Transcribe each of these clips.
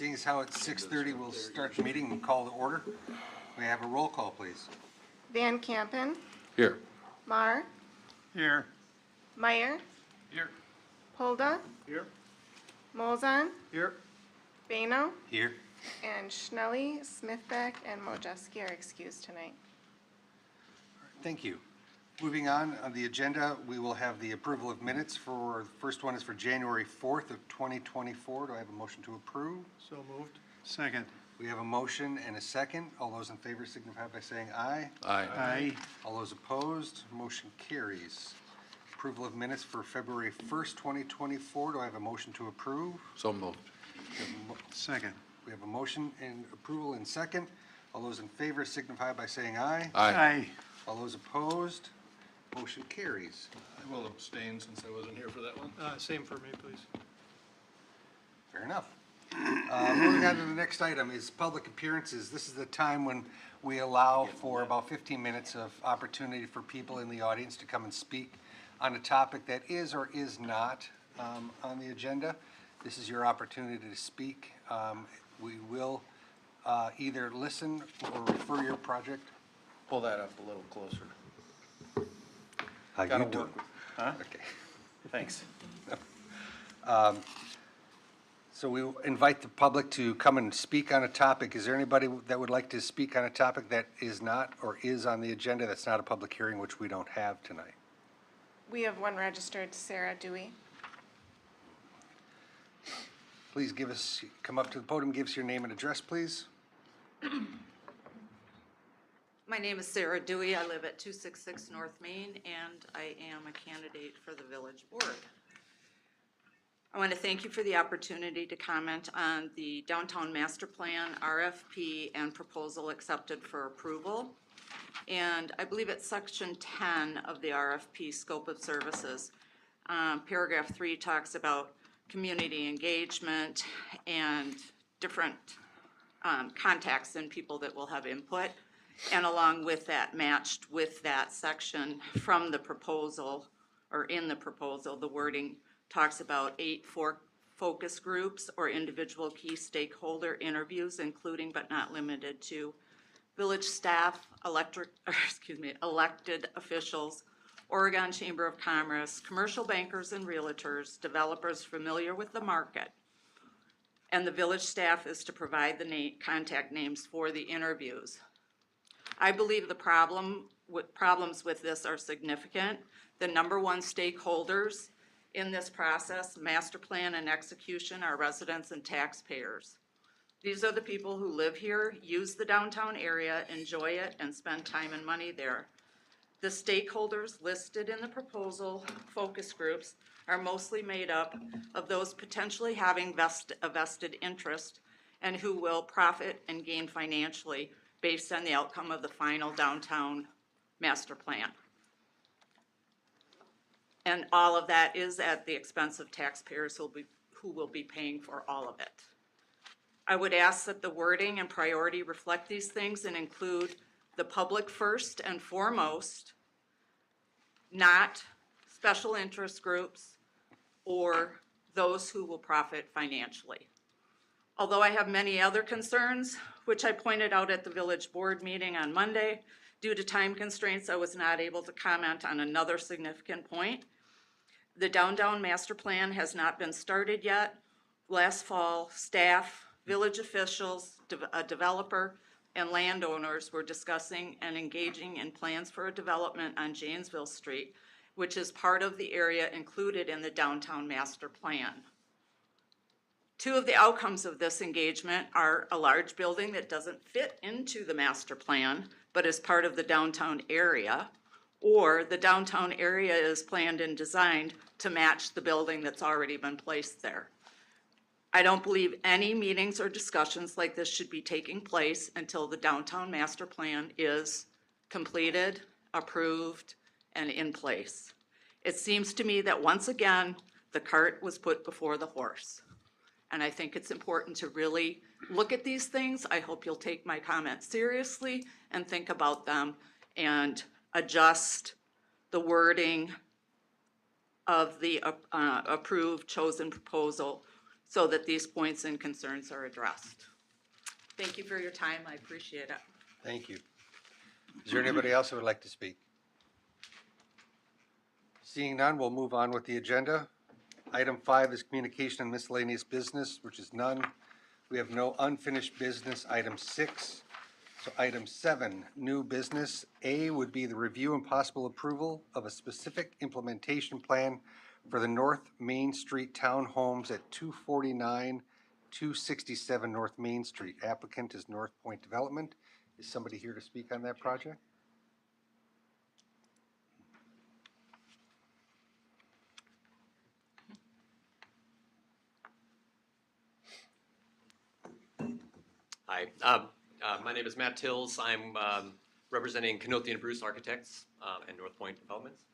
Seeing as how it's 6:30, we'll start the meeting and call to order. May I have a roll call, please? Van Kampen, Here. Mar, Here. Meyer, Here. Holda, Here. Molzon, Here. Bano, Here. and Schnelly, Smithbeck, and Mojeski are excused tonight. Thank you. Moving on the agenda, we will have the approval of minutes for, the first one is for January 4th of 2024. Do I have a motion to approve? So moved. Second. We have a motion and a second. All those in favor signify by saying aye. Aye. Aye. All those opposed, motion carries. Approval of minutes for February 1st, 2024. Do I have a motion to approve? So moved. Second. We have a motion and approval in second. All those in favor signify by saying aye. Aye. All those opposed, motion carries. I will abstain since I wasn't here for that one. Same for me, please. Fair enough. Moving on to the next item is public appearances. This is the time when we allow for about 15 minutes of opportunity for people in the audience to come and speak on a topic that is or is not on the agenda. This is your opportunity to speak. We will either listen or refer your project. Pull that up a little closer. How Gotta you doing? work with- Huh? Okay. Thanks. So we invite the public to come and speak on a topic. Is there anybody that would like to speak on a topic that is not or is on the agenda that's not a public hearing, which we don't have tonight? We have one registered, Sarah Dewey. Please come up to the podium, give us your name and address, please. My name is Sarah Dewey. I live at 266 North Main, and I am a candidate for the village board. I want to thank you for the opportunity to comment on the Downtown Master Plan, RFP, and proposal accepted for approval. And I believe it's section 10 of the RFP, scope of services. Paragraph 3 talks about community engagement and different contacts and people that will have input. And along with that, matched with that section from the proposal, or in the proposal, the wording talks about 8 focus groups or individual key stakeholder interviews, including but not limited to village staff, elected officials, Oregon Chamber of Commerce, commercial bankers and realtors, developers familiar with the market. And the village staff is to provide the contact names for the interviews. I believe the problems with this are significant. The number one stakeholders in this process, master plan and execution, are residents and taxpayers. These are the people who live here, use the downtown area, enjoy it, and spend time and money there. The stakeholders listed in the proposal focus groups are mostly made up of those potentially having a vested interest and who will profit and gain financially based on the outcome of the final downtown master plan. And all of that is at the expense of taxpayers who will be paying for all of it. I would ask that the wording and priority reflect these things and include the public first and foremost, not special interest groups or those who will profit financially. Although I have many other concerns, which I pointed out at the village board meeting on Monday, due to time constraints, I was not able to comment on another significant point. The downtown master plan has not been started yet. Last fall, staff, village officials, a developer, and landowners were discussing and engaging in plans for a development on Janesville Street, which is part of the area included in the downtown master plan. Two of the outcomes of this engagement are a large building that doesn't fit into the master plan, but is part of the downtown area, or the downtown area is planned and designed to match the building that's already been placed there. I don't believe any meetings or discussions like this should be taking place until the downtown master plan is completed, approved, and in place. It seems to me that once again, the cart was put before the horse. And I think it's important to really look at these things. I hope you'll take my comments seriously and think about them and adjust the wording of the approved chosen proposal so that these points and concerns are addressed. Thank you for your time. I appreciate it. Thank you. Is there anybody else who would like to speak? Seeing none, we'll move on with the agenda. Item 5 is communication and miscellaneous business, which is none. We have no unfinished business. Item 6. So item 7, new business. A would be the review and possible approval of a specific implementation plan for the North Main Street townhomes at 249, 267 North Main Street. Applicant is North Point Development. Is somebody here to speak on that project? Hi, my name is Matt Tills. I'm representing Canothy and Bruce Architects and North Point Developments.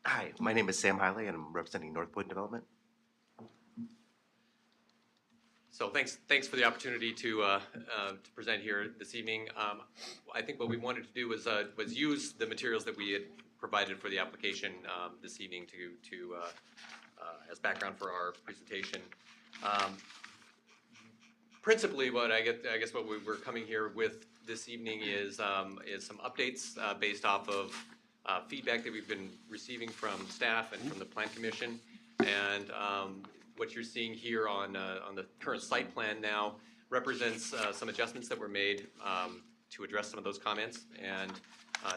Hi, my name is Sam Hiley, and I'm representing North Point Development. So thanks for the opportunity to present here this evening. I think what we wanted to do was use the materials that we had provided for the application this evening to as background for our presentation. Principally, what I guess what we're coming here with this evening is some updates based off of feedback that we've been receiving from staff and from the Plan Commission, and what you're seeing here on the current site plan now represents some adjustments that were made to address some of those comments, and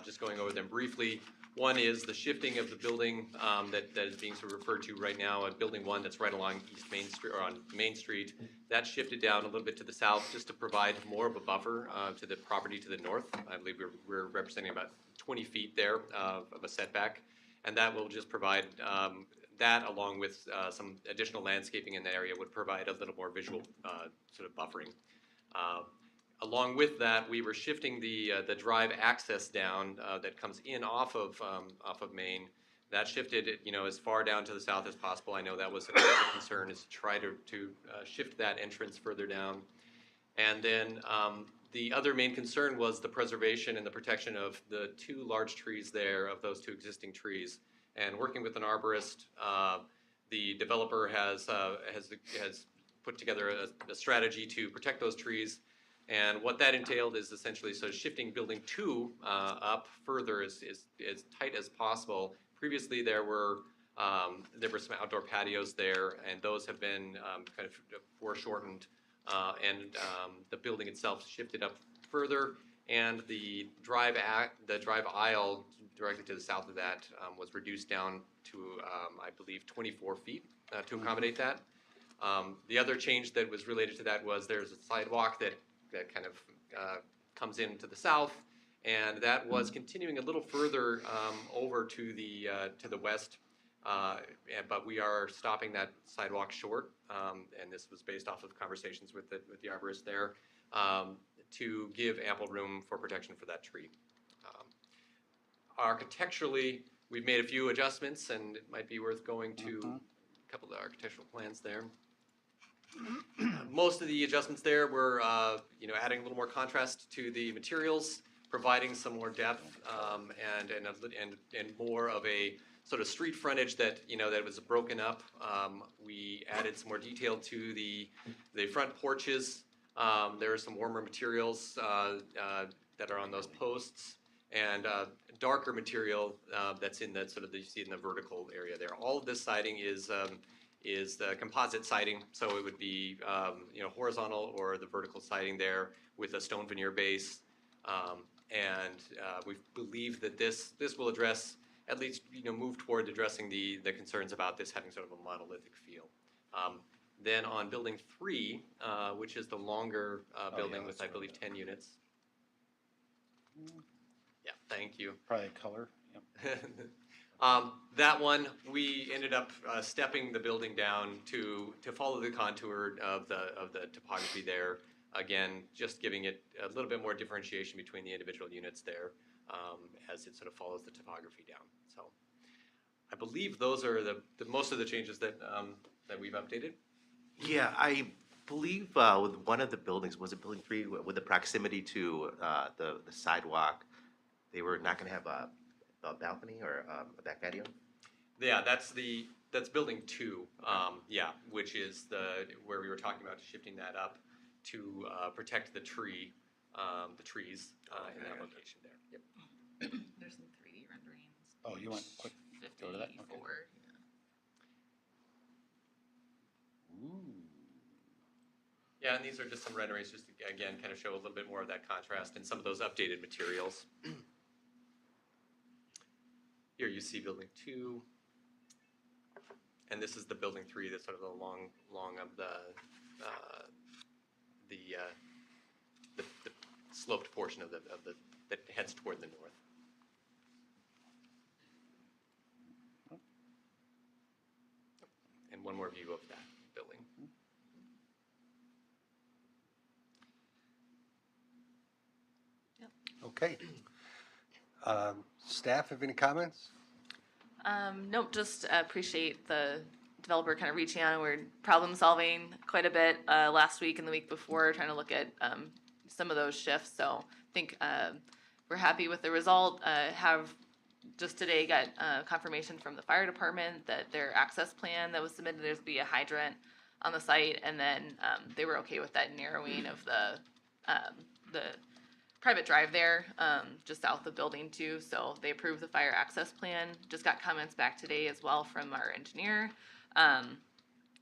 just going over them briefly. One is the shifting of the building that is being sort of referred to right now, Building 1 that's right along East Main Street, or on Main Street. That shifted down a little bit to the south just to provide more of a buffer to the property to the north. I believe we're representing about 20 feet there of a setback, and that will just provide that, along with some additional landscaping in the area, would provide a little more visual sort of buffering. Along with that, we were shifting the drive access down that comes in off of Main. That shifted, as far down to the south as possible. I know that was a concern, is to try to shift that entrance further down. And then the other main concern was the preservation and the protection of the two large trees there, of those two existing trees. And working with an arborist, the developer has put together a strategy to protect those trees. And what that entailed is essentially shifting Building 2 up further as tight as possible. Previously, there were some outdoor patios there, and those have been kind of foreshortened, and the building itself shifted up further, and the drive aisle directly to the south of that was reduced down to, I believe, 24 feet to accommodate that. The other change that was related to that was there's a sidewalk that kind of comes in to the south, and that was continuing a little further over to the west, but we are stopping that sidewalk short, and this was based off of conversations with the arborist there, to give ample room for protection for that tree. Architecturally, we've made a few adjustments, and it might be worth going to a couple of the architectural plans there. Most of the adjustments there were, adding a little more contrast to the materials, providing some more depth, and more of a sort of street frontage that that was broken up. We added some more detail to the front porches. There are some warmer materials that are on those posts, and darker material that's in that you see in the vertical area there. All of this siding is the composite siding, so it would be horizontal or the vertical siding there with a stone veneer base, and we believe that this will address, at least move toward addressing the concerns about this having sort of a monolithic feel. Then on Building 3, which is the longer building with, I believe, 10 units. Yeah, thank you. Probably color. Yep. That one, we ended up stepping the building down to follow the contour of the topography there. Again, just giving it a little bit more differentiation between the individual units there, as it sort of follows the topography down. So I believe those are the most of the changes that we've updated. Yeah, I believe with one of the buildings, was it Building 3, with the proximity to the sidewalk, they were not going to have a balcony or a back patio? Yeah, that's That's building 2, yeah, which is where we were talking about shifting that up to protect the trees in that location there. Yep. There's some 3D renderings. Oh, you want quick, go to that? Okay. 54. Yeah, and these are just some renderings, just to, again, kind of show a little bit more of that contrast and some of those updated materials. Here you see building 2. And this is the building 3, that's sort of the long of the sloped portion of the that heads toward the north. And one more view of that building. Okay. Staff, have any comments? Nope, just appreciate the developer kind of reaching out. We're problem solving quite a bit last week and the week before, trying to look at some of those shifts. So I think we're happy with the result. Have just today got confirmation from the fire department that their access plan that was submitted, there's be a hydrant on the site, and then they were okay with that narrowing of the private drive there, just south of building 2, so they approved the fire access plan. Just got comments back today as well from our engineer.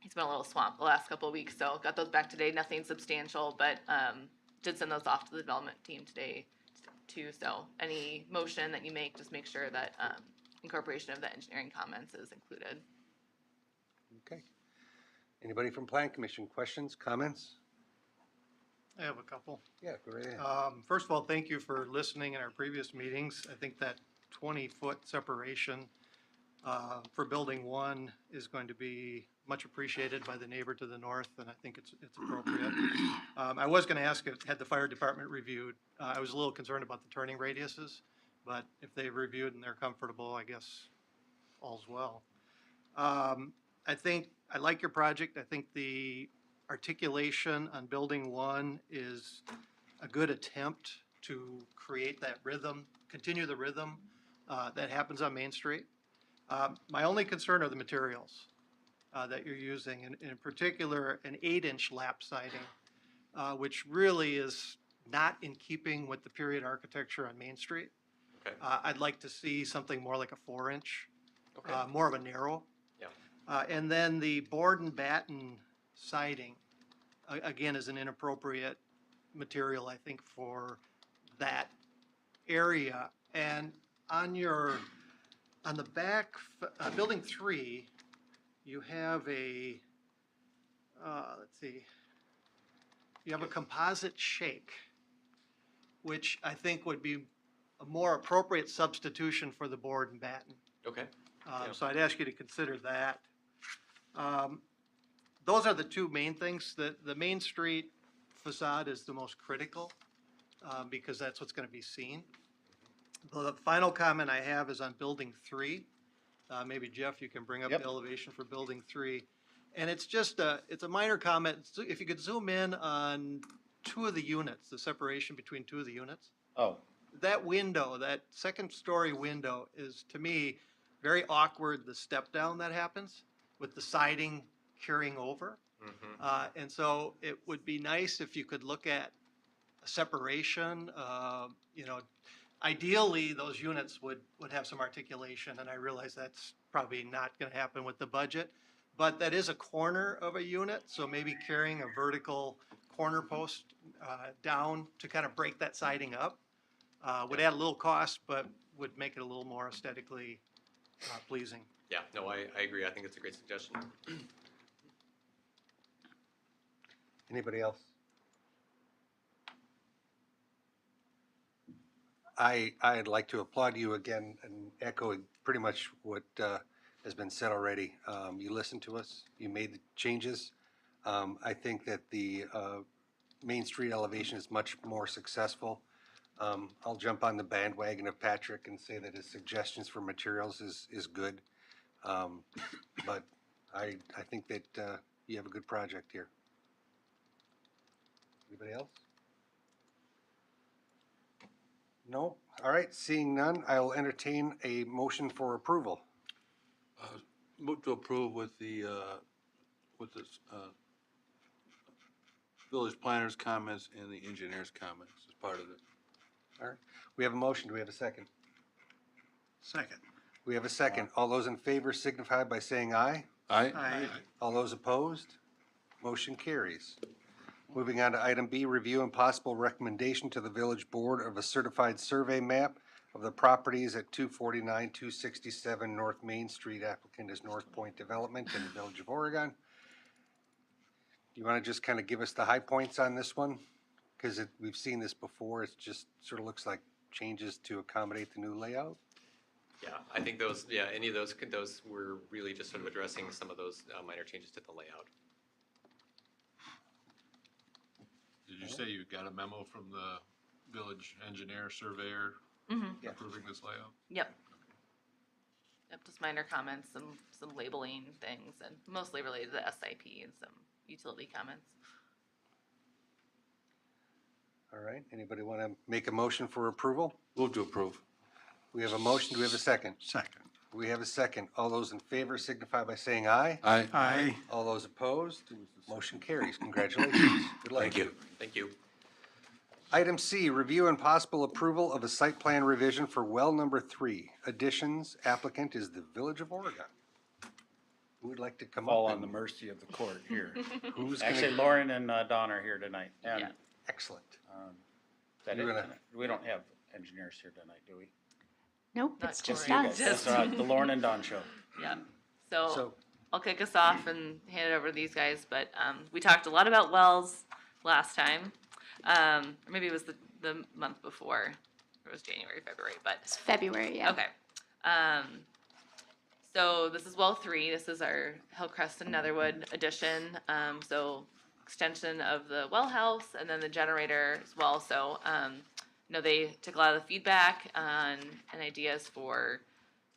He's been a little swamped the last couple of weeks, so got those back today, nothing substantial, but did send those off to the development team today too, so any motion that you make, just make sure that incorporation of the engineering comments is included. Okay. Anybody from Plan Commission, questions, comments? I have a couple. Yeah, go right ahead. First of all, thank you for listening in our previous meetings. I think that 20-foot separation for building 1 is going to be much appreciated by the neighbor to the north, and I think it's appropriate. I was going to ask if had the fire department reviewed. I was a little concerned about the turning radiuses, but if they've reviewed and they're comfortable, I guess all's well. I think I like your project. I think the articulation on building 1 is a good attempt to create that rhythm, continue the rhythm that happens on Main Street. My only concern are the materials that you're using, and in particular, an 8-inch lap siding, which really is not in keeping with the period architecture on Main Street. Okay. I'd like to see something more like a 4-inch, Okay. more of a narrow. Yeah. And then the board and batten siding, again, is an inappropriate material, I think, for that area. And on the back, building 3, you have a, let's see, you have a composite shake, which I think would be a more appropriate substitution for the board and batten. Okay. Yeah. So I'd ask you to consider that. Those are the two main things. The Main Street facade is the most critical because that's what's going to be seen. The final comment I have is on building 3. Maybe Jeff, you can bring up Yep. the elevation for building 3. And it's just it's a minor comment. If you could zoom in on 2 of the units, the separation between 2 of the units. Oh, That window, that second-story window is, to me, very awkward, the step-down that happens with the siding curing over. And so it would be nice if you could look at a separation. Ideally, those units would have some articulation, and I realize that's probably not going to happen with the budget. But that is a corner of a unit, so maybe carrying a vertical corner post down to kind of break that siding up would add a little cost, but would make it a little more aesthetically pleasing. Yeah, no, I agree. I think it's a great suggestion. Anybody else? I'd like to applaud you again and echo pretty much what has been said already. You listened to us, you made the changes. I think that the Main Street elevation is much more successful. I'll jump on the bandwagon of Patrick and say that his suggestions for materials is good. But I think that you have a good project here. Anybody else? No? All right, seeing none, I will entertain a motion for approval. Move to approve with the village planner's comments and the engineer's comments as part of it. All right. We have a motion. Do we have a second? Second. We have a second. All those in favor signify by saying aye. Aye? Aye. All those opposed? Motion carries. Moving on to item B, review and possible recommendation to the village board of a certified survey map of the properties at 249, 267 North Main Street. Applicant is North Point Development in the Village of Oregon. Do you want to just kind of give us the high points on this one? Because we've seen this before. It just sort of looks like changes to accommodate the new layout. Yeah, I think those, yeah, any of those, were really just sort of addressing some of those minor changes to the layout. Did you say you got a memo from the village engineer surveyor Mm-hmm. approving this layout? Yep. Yep, just minor comments, some labeling things, and mostly related to the SIP and some utility comments. All right. Anybody want to make a motion for approval? Move to approve. We have a motion. Do we have a second? Second. We have a second. All those in favor signify by saying aye. Aye? Aye. All those opposed? Motion carries. Congratulations. Good luck. Thank you. Thank you. Item C, review and possible approval of a site plan revision for well number 3. Additions, applicant is the Village of Oregon. Who would like to come All up? on the and- mercy of the court here. Who's Actually, gonna, Lauren and Don are here tonight. And, Yeah. excellent. that You're is gonna- tonight. We don't have engineers here tonight, do we? Nope, Not it's just Gloria. us. That's the Lauren and Don show. Yeah. So So, I'll kick us off and hand it over to these guys, but we talked a lot about wells last time. Or maybe it was the month before. It was January, February, but It's February, yeah. okay. So this is well 3. This is our Hillcrest and Netherwood addition. So extension of the well house and then the generator as well. So they took a lot of the feedback and ideas for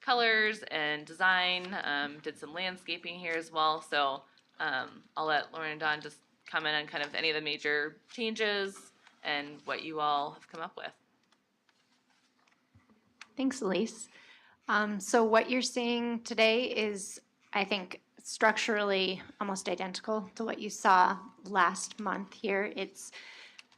colors and design. Did some landscaping here as well. So I'll let Lauren and Don just comment on kind of any of the major changes and what you all have come up with. Thanks, Elise. So what you're seeing today is, I think, structurally almost identical to what you saw last month here. It's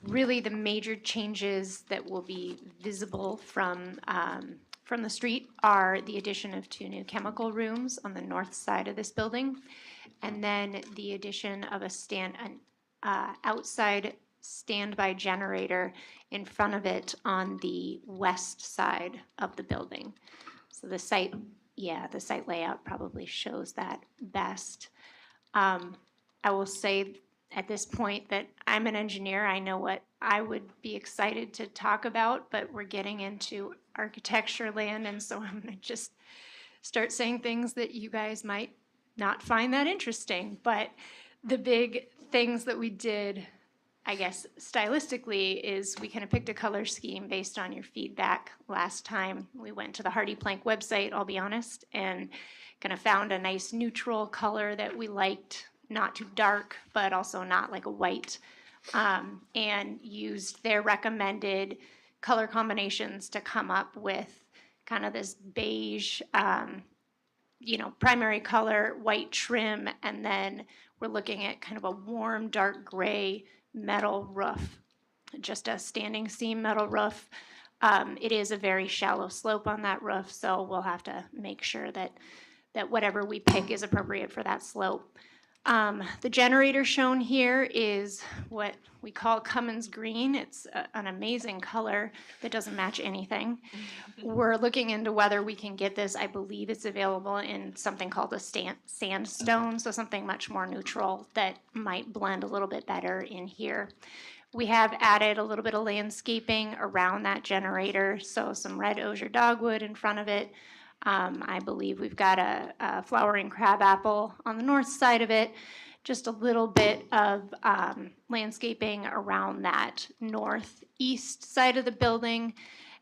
really the major changes that will be visible from the street are the addition of 2 new chemical rooms on the north side of this building, and then the addition of an outside standby generator in front of it on the west side of the building. So the site layout probably shows that best. I will say at this point that I'm an engineer. I know what I would be excited to talk about, but we're getting into architecture land, and so I'm going to just start saying things that you guys might not find that interesting. But the big things that we did, I guess, stylistically, is we kind of picked a color scheme based on your feedback last time. We went to the Hardy Plank website, I'll be honest, and kind of found a nice neutral color that we liked, not too dark, but also not like a white, and used their recommended color combinations to come up with kind of this beige, primary color, white trim, and then we're looking at kind of a warm, dark gray metal roof, just a standing seam metal roof. It is a very shallow slope on that roof, so we'll have to make sure that whatever we pick is appropriate for that slope. The generator shown here is what we call Cummins Green. It's an amazing color that doesn't match anything. We're looking into whether we can get this. I believe it's available in something called a sandstone, so something much more neutral that might blend a little bit better in here. We have added a little bit of landscaping around that generator, so some red osier dogwood in front of it. I believe we've got a flowering crabapple on the north side of it, just a little bit of landscaping around that northeast side of the building.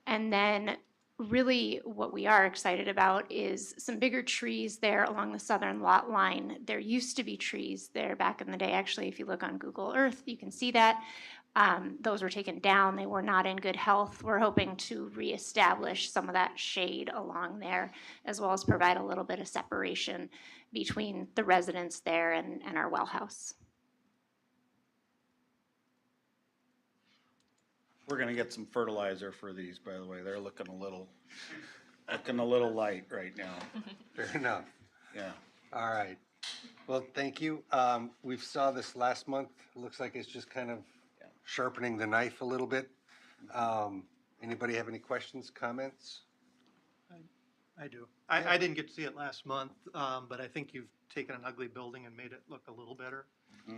And then really what we are excited about is some bigger trees there along the southern lot line. There used to be trees there back in the day. Actually, if you look on Google Earth, you can see that. Those were taken down. They were not in good health. We're hoping to reestablish some of that shade along there, as well as provide a little bit of separation between the residents there and our well house. We're gonna get some fertilizer for these, by the way. They're looking a little light right now. Fair enough. Yeah. All right. Well, thank you. We've saw this last month. Looks like it's just kind of sharpening the knife a little bit. Anybody have any questions, comments? I do. I didn't get to see it last month, but I think you've taken an ugly building and made it look a little better.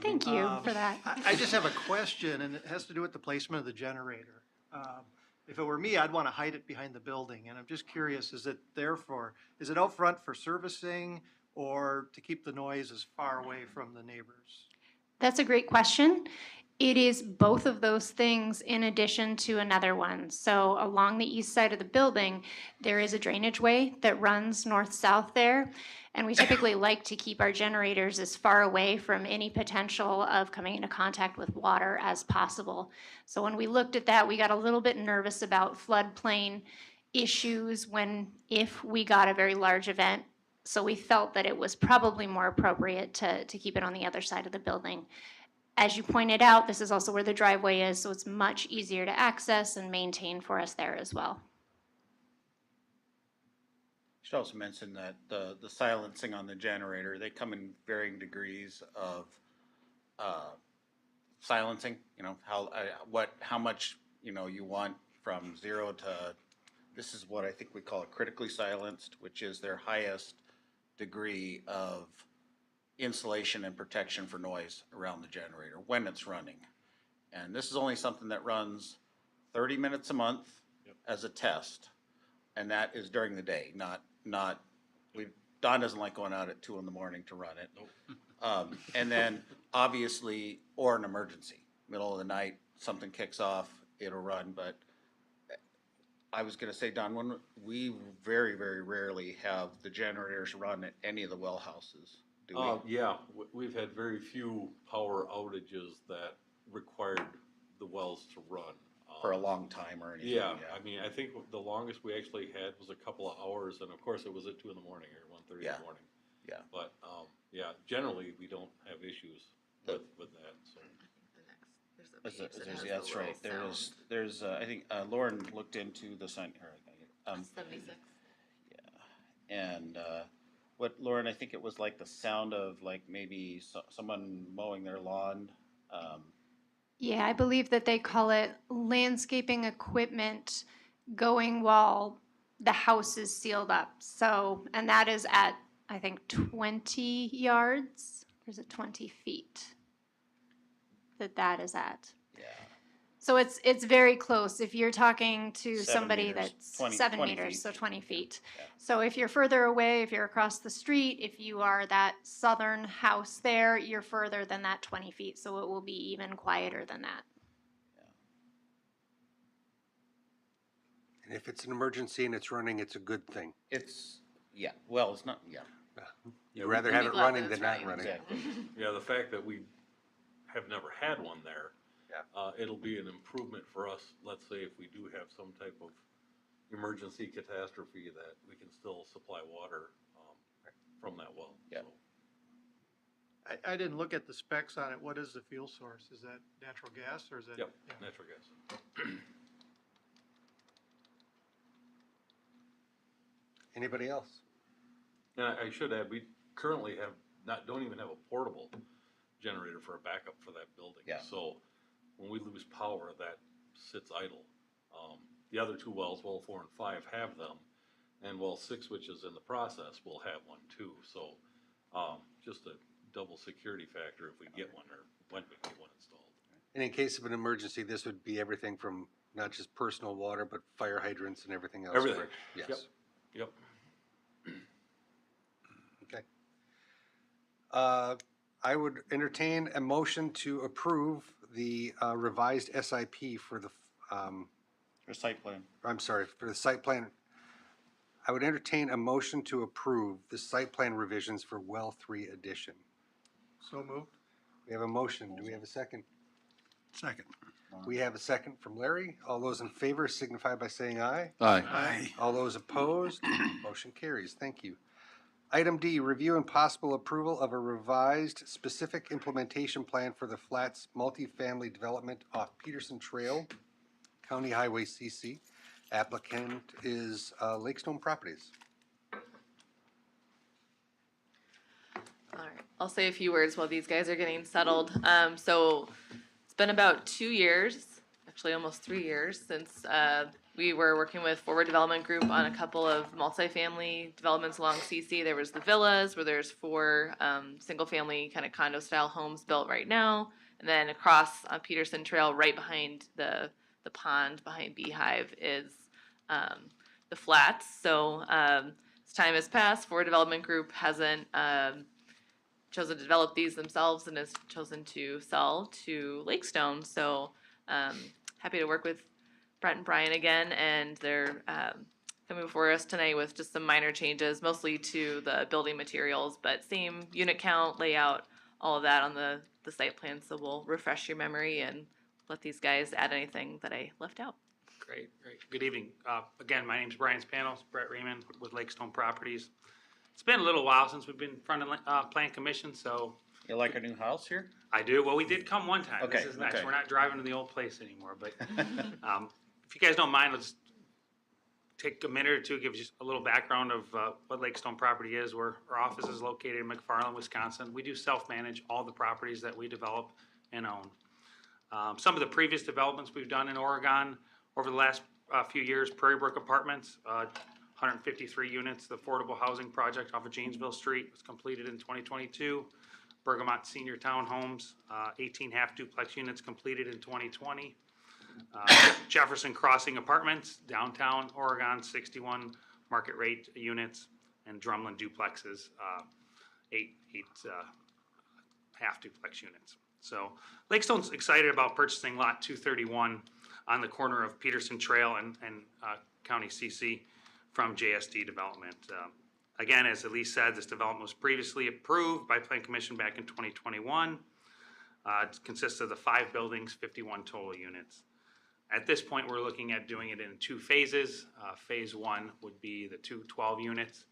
Thank you for that. I just have a question, and it has to do with the placement of the generator. If it were me, I'd want to hide it behind the building, and I'm just curious, is it out front for servicing or to keep the noise as far away from the neighbors? That's a great question. It is both of those things in addition to another one. So along the east side of the building, there is a drainage way that runs north-south there. And we typically like to keep our generators as far away from any potential of coming into contact with water as possible. So when we looked at that, we got a little bit nervous about floodplain issues if we got a very large event. So we felt that it was probably more appropriate to keep it on the other side of the building. As you pointed out, this is also where the driveway is, so it's much easier to access and maintain for us there as well. Should also mention that the silencing on the generator, they come in varying degrees of silencing. You know how much you want from 0 to. This is what I think we call it critically silenced, which is their highest degree of insulation and protection for noise around the generator when it's running. And this is only something that runs 30 minutes a month as a test, and that is during the day, not Don doesn't like going out at 2 a.m. to run it. Nope. And then obviously, or an emergency, middle of the night, something kicks off, it'll run. But I was gonna say, Don, when we very, very rarely have the generators run at any of the well houses. Do we? Yeah, we've had very few power outages that required the wells to run. For a long time or anything? Yeah, I mean, I think the longest we actually had was a couple of hours, and of course, it was at 2 a.m. or 1:30 in the morning. Yeah. But, yeah, generally, we don't have issues with that, so. That's right. There's I think Lauren looked into the sign. 76. Yeah, and what Lauren, I think it was like the sound of like maybe someone mowing their lawn. Yeah, I believe that they call it landscaping equipment going while the house is sealed up. So, and that is at, I think, 20 yards, or is it 20 feet that is at? Yeah. So it's very close. If you're talking to 7 somebody meters. that's 20 7 20 meters, feet. so 20 feet. Yeah. So if you're further away, if you're across the street, if you are that southern house there, you're further than that 20 feet. So it will be even quieter than that. And if it's an emergency and it's running, it's a good thing. Well, it's not, You'd rather have it glad running that than it's not running. running. exactly. Yeah, the fact that we have never had one there. Yeah. It'll be an improvement for us, let's say if we do have some type of emergency catastrophe, that we can still supply water, from that well. Yeah. So, I didn't look at the specs on it. What is the fuel source? Is that natural gas or is that? Yep, yeah. natural gas. Anybody else? And I should add, we currently don't even have a portable generator for a backup for that building. Yeah. So when we lose power, that sits idle. The other 2 wells, well 4 and 5, have them, and well 6, which is in the process, will have one too. So just a double security factor if we get one or when we get one installed. And in case of an emergency, this would be everything from not just personal water, but fire hydrants and everything else. Everything. correct? Yep. Yes. Yep. Okay. I would entertain a motion to approve the revised SIP for the, For site plan. I'm sorry, for the site plan. I would entertain a motion to approve the site plan revisions for well 3 addition. So moved. We have a motion. Do we have a second? Second. We have a second from Larry. All those in favor signify by saying aye. Aye. All those opposed, motion carries. Thank you. Item D, review and possible approval of a revised specific implementation plan for the Flats multifamily development off Peterson Trail, County Highway CC. Applicant is Lakestone Properties. All right, I'll say a few words while these guys are getting settled. So it's been about 2 years, actually almost 3 years, since we were working with Forward Development Group on a couple of multifamily developments along CC. There was the villas, where there's 4 single-family kind of condo-style homes built right now, and then across on Peterson Trail, right behind the pond behind Beehive, is the flats. So as time has passed, Forward Development Group hasn't chosen to develop these themselves and has chosen to sell to Lakestone. So happy to work with Brett and Brian again, and they're coming before us tonight with just some minor changes, mostly to the building materials, but same unit count, layout, all of that on the site plan. So we'll refresh your memory and let these guys add anything that I left out. Great. Good evening. Again, my name's Brian Spanos, Brett Raymond with Lakestone Properties. It's been a little while since we've been in front of Plan Commission, so. You like a new house here? I do. Well, we did come one time. Okay, This is nice. okay. We're not driving to the old place anymore, but if you guys don't mind, let's take a minute or two, give you just a little background of what Lakestone Property is. Our office is located in McFarland, Wisconsin. We do self-manage all the properties that we develop and own. Some of the previous developments we've done in Oregon over the last few years, Prairie Brook Apartments, 153 units, the affordable housing project off of Janesville Street was completed in 2022. Bergamot Senior Townhomes, 18 half duplex units completed in 2020. Jefferson Crossing Apartments, downtown Oregon, 61 market rate units, and Drumlin duplexes, 8 half duplex units. So Lakestone's excited about purchasing lot 231 on the corner of Peterson Trail and County CC from JSD Development. Again, as Elise said, this development was previously approved by Plan Commission back in 2021. It consists of the 5 buildings, 51 total units. At this point, we're looking at doing it in 2 phases. Phase 1 would be the 2 12 units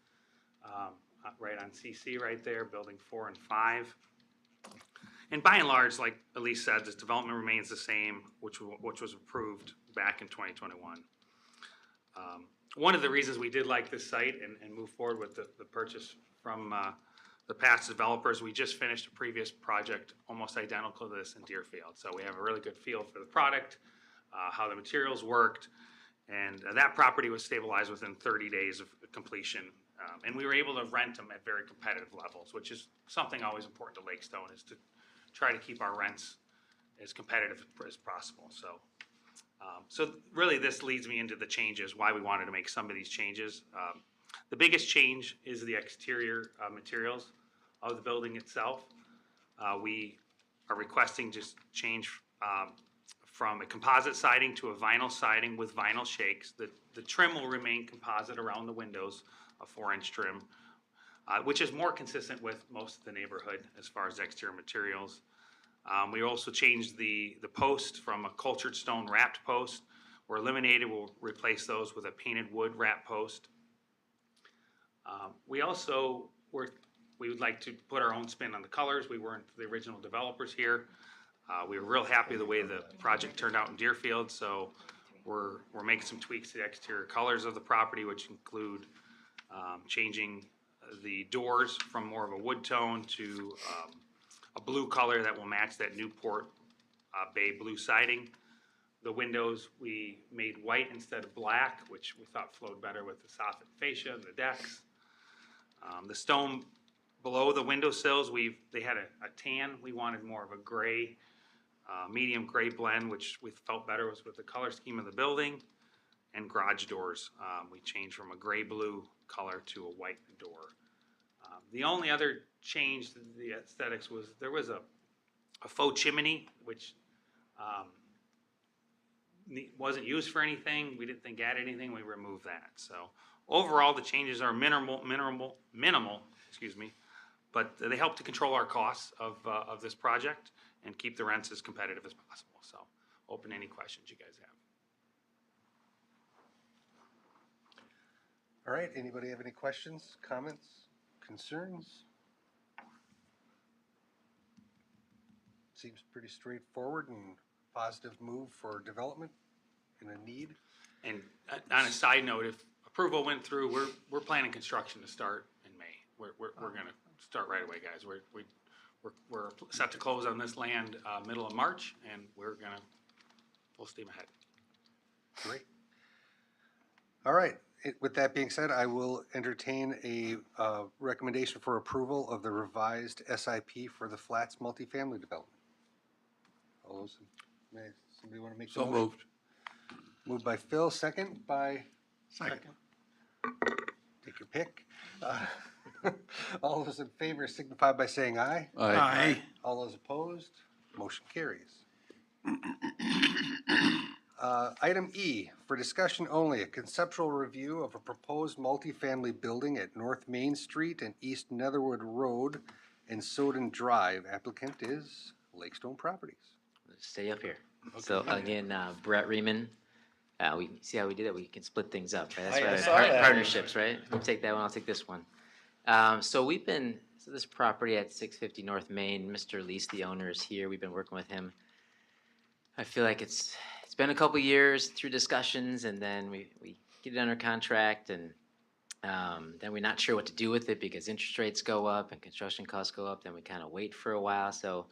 right on CC right there, building 4 and 5. And by and large, like Elise said, this development remains the same, which was approved back in 2021. One of the reasons we did like this site and move forward with the purchase from the past developers, we just finished a previous project almost identical to this in Deerfield. So we have a really good feel for the product, how the materials worked, and that property was stabilized within 30 days of completion. And we were able to rent them at very competitive levels, which is something always important to Lakestone, is to try to keep our rents as competitive as possible. So really this leads me into the changes, why we wanted to make some of these changes. The biggest change is the exterior materials of the building itself. We are requesting just change from a composite siding to a vinyl siding with vinyl shakes. The trim will remain composite around the windows, a 4-inch trim, which is more consistent with most of the neighborhood as far as exterior materials. We also changed the post from a cultured stone wrapped post. Were eliminated. We'll replace those with a painted wood wrap post. We also we would like to put our own spin on the colors. We weren't the original developers here. We were real happy the way the project turned out in Deerfield, so we're making some tweaks to the exterior colors of the property, which include changing the doors from more of a wood tone to a blue color that will match that Newport bay blue siding. The windows we made white instead of black, which we thought flowed better with the soffit fascia and the decks. The stone below the windowsills, they had a tan. We wanted more of a gray, medium gray blend, which we felt better was with the color scheme of the building. And garage doors, we changed from a gray blue color to a white door. The only other change to the aesthetics was there was a faux chimney, which wasn't used for anything. We didn't think added anything. We removed that. So overall, the changes are minimal, but they help to control our costs of this project and keep the rents as competitive as possible. So open any questions you guys have. All right, anybody have any questions, comments, concerns? Seems pretty straightforward and positive move for development and a need. And on a side note, if approval went through, we're planning construction to start in May. We're gonna start right away, guys. We're set to close on this land, middle of March, and we're gonna full steam ahead. Great. All right, with that being said, I will entertain a recommendation for approval of the revised SIP for the Flats multifamily development. All those, somebody want to make the motion? moved. Moved by Phil, second by? Second. Take your pick. All those in favor signify by saying aye. Aye. All those opposed, motion carries. Item E, for discussion only, a conceptual review of a proposed multifamily building at North Main Street and East Netherwood Road and Soden Drive. Applicant is Lakestone Properties. Stay up here. So again, Brett Riemann, we see how we do that, we can split things up, right? That's I right, saw that. partnerships, right? You take that one, I'll take this one. So this property at 650 North Main, Mr. Lease, the owner, is here, we've been working with him. I feel like it's been a couple years through discussions, and then we get it under contract, and then we're not sure what to do with it because interest rates go up and construction costs go up, then we kind of wait for a while, so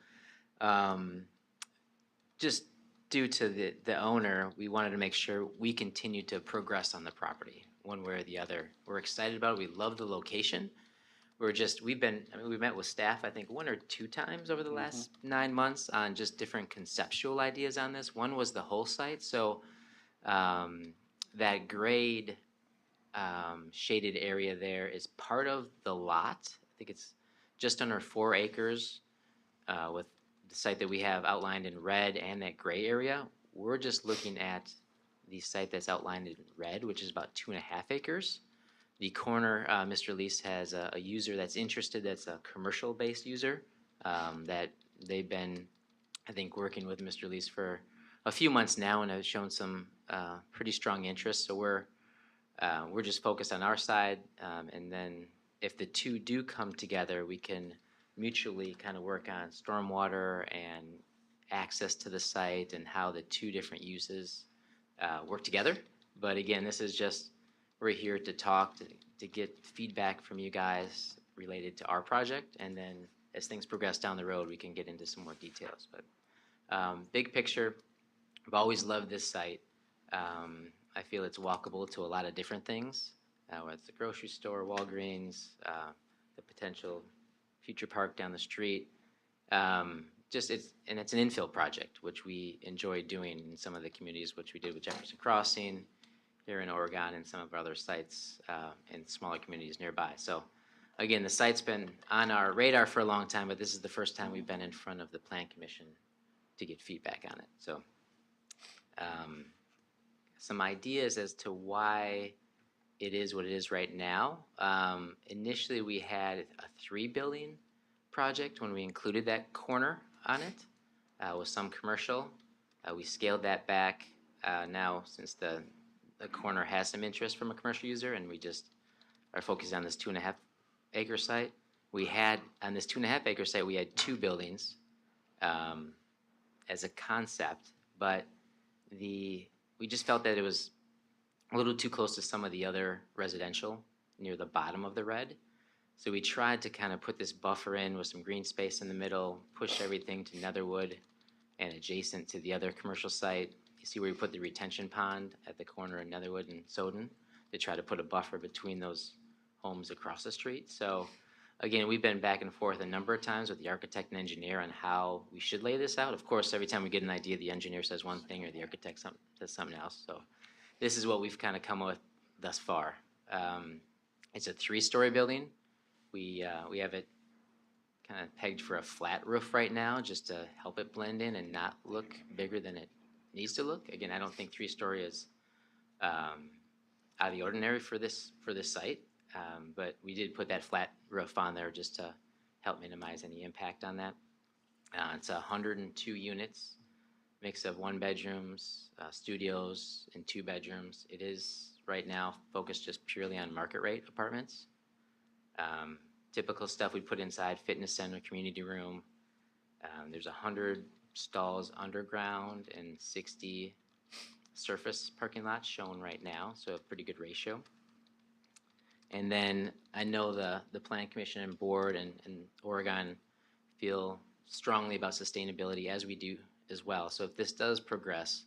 just due to the owner, we wanted to make sure we continue to progress on the property, one way or the other. We're excited about it, we love the location. We've met with staff, I think, 1 or 2 times over the last 9 months on just different conceptual ideas on this. One was the whole site, so that grade shaded area there is part of the lot. I think it's just under 4 acres with the site that we have outlined in red and that gray area. We're just looking at the site that's outlined in red, which is about 2.5 acres. The corner, Mr. Lease has a user that's interested, that's a commercial-based user, that they've been, I think, working with Mr. Lease for a few months now and have shown some pretty strong interest. So we're just focused on our side, and then if the two do come together, we can mutually kind of work on stormwater and access to the site and how the two different uses work together. But again, this is just, we're here to talk, to get feedback from you guys related to our project, and then as things progress down the road, we can get into some more details. But big picture, I've always loved this site. I feel it's walkable to a lot of different things, whether it's the grocery store, Walgreens, the potential future park down the street. It's an infill project, which we enjoy doing in some of the communities, which we did with Jefferson Crossing here in Oregon and some of our other sites in smaller communities nearby. So again, the site's been on our radar for a long time, but this is the first time we've been in front of the Plan Commission to get feedback on it. So some ideas as to why it is what it is right now. Initially, we had a 3-building project when we included that corner on it with some commercial. We scaled that back now since the corner has some interest from a commercial user, and we just are focused on this 2.5 acre site. We had, on this 2.5 acre site, we had 2 buildings as a concept, but we just felt that it was a little too close to some of the other residential near the bottom of the red. So we tried to kind of put this buffer in with some green space in the middle, push everything to Netherwood and adjacent to the other commercial site. You see where we put the retention pond at the corner of Netherwood and Soden to try to put a buffer between those homes across the street. So again, we've been back and forth a number of times with the architect and engineer on how we should lay this out. Of course, every time we get an idea, the engineer says one thing or the architect says something else. So this is what we've kind of come up with thus far. It's a 3-story building. We have it kind of pegged for a flat roof right now just to help it blend in and not look bigger than it needs to look. Again, I don't think 3-story is out of the ordinary for this site, but we did put that flat roof on there just to help minimize any impact on that. It's 102 units. mix of 1 bedrooms, studios, and 2 bedrooms. It is right now focused just purely on market rate apartments. Typical stuff we put inside: fitness center, community room. There's 100 stalls underground and 60 surface parking lots shown right now, so a pretty good ratio. And then I know the Plan Commission and Board and Oregon feel strongly about sustainability, as we do as well. So if this does progress,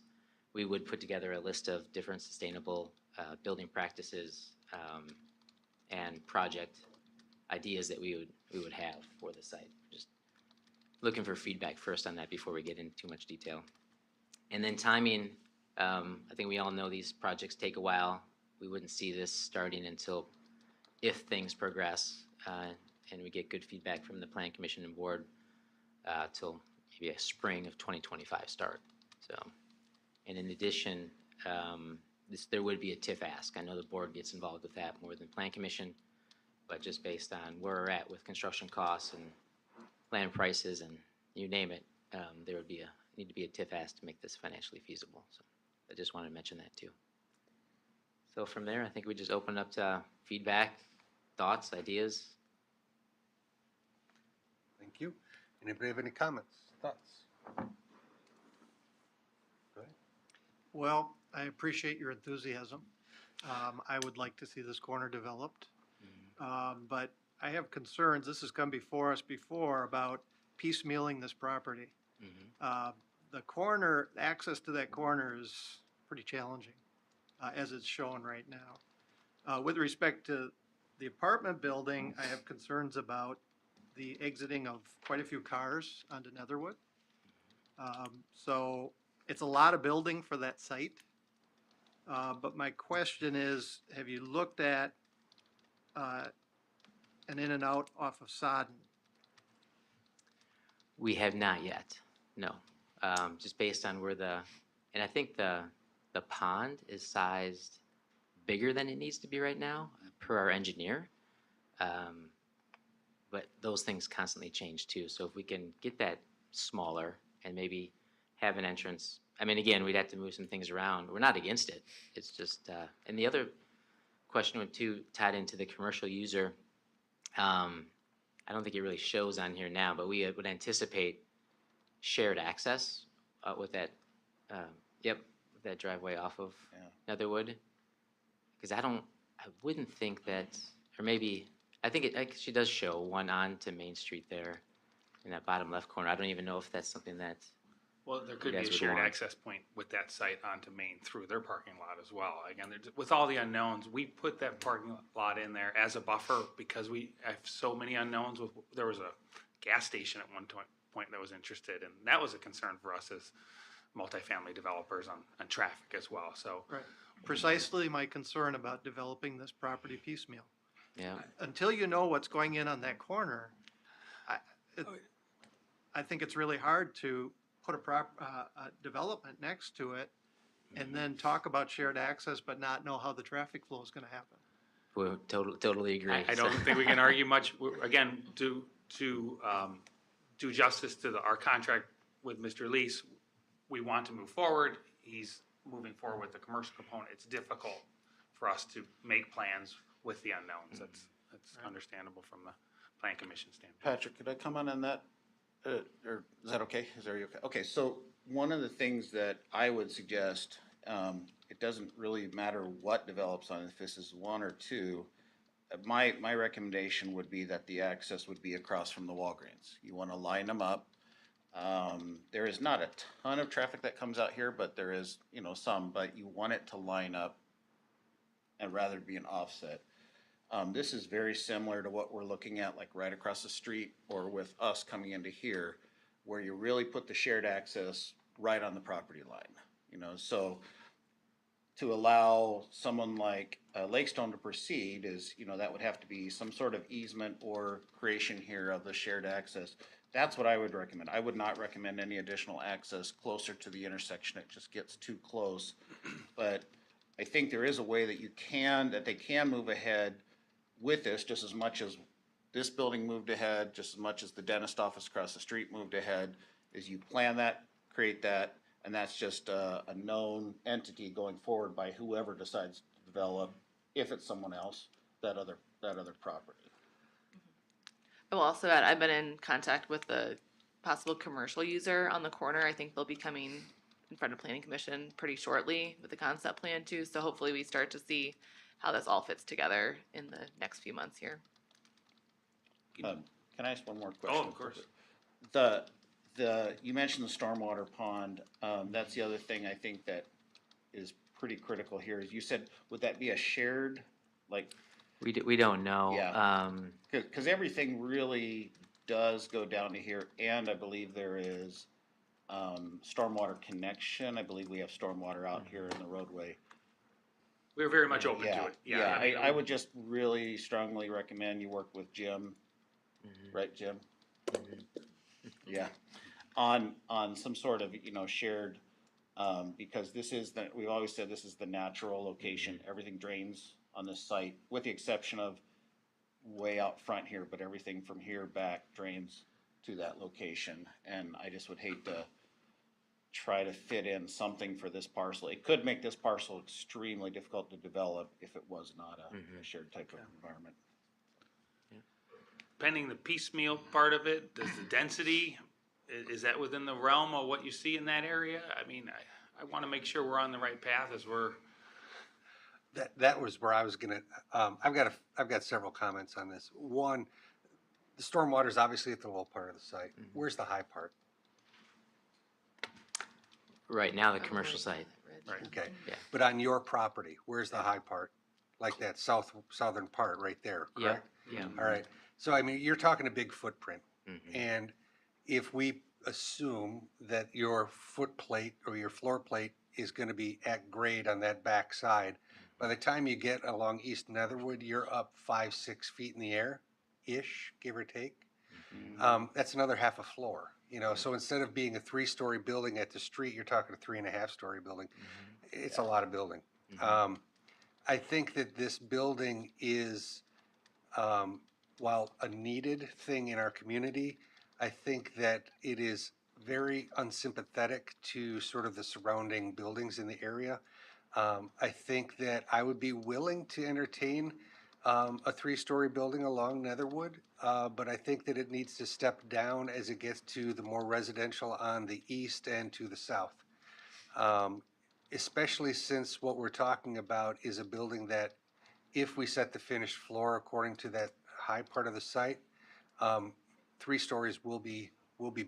we would put together a list of different sustainable building practices and project ideas that we would have for the site. Just looking for feedback first on that before we get into too much detail. And then timing, I think we all know these projects take a while. We wouldn't see this starting until if things progress and we get good feedback from the Plan Commission and Board till maybe a spring of 2025 start. So, and in addition, there would be a TIF ask. I know the board gets involved with that more than Plan Commission, but just based on where we're at with construction costs and land prices and you name it, there would be need to be a TIF ask to make this financially feasible. So I just wanted to mention that too. So from there, I think we just open up to feedback, thoughts, ideas. Thank you. Anybody have any comments, thoughts? Go ahead. Well, I appreciate your enthusiasm. I would like to see this corner developed. But I have concerns, this has come before us before, about piecemealing this property. The corner, access to that corner is pretty challenging, as it's shown right now. With respect to the apartment building, I have concerns about the exiting of quite a few cars onto Netherwood. So it's a lot of building for that site. But my question is, have you looked at an in and out off of Sodden? We have not yet, no. Just based on where and I think the pond is sized bigger than it needs to be right now, per our engineer. But those things constantly change too. So if we can get that smaller and maybe have an entrance, I mean, again, we'd have to move some things around. We're not against it. It's just, and the other question would too, tied into the commercial user, I don't think it really shows on here now, but we would anticipate shared access with that, with that driveway off of Netherwood. Because I wouldn't think that, or maybe, I think it actually does show one on to Main Street there in that bottom left corner. I don't even know if that's something that, Well, there could be guys a would shared want. access point with that site onto Main through their parking lot as well. Again, with all the unknowns, we put that parking lot in there as a buffer because we have so many unknowns. There was a gas station at one point that was interested, and that was a concern for us as multifamily developers on traffic as well, so. Right. Precisely my concern about developing this property piecemeal. yeah. Until you know what's going in on that corner, I think it's really hard to put a development next to it and then talk about shared access but not know how the traffic flow is gonna happen. We totally agree. I don't think we can argue much. Again, to do justice to our contract with Mr. Lease, we want to move forward. He's moving forward with the commercial component. It's difficult for us to make plans with the unknowns. That's understandable from the Plan Commission standpoint. Patrick, could I comment on that? Or is that okay? Is that okay? Okay, so one of the things that I would suggest, it doesn't really matter what develops on it, if this is 1 or 2. My recommendation would be that the access would be across from the Walgreens. You want to line them up. There is not a ton of traffic that comes out here, but there is, some, but you want it to line up and rather be an offset. This is very similar to what we're looking at, like right across the street or with us coming into here, where you really put the shared access right on the property line, so to allow someone like Lakestone to proceed is, that would have to be some sort of easement or creation here of the shared access. That's what I would recommend. I would not recommend any additional access closer to the intersection. It just gets too close. But I think there is a way that they can move ahead with this just as much as this building moved ahead, just as much as the dentist office across the street moved ahead, is you plan that, create that, And that's just a known entity going forward by whoever decides to develop, if it's someone else, that other property. I will also add, I've been in contact with the possible commercial user on the corner. I think they'll be coming in front of planning commission pretty shortly with the concept plan too. So hopefully we start to see how this all fits together in the next few months here. Can I ask one more question? Oh, of course. You mentioned the stormwater pond. That's the other thing I think that is pretty critical here. Is you said, would that be a shared, like, We don't know. Yeah. Because everything really does go down to here, and I believe there is stormwater connection. I believe we have stormwater out here in the roadway. We're very much open to Yeah, it. yeah. I mean, I would just really strongly recommend you work with Jim, right, Jim? Yeah, on some sort of, shared, because we've always said this is the natural location. Everything drains on this site, with the exception of way out front here, but everything from here back drains to that location. And I just would hate to try to fit in something for this parcel. It could make this parcel extremely difficult to develop if it was not a shared type of environment. pending the piecemeal part of it, does the density, is that within the realm of what you see in that area? I mean, I want to make sure we're on the right path as we're, That was where I was gonna, I've got several comments on this. One, the stormwater is obviously at the low part of the site. Where's the high part? Right now, the commercial site. Okay. Yeah. But on your property, where's the high part? Like that southern part right there, Yeah, correct? yeah. All right. So I mean, you're talking a big footprint. Mhm. And if we assume that your foot plate or your floor plate is gonna be at grade on that back side, by the time you get along East Netherwood, you're up 5-6 feet in the air-ish, give or take. That's another half a floor, so instead of being a 3-story building at the street, you're talking a 3.5-story building. It's a lot of building. I think that this building is, while a needed thing in our community, I think that it is very unsympathetic to sort of the surrounding buildings in the area. I think that I would be willing to entertain a 3-story building along Netherwood, but I think that it needs to step down as it gets to the more residential on the east and to the south. Especially since what we're talking about is a building that, if we set the finished floor according to that high part of the site, 3 stories will be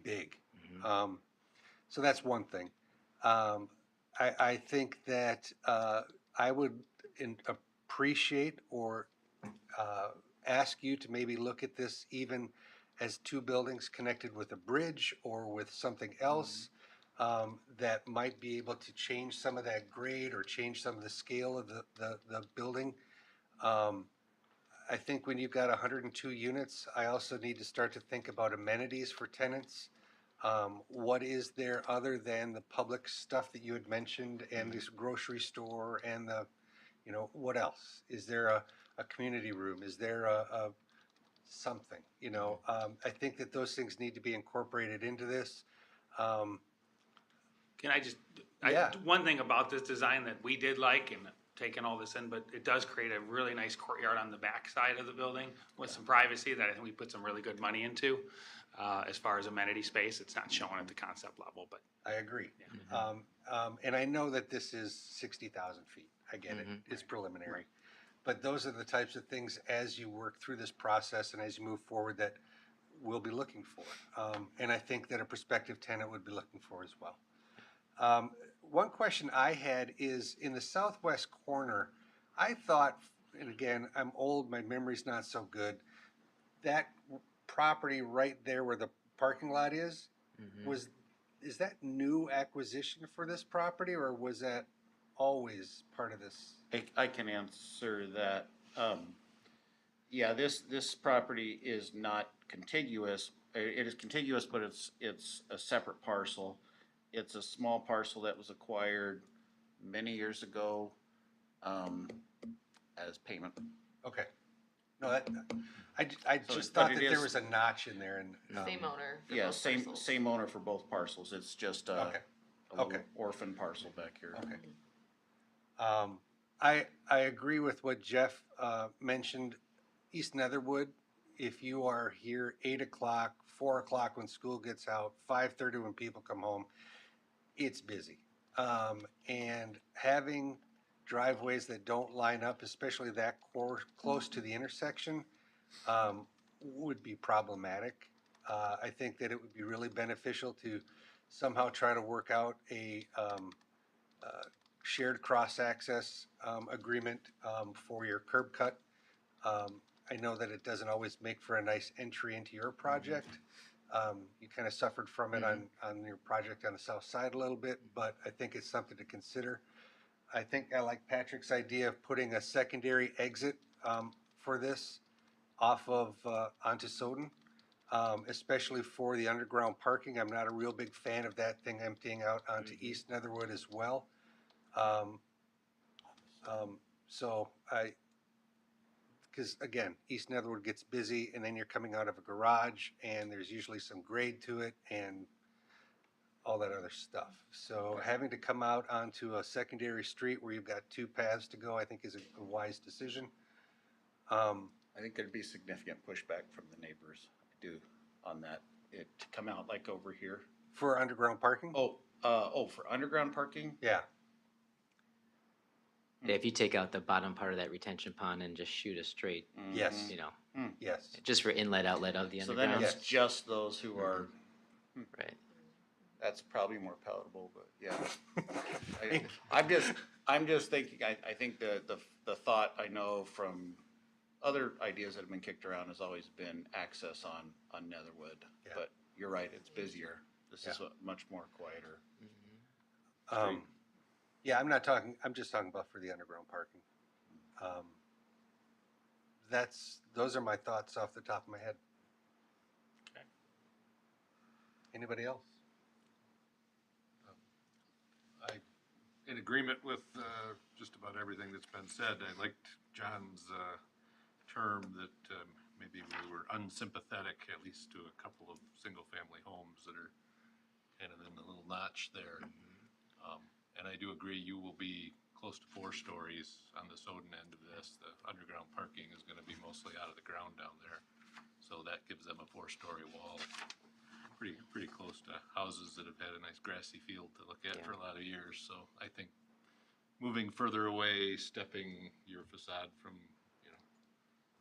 big. So that's one thing. I think that I would appreciate or ask you to maybe look at this even as 2 buildings connected with a bridge or with something else that might be able to change some of that grade or change some of the scale of the building. I think when you've got 102 units, I also need to start to think about amenities for tenants. What is there other than the public stuff that you had mentioned and this grocery store and the, what else? Is there a community room? Is there a something, I think that those things need to be incorporated into this. can I just, Yeah. one thing about this design that we did like, and taking all this in, but it does create a really nice courtyard on the back side of the building with some privacy that I think we put some really good money into. As far as amenity space, it's not shown at the concept level, but I agree. And I know that this is 60,000 feet. I get it. It's preliminary. But those are the types of things as you work through this process and as you move forward that we'll be looking for. And I think that a prospective tenant would be looking for as well. One question I had is in the southwest corner, I thought, and again, I'm old, my memory's not so good, that property right there where the parking lot is, is that new acquisition for this property or was that always part of this? I can answer that. Yeah, this property is not contiguous. It is contiguous, but it's a separate parcel. It's a small parcel that was acquired many years ago as payment. Okay. No, I So just but thought it that there is- was a notch in there and. Same owner for Yeah, both parcels. same owner for both parcels. It's just Okay. a Okay. little orphan parcel back here. Okay. I agree with what Jeff mentioned. East Netherwood, if you are here 8 o'clock, 4 o'clock when school gets out, 5:30 when people come home, it's busy. And having driveways that don't line up, especially that close to the intersection, would be problematic. I think that it would be really beneficial to somehow try to work out a shared cross-access agreement for your curb cut. I know that it doesn't always make for a nice entry into your project. You kind of suffered from it on your project on the south side a little bit, but I think it's something to consider. I think I like Patrick's idea of putting a secondary exit for this off of onto Soden, especially for the underground parking. I'm not a real big fan of that thing emptying out onto East Netherwood as well. So because again, East Netherwood gets busy and then you're coming out of a garage and there's usually some grade to it and all that other stuff. So having to come out onto a secondary street where you've got two paths to go, I think is a wise decision. I think there'd be significant pushback from the neighbors, I do, on that. It to come out like over here. For underground parking? For underground parking? Yeah. Yeah, if you take out the bottom part of that retention pond and just shoot a straight, Yes. you know, Yes. just for inlet, outlet of the So then underground. it's just those who are, Right. that's probably more palatable, but yeah. I'm just thinking, I think the thought I know from other ideas that have been kicked around has always been access on Netherwood. Yeah. But you're right, it's busier. This is Yeah. a much more quieter. Yeah, I'm just talking about for the underground parking. Those are my thoughts off the top of my head. Okay. Anybody else? In agreement with just about everything that's been said. I liked John's term that maybe we were unsympathetic, at least to a couple of single-family homes that are kind of in the little notch there. And I do agree, you will be close to 4 stories on the Soden end of this. The underground parking is gonna be mostly out of the ground down there. So that gives them a 4-story wall. Pretty close to houses that have had a nice grassy field to look at for a lot of years. So I think moving further away, stepping your facade from,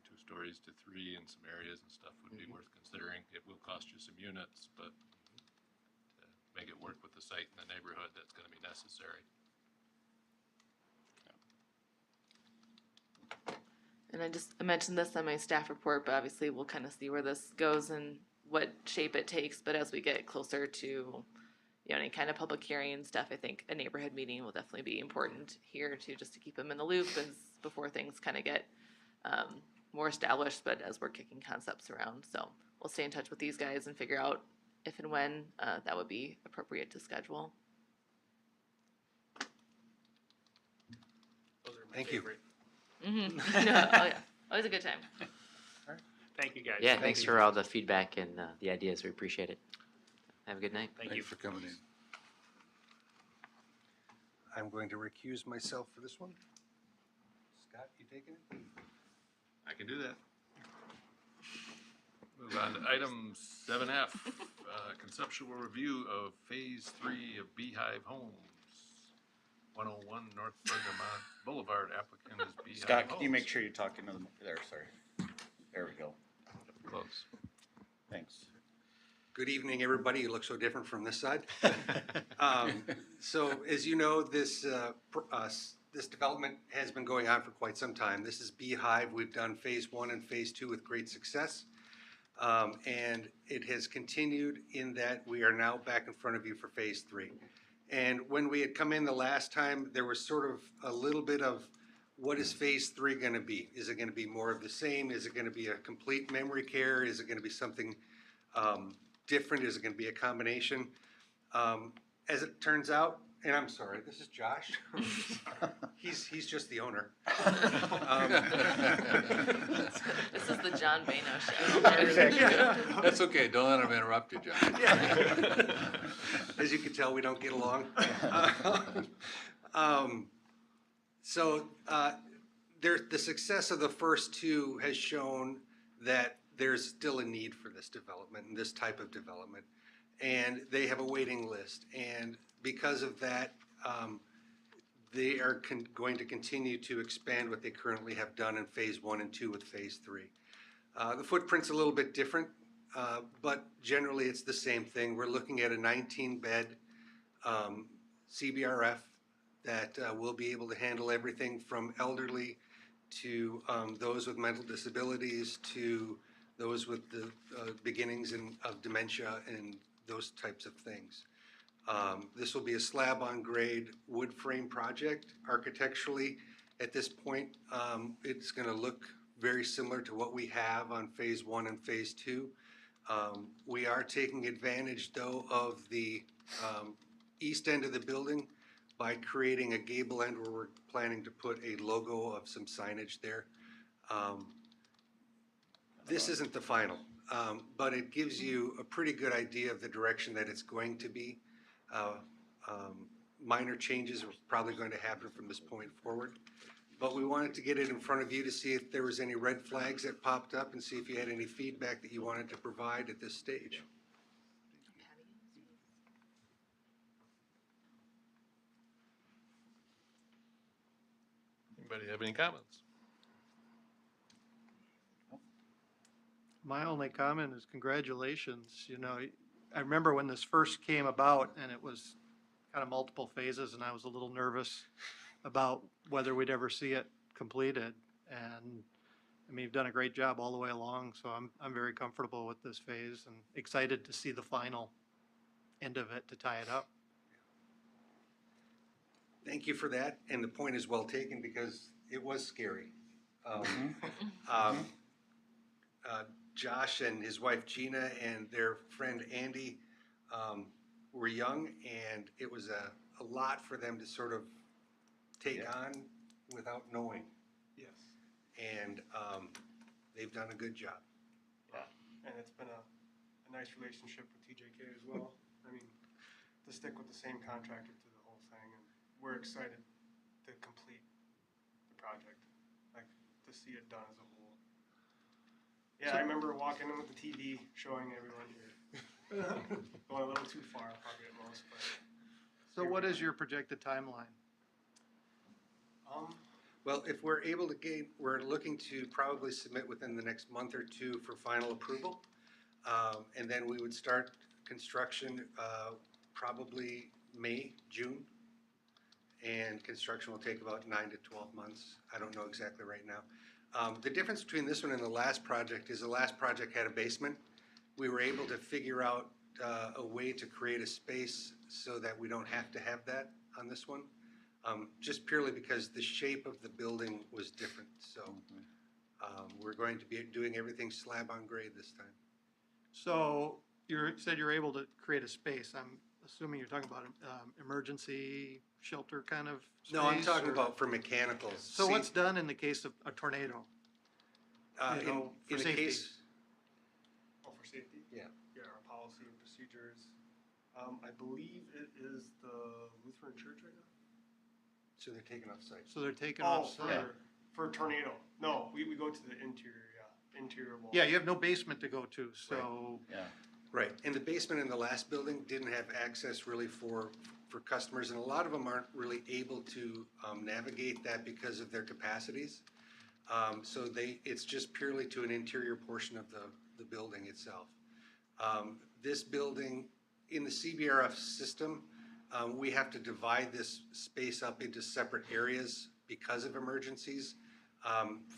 2 stories to 3 in some areas and stuff would be worth considering. It will cost you some units, but to make it work with the site and the neighborhood, that's gonna be necessary. And I mentioned this on my staff report, but obviously we'll kind of see where this goes and what shape it takes. But as we get closer to, any kind of public hearing stuff, I think a neighborhood meeting will definitely be important here too, just to keep them in the loop before things kind of get more established. But as we're kicking concepts around, so we'll stay in touch with these guys and figure out if and when that would be appropriate to schedule. Those are my Thank you. favorite. Mm-hmm. Oh yeah, always a good time. Thank you, guys. Yeah, thanks for all the feedback and the ideas. We appreciate it. Have a good night. Thank you. for coming in. I'm going to recuse myself for this one. Scott, you taking it? I can do that. Move on to item 7F, conceptual review of Phase 3 of Beehive Homes. 101 North Bergamot Boulevard, applicant is Beehive Scott, can you Homes. make sure you're talking to them? There, sorry. There we go. Close. Thanks. Good evening, everybody. You look so different from this side. So as you know, this development has been going on for quite some time. This is Beehive. We've done Phase 1 and Phase 2 with great success. And it has continued in that we are now back in front of you for Phase 3. And when we had come in the last time, there was sort of a little bit of, what is Phase 3 going to be? Is it going to be more of the same? Is it going to be a complete memory care? Is it going to be something different? Is it going to be a combination? As it turns out, and I'm sorry, this is Josh. He's just the owner. This is the John Bano show. That's okay, don't let him interrupt you, John. As you can tell, we don't get along. So the success of the first two has shown that there's still a need for this development and this type of development. And they have a waiting list. And because of that, they are going to continue to expand what they currently have done in phase 1 and 2 with phase 3. The footprint's a little bit different, but generally it's the same thing. We're looking at a 19-bed CBRF that will be able to handle everything from elderly to those with mental disabilities to those with the beginnings of dementia and those types of things. This will be a slab-on-grade wood frame project. Architecturally, at this point, it's going to look very similar to what we have on phase 1 and phase 2. We are taking advantage, though, of the east end of the building by creating a gable end where we're planning to put a logo of some signage there. This isn't the final, but it gives you a pretty good idea of the direction that it's going to be. Minor changes are probably going to happen from this point forward. But we wanted to get it in front of you to see if there was any red flags that popped up and see if you had any feedback that you wanted to provide at this stage. Anybody have any comments? My only comment is congratulations. You know, I remember when this first came about and it was kind of multiple phases and I was a little nervous about whether we'd ever see it completed. And I mean, you've done a great job all the way along, so I'm very comfortable with this phase and excited to see the final end of it to tie it up. Thank you for that, and the point is well taken because it was scary. Josh and his wife Gina and their friend Andy were young, and it was a lot for them to sort of take on without knowing. Yes, And they've done a good job. yeah, and it's been a nice relationship with TJK as well. I mean, to stick with the same contractor through the whole thing, and we're excited to complete the project, like to see it done as a whole. Yeah, I remember walking in with the TV showing everyone here. Going a little too far probably at most, but. So what is your projected timeline? Well, if we're able to gain, we're looking to probably submit within the next month or two for final approval. And then we would start construction probably May, June. And construction will take about 9 to 12 months. I don't know exactly right now. The difference between this one and the last project is the last project had a basement. We were able to figure out a way to create a space so that we don't have to have that on this one. Just purely because the shape of the building was different. So we're going to be doing everything slab on grade this time. So you said you're able to create a space. I'm assuming you're talking about emergency shelter kind of space? No, I'm talking or- about for mechanicals. So what's done in the case of a tornado? you know, for in the safety? case, Oh, for safety? Yeah. Yeah, our policy and procedures. I believe it is the Lutheran Church right now. so they're taken off site. So they're taken Oh, off for, site? for tornado. No, we go to the interior, yeah, interior wall. Yeah, you have no basement to go to, so, Yeah. Right, and the basement in the last building didn't have access really for customers, and a lot of them aren't really able to navigate that because of their capacities. So it's just purely to an interior portion of the building itself. This building, in the CBRF system, we have to divide this space up into separate areas because of emergencies,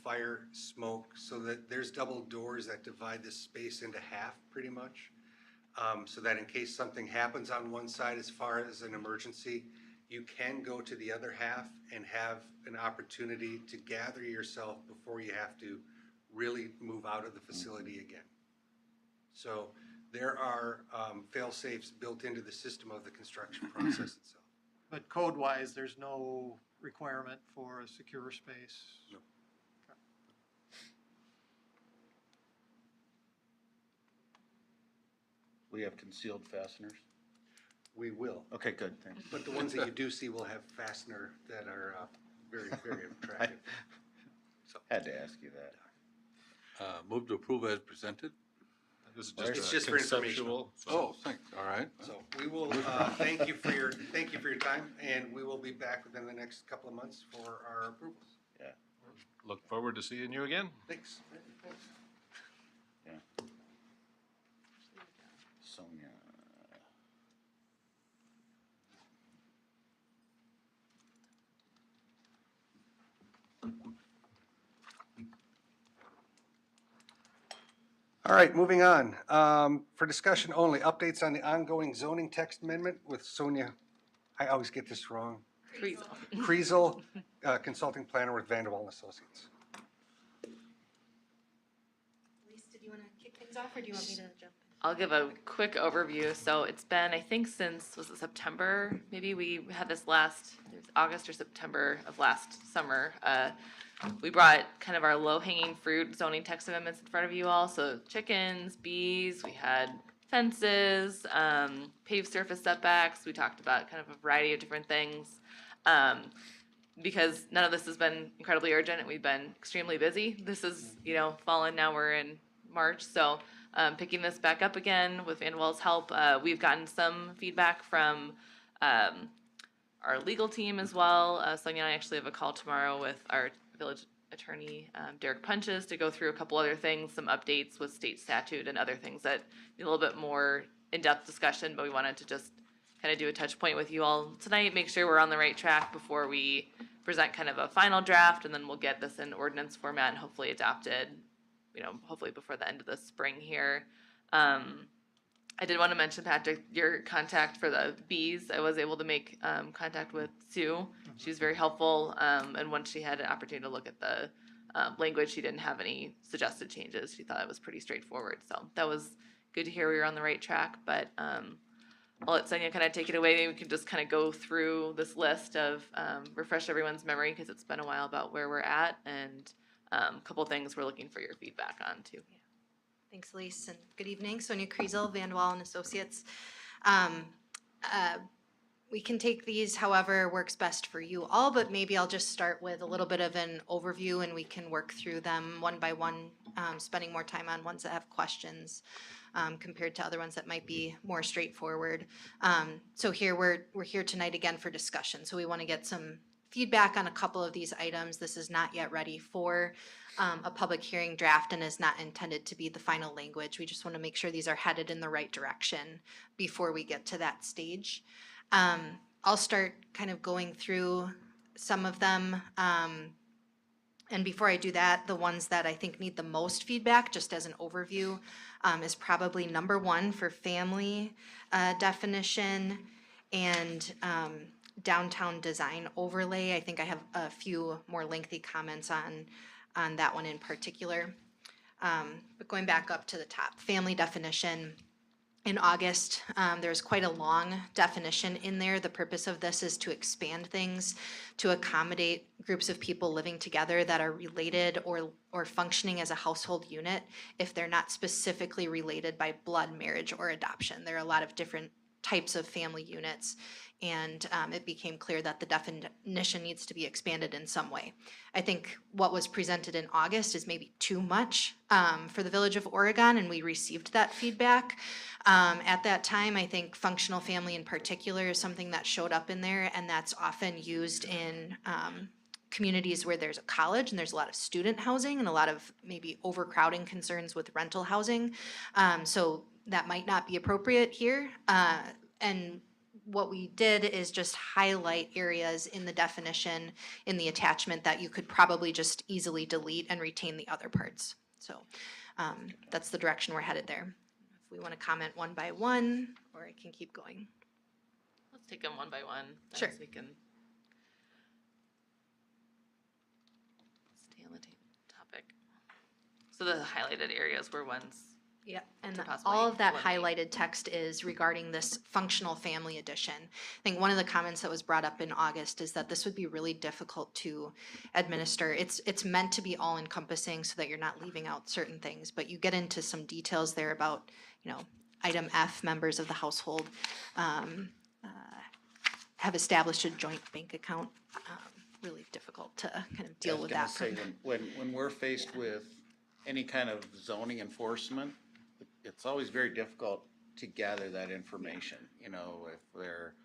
fire, smoke, so that there's double doors that divide this space into half pretty much. So that in case something happens on one side as far as an emergency, you can go to the other half and have an opportunity to gather yourself before you have to really move out of the facility again. So there are fail-safes built into the system of the construction process itself. but code-wise, there's no requirement for a secure space? No. We have concealed fasteners. We will, Okay, good, thanks. but the ones that you do see will have fastener that are very, very attractive. Had to ask you that. Move to approve as presented? This is It's just just for informational. Oh, thanks, all right. So we will, thank you for your time, and we will be back within the next couple of months for our approvals. Look forward to seeing you again. Thanks. Yeah. Sonia. All right, moving on. For discussion only, updates on the ongoing zoning text amendment with Sonia, I always get this wrong, Kriesel, consulting planner with Vanderwall and Associates. Elise, did you want to kick things off, or do you want me to jump? I'll give a quick overview. So it's been, I think since, was it September? Maybe we had this last, it was August or September of last summer. We brought kind of our low-hanging fruit zoning text amendments in front of you all. So chickens, bees, we had fences, paved surface setbacks. We talked about kind of a variety of different things. Because none of this has been incredibly urgent and we've been extremely busy. This is, fall, and now we're in March. So picking this back up again with Vanderwall's help, we've gotten some feedback from our legal team as well. Sonia and I actually have a call tomorrow with our village attorney, Derek Punches, to go through a couple other things, some updates with state statute and other things that need a little bit more in-depth discussion, but we wanted to just kind of do a touch point with you all tonight, make sure we're on the right track before we present kind of a final draft, and then we'll get this in ordinance format and hopefully adopted, hopefully before the end of the spring here. I did want to mention, Patrick, your contact for the bees. I was able to make contact with Sue. She was very helpful, and once she had an opportunity to look at the language, she didn't have any suggested changes. She thought it was pretty straightforward. So that was good to hear we were on the right track. But I'll let Sonia kind of take it away. Maybe we can just kind of go through this list of, refresh everyone's memory because it's been a while about where we're at, and a couple things we're looking for your feedback on too. Thanks, Elise, and good evening. Sonia Kriesel, Vanderwall and Associates. We can take these however works best for you all, but maybe I'll just start with a little bit of an overview and we can work through them one by one, spending more time on ones that have questions compared to other ones that might be more straightforward. So here we're here tonight again for discussion. So we want to get some feedback on a couple of these items. This is not yet ready for a public hearing draft and is not intended to be the final language. We just want to make sure these are headed in the right direction before we get to that stage. I'll start kind of going through some of them. And before I do that, the ones that I think need the most feedback, just as an overview, is probably number one for family definition and downtown design overlay. I think I have a few more lengthy comments on that one in particular. But going back up to the top, family definition. In August, there's quite a long definition in there. The purpose of this is to expand things to accommodate groups of people living together that are related or functioning as a household unit if they're not specifically related by blood, marriage, or adoption. There are a lot of different types of family units, and it became clear that the definition needs to be expanded in some way. I think what was presented in August is maybe too much for the Village of Oregon, and we received that feedback. At that time, I think functional family in particular is something that showed up in there, and that's often used in communities where there's a college and there's a lot of student housing and a lot of maybe overcrowding concerns with rental housing. So that might not be appropriate here. And what we did is just highlight areas in the definition, in the attachment, that you could probably just easily delete and retain the other parts. So that's the direction we're headed there. If we want to comment one by one, or I can keep going. Let's take them one by one. Sure. So we can stay on the topic. So the highlighted areas were ones. Yeah, and to possibly all of that eliminate. highlighted text is regarding this functional family addition. I think one of the comments that was brought up in August is that this would be really difficult to administer. It's meant to be all encompassing so that you're not leaving out certain things, but you get into some details there about, item F, members of the household. have established a joint bank account. Really difficult to kind of deal with that. I was gonna say, when we're faced with any kind of zoning enforcement, it's always very difficult to gather that information, you know, if they're,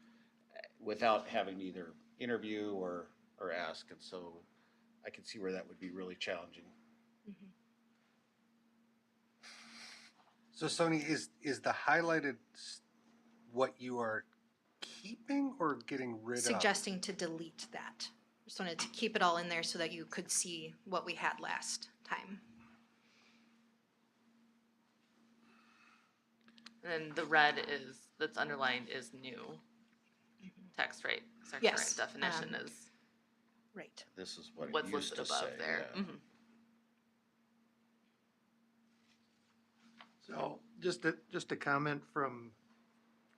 without having to either interview or ask, and so I can see where that would be really challenging. So Sony, is the highlighted what you are keeping or getting rid of? Suggesting to delete that. Just wanted to keep it all in there so that you could see what we had last time. And then the red that's underlined is new. Text rate, so our current Yes, definition is Right. This is what it what's used listed to above say, there. yeah. Mhm. So just a comment from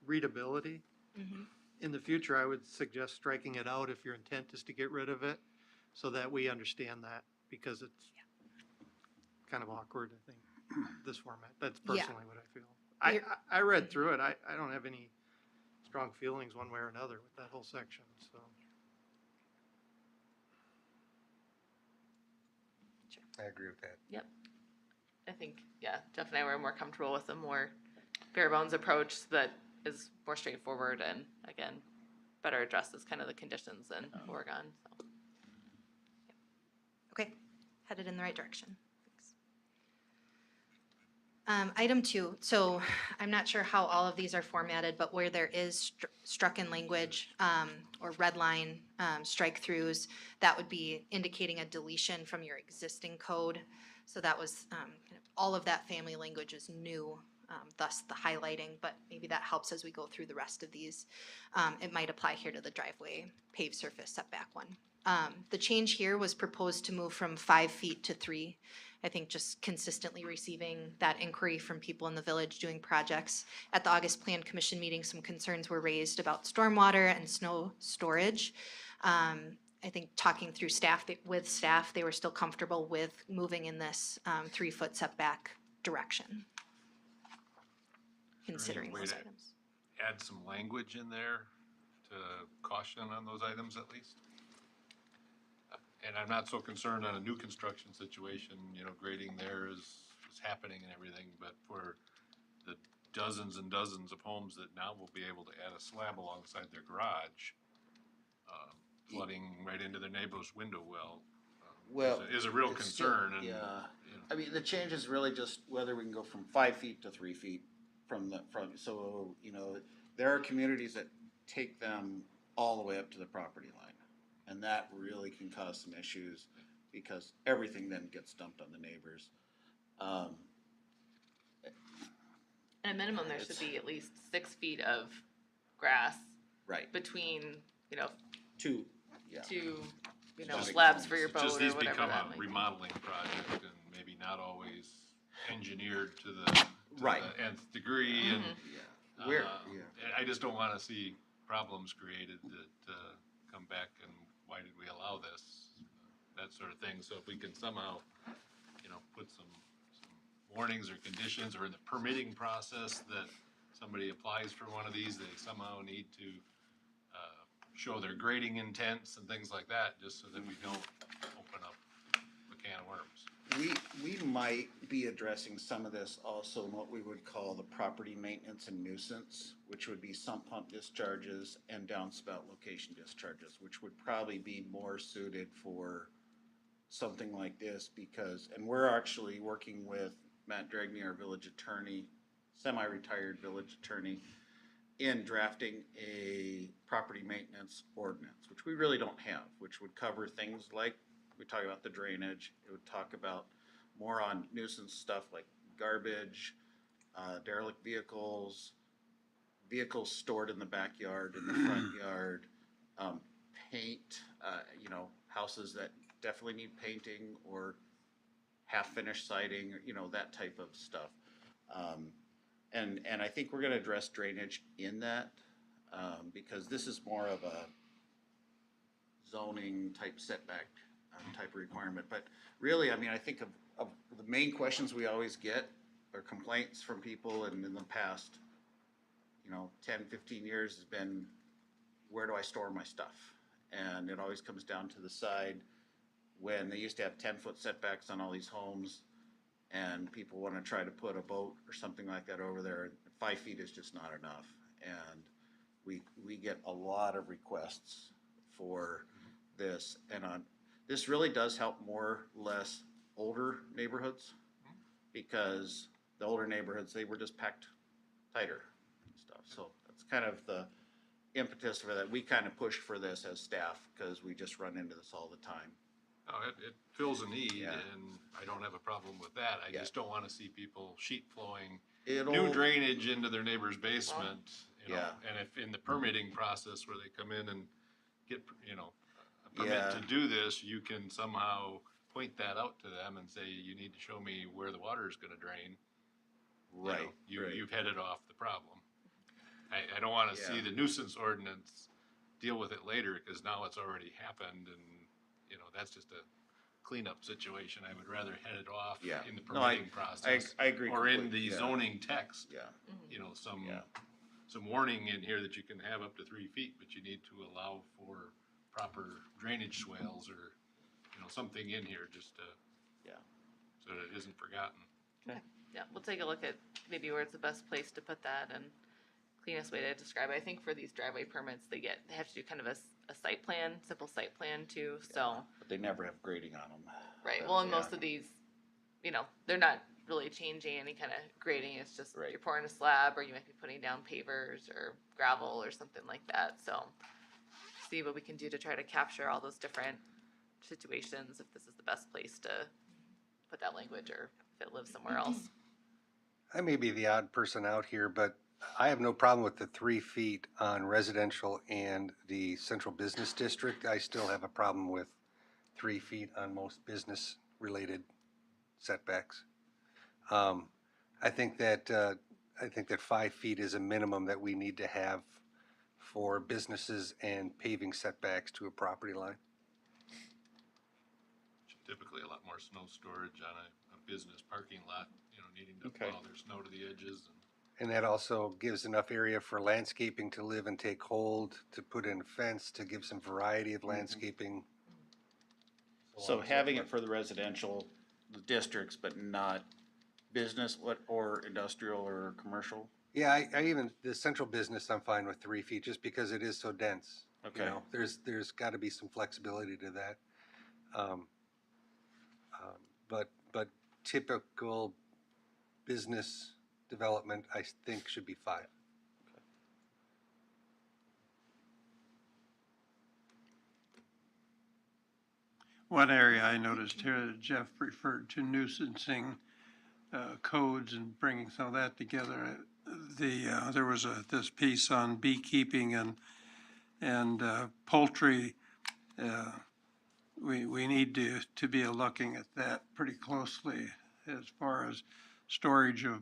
readability. In the future, I would suggest striking it out if your intent is to get rid of it, so that we understand that, because it's kind of awkward, I think, this format. That's Yeah. personally what I feel. I read through it. I don't have any strong feelings one way or another with that whole section, so. I agree with that. Yep. I think, yeah, Jeff and I were more comfortable with a more bare bones approach that is more straightforward and, again, better addresses kind of the conditions in Oregon, so. Okay, headed in the right direction. Thanks. Item 2, so I'm not sure how all of these are formatted, but where there is struck-in language or red line strike-throughs, that would be indicating a deletion from your existing code. So that was, kind of all of that family language is new, thus the highlighting, but maybe that helps as we go through the rest of these. It might apply here to the driveway paved surface setback one. The change here was proposed to move from 5 feet to 3. I think just consistently receiving that inquiry from people in the village doing projects. At the August Plan Commission meeting, some concerns were raised about stormwater and snow storage. I think talking through with staff, they were still comfortable with moving in this 3-foot setback direction, considering way those to items. Add some language in there to caution on those items at least. And I'm not so concerned on a new construction situation, you know, grading there is happening and everything, but for the dozens and dozens of homes that now will be able to add a slab alongside their garage, flooding right into their neighbor's window well, is a real it's still- concern, and, Yeah, you know. I mean, the change is really just whether we can go from 5 feet to 3 feet from so, you know, there are communities that take them all the way up to the property line. And that really can cause some issues, because everything then gets dumped on the neighbors. At a minimum, there should It's- be at least 6 feet of grass Right, between, you know, two, yeah. two, you know, Just- slabs for your It just boat or needs to whatever become that a might be. remodeling project and maybe not always engineered to the Right. nth degree, and Yeah. Where, yeah. I just don't wanna see problems created that, come back and why did we allow this? That sort of thing, so if we can somehow, you know, put some warnings or conditions, or in the permitting process that somebody applies for one of these, they somehow need to, show their grading intents and things like that, just so that we don't open up a can of worms. We might be addressing some of this also in what we would call the property maintenance and nuisance, which would be sump pump discharges and downspout location discharges, which would probably be more suited for something like this, because, and we're actually working with Matt Dragney, our village attorney, semi-retired village attorney, in drafting a property maintenance ordinance, which we really don't have, which would cover things like, we talk about the drainage, it would talk about more on nuisance stuff like garbage, derelict vehicles, vehicles stored in the backyard, in the front yard, paint, you know, houses that definitely need painting or half-finished siding, you know, that type of stuff. And I think we're gonna address drainage in that, because this is more of a zoning type setback type of requirement. But really, I mean, I think of the main questions we always get are complaints from people, and in the past, you 10, 15 years has been, where do I store my stuff? And it always comes down to the side. When they used to have 10-foot setbacks on all these homes, and people want to try to put a boat or something like that over there, 5 feet is just not enough. And we get a lot of requests for this, and this really does help more or less older neighborhoods, because the older neighborhoods, they were just packed tighter and stuff. So that's kind of the impetus for that. We kind of push for this as staff, because we just run into this all the time. Oh, it fills a need, Yeah. and I don't have a problem with that. I Yeah. just don't want to see people sheet flowing It'll- new drainage into their neighbor's basement, you know. Yeah. And if in the permitting process where they come in and get, a permit Yeah. to do this, you can somehow point that out to them and say, you need to show me where the water is gonna drain. Right. right. You've headed off the problem. I don't wanna see Yeah. the nuisance ordinance deal with it later, because now it's already happened, and, that's just a cleanup situation. I would rather head it off Yeah. in the No, I- permitting process. I agree Or in completely, the yeah. zoning text, Yeah. Yeah. some warning in here that you can have up to 3 feet, but you need to allow for proper drainage swales, or, something in here just to. Yeah. So that it isn't forgotten. Yeah, we'll take a look at maybe where it's the best place to put that and cleanest way to describe it. I think for these driveway permits, they have to do kind of a site plan, simple site plan too, so. But they never have grading on them. Right, well, and most of these, they're not really changing any kind of grading, it's just Right. you're pouring a slab, or you might be putting down pavers or gravel or something like that, so. See what we can do to try to capture all those different situations, if this is the best place to put that language, or if it lives somewhere else. I may be the odd person out here, but I have no problem with the 3 feet on residential and the central business district. I still have a problem with 3 feet on most business-related setbacks. I think that 5 feet is a minimum that we need to have for businesses and paving setbacks to a property line. Typically a lot more snow storage on a business parking lot, needing to Okay. plow their snow to the edges. And that also gives enough area for landscaping to live and take hold, to put in a fence, to give some variety of landscaping. So having it for the residential districts, but not business, or industrial or commercial? Yeah, I even, the central business, I'm fine with 3 feet, just because it is so dense. Okay. There's gotta be some flexibility to that. But typical business development, I think, should be 5. One area I noticed here that Jeff referred to nuisancing codes and bringing some of that together. There was this piece on beekeeping and poultry. We need to be looking at that pretty closely as far as storage of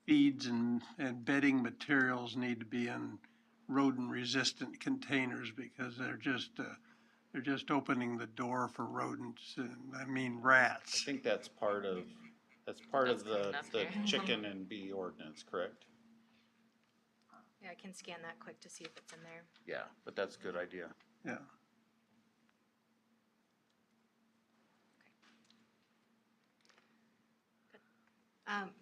feeds and bedding materials need to be in rodent-resistant containers, because they're just opening the door for rodents, and I mean I rats. think that's part of That's the enough the here. chicken and bee ordinance, correct? Yeah, I can scan that quick to see if it's in there. Yeah, but that's a good idea. Yeah.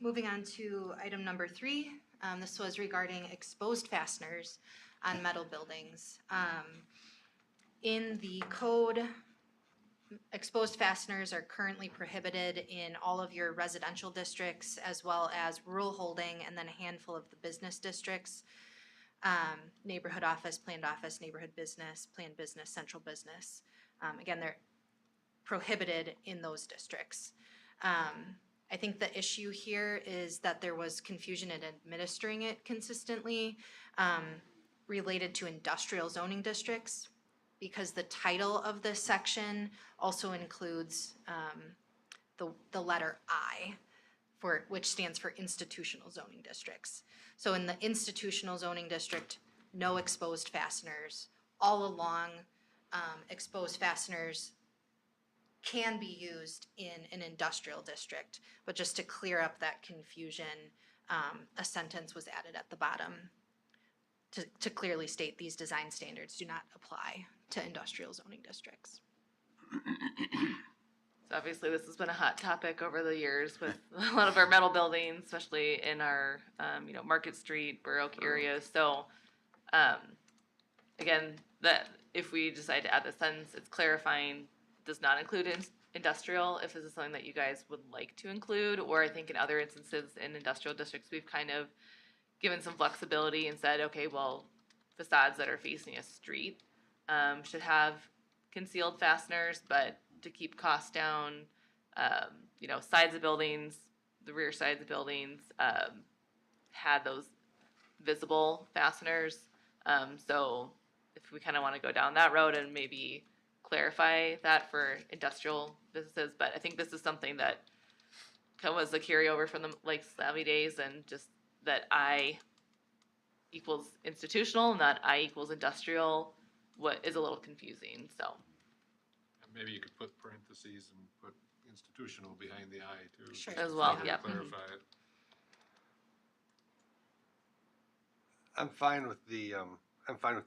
Moving on to item number 3, this was regarding exposed fasteners on metal buildings. In the code, exposed fasteners are currently prohibited in all of your residential districts, as well as rural holding, and then a handful of the business districts. Neighborhood office, neighborhood business, planned business, central business. Again, they're prohibited in those districts. I think the issue here is that there was confusion in administering it consistently, related to industrial zoning districts, because the title of this section also includes the letter I, which stands for institutional zoning districts. So in the institutional zoning district, no exposed fasteners. All along, exposed fasteners can be used in an industrial district. But just to clear up that confusion, a sentence was added at the bottom. to clearly state these design standards do not apply to industrial zoning districts. So obviously, this has been a hot topic over the years with a lot of our metal buildings, especially in our, Market Street, Burr Oak areas. So, again, that if we decide to add this sentence, it's clarifying, does not include industrial, if this is something that you guys would like to include, or I think in other instances in industrial districts, we've kind of given some flexibility and said, okay, well, facades that are facing a street, should have concealed fasteners, but to keep costs down, sides of buildings, the rear sides of buildings, had those visible fasteners. So if we kind of want to go down that road and maybe clarify that for industrial businesses, but I think this is something that was a carryover from the Lake Savvy days, and just that I equals institutional, not I equals industrial, what is a little confusing, so. Maybe you could put parentheses and put institutional behind the I too. Sure. As well, to yep. Clarify it. I'm fine with the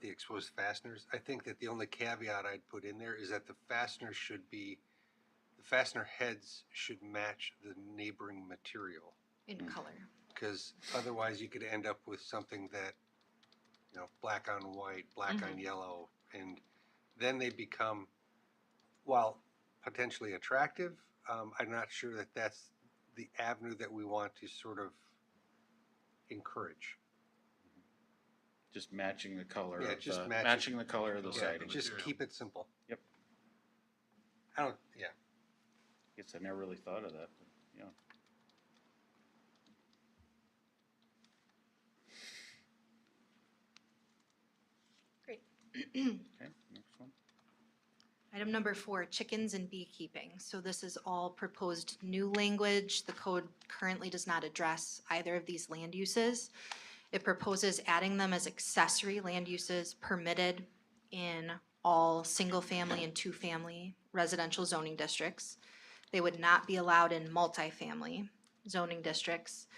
exposed fasteners. I think that the only caveat I'd put in there is that the fastener heads should match the neighboring material. In color. Because otherwise you could end up with something that, black on white, black on yellow, and then they become, while potentially attractive, I'm not sure that that's the avenue that we want to sort of encourage. Just matching the color Yeah, of just the, matching- matching the color of the Yeah, siding. just keep it simple. Yep. Yeah. Guess I never really thought of that, but, yeah. Great. Okay, next one. Item number 4, chickens and beekeeping. So this is all proposed new language. The code currently does not address either of these land uses. It proposes adding them as accessory land uses permitted in all single-family and two-family residential zoning districts. They would not be allowed in multifamily zoning districts.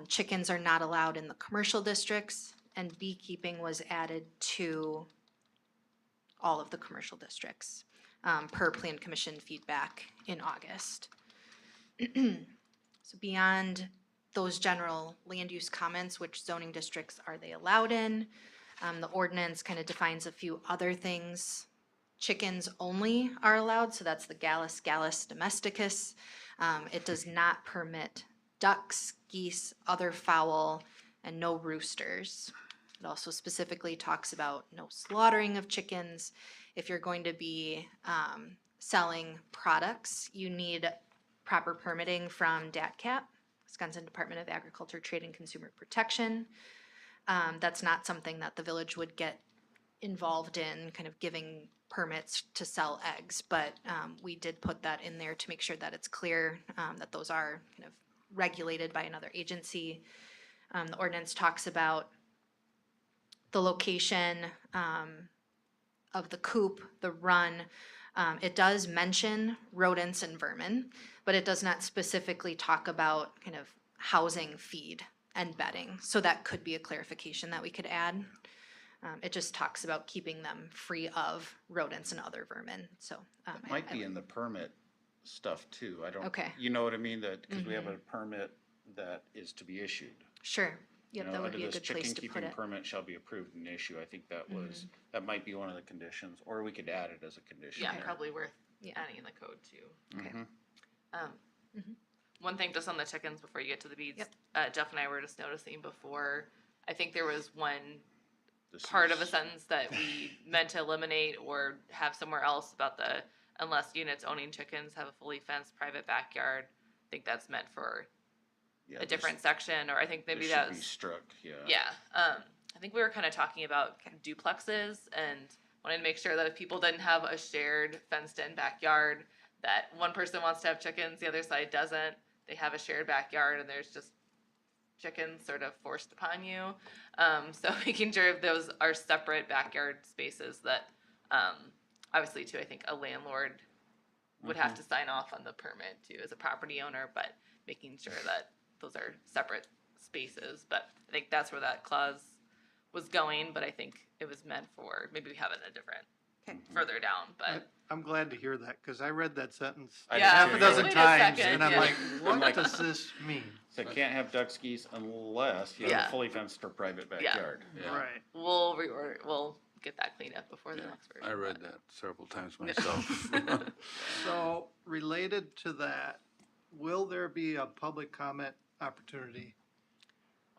Chickens are not allowed in the commercial districts, and beekeeping was added to all of the commercial districts, per Plan Commission feedback in August. So beyond those general land use comments, which zoning districts are they allowed in? The ordinance kind of defines a few other things. Chickens only are allowed, so that's the Gallus domesticus. It does not permit ducks, geese, other fowl, and no roosters. It also specifically talks about no slaughtering of chickens. If you're going to be selling products, you need proper permitting from DATCAP, Wisconsin Department of Agriculture, Trade and Consumer Protection. That's not something that the village would get involved in, kind of giving permits to sell eggs, but we did put that in there to make sure that it's clear that those are kind of regulated by another agency. The ordinance talks about the location of the coop, the run. It does mention rodents and vermin, but it does not specifically talk about kind of housing, feed, and bedding. So that could be a clarification that we could add. It just talks about keeping them free of rodents and other vermin, so. It might be in the permit stuff too. I don't. Okay. You know what I mean? That, because we have a permit that is to be issued. Sure, yep, You know, that would under be a this good place chicken to put keeping it. permit shall be approved and issued. I think that was, that might be one of the conditions, or we could add it as a condition. Yeah, there. probably worth Yeah. adding in the code too. Okay. One thing just on the chickens before you get to the beads, Yep. Jeff and I were just noticing before, I think there was one This part of a is- sentence that we meant to eliminate or have somewhere else about the, unless units owning chickens have a fully fenced private backyard. I think that's meant for yeah, a this- different section, or I think maybe this that should be was. struck, yeah. Yeah, I think we were kind of talking about duplexes and wanted to make sure that if people didn't have a shared fenced-in backyard, that one person wants to have chickens, the other side doesn't, they have a shared backyard and there's just chickens sort of forced upon you. So making sure if those are separate backyard spaces that, obviously too, I think a landlord would have to sign off on the permit too as a property owner, but making sure that those are separate spaces. But I think that's where that clause was going, but I think it was meant for, maybe we have it in a different, further down, but. I'm glad to hear that, because I read that sentence I did Yeah, too. half a wait dozen a times, second, and I'm yeah. like, I'm like- what does this mean? So can't have duck skis unless you have Yeah. a fully fenced or private Yeah. backyard. Right. We'll get that cleaned up before the next version. I read that several times myself. So, related to that, will there be a public comment opportunity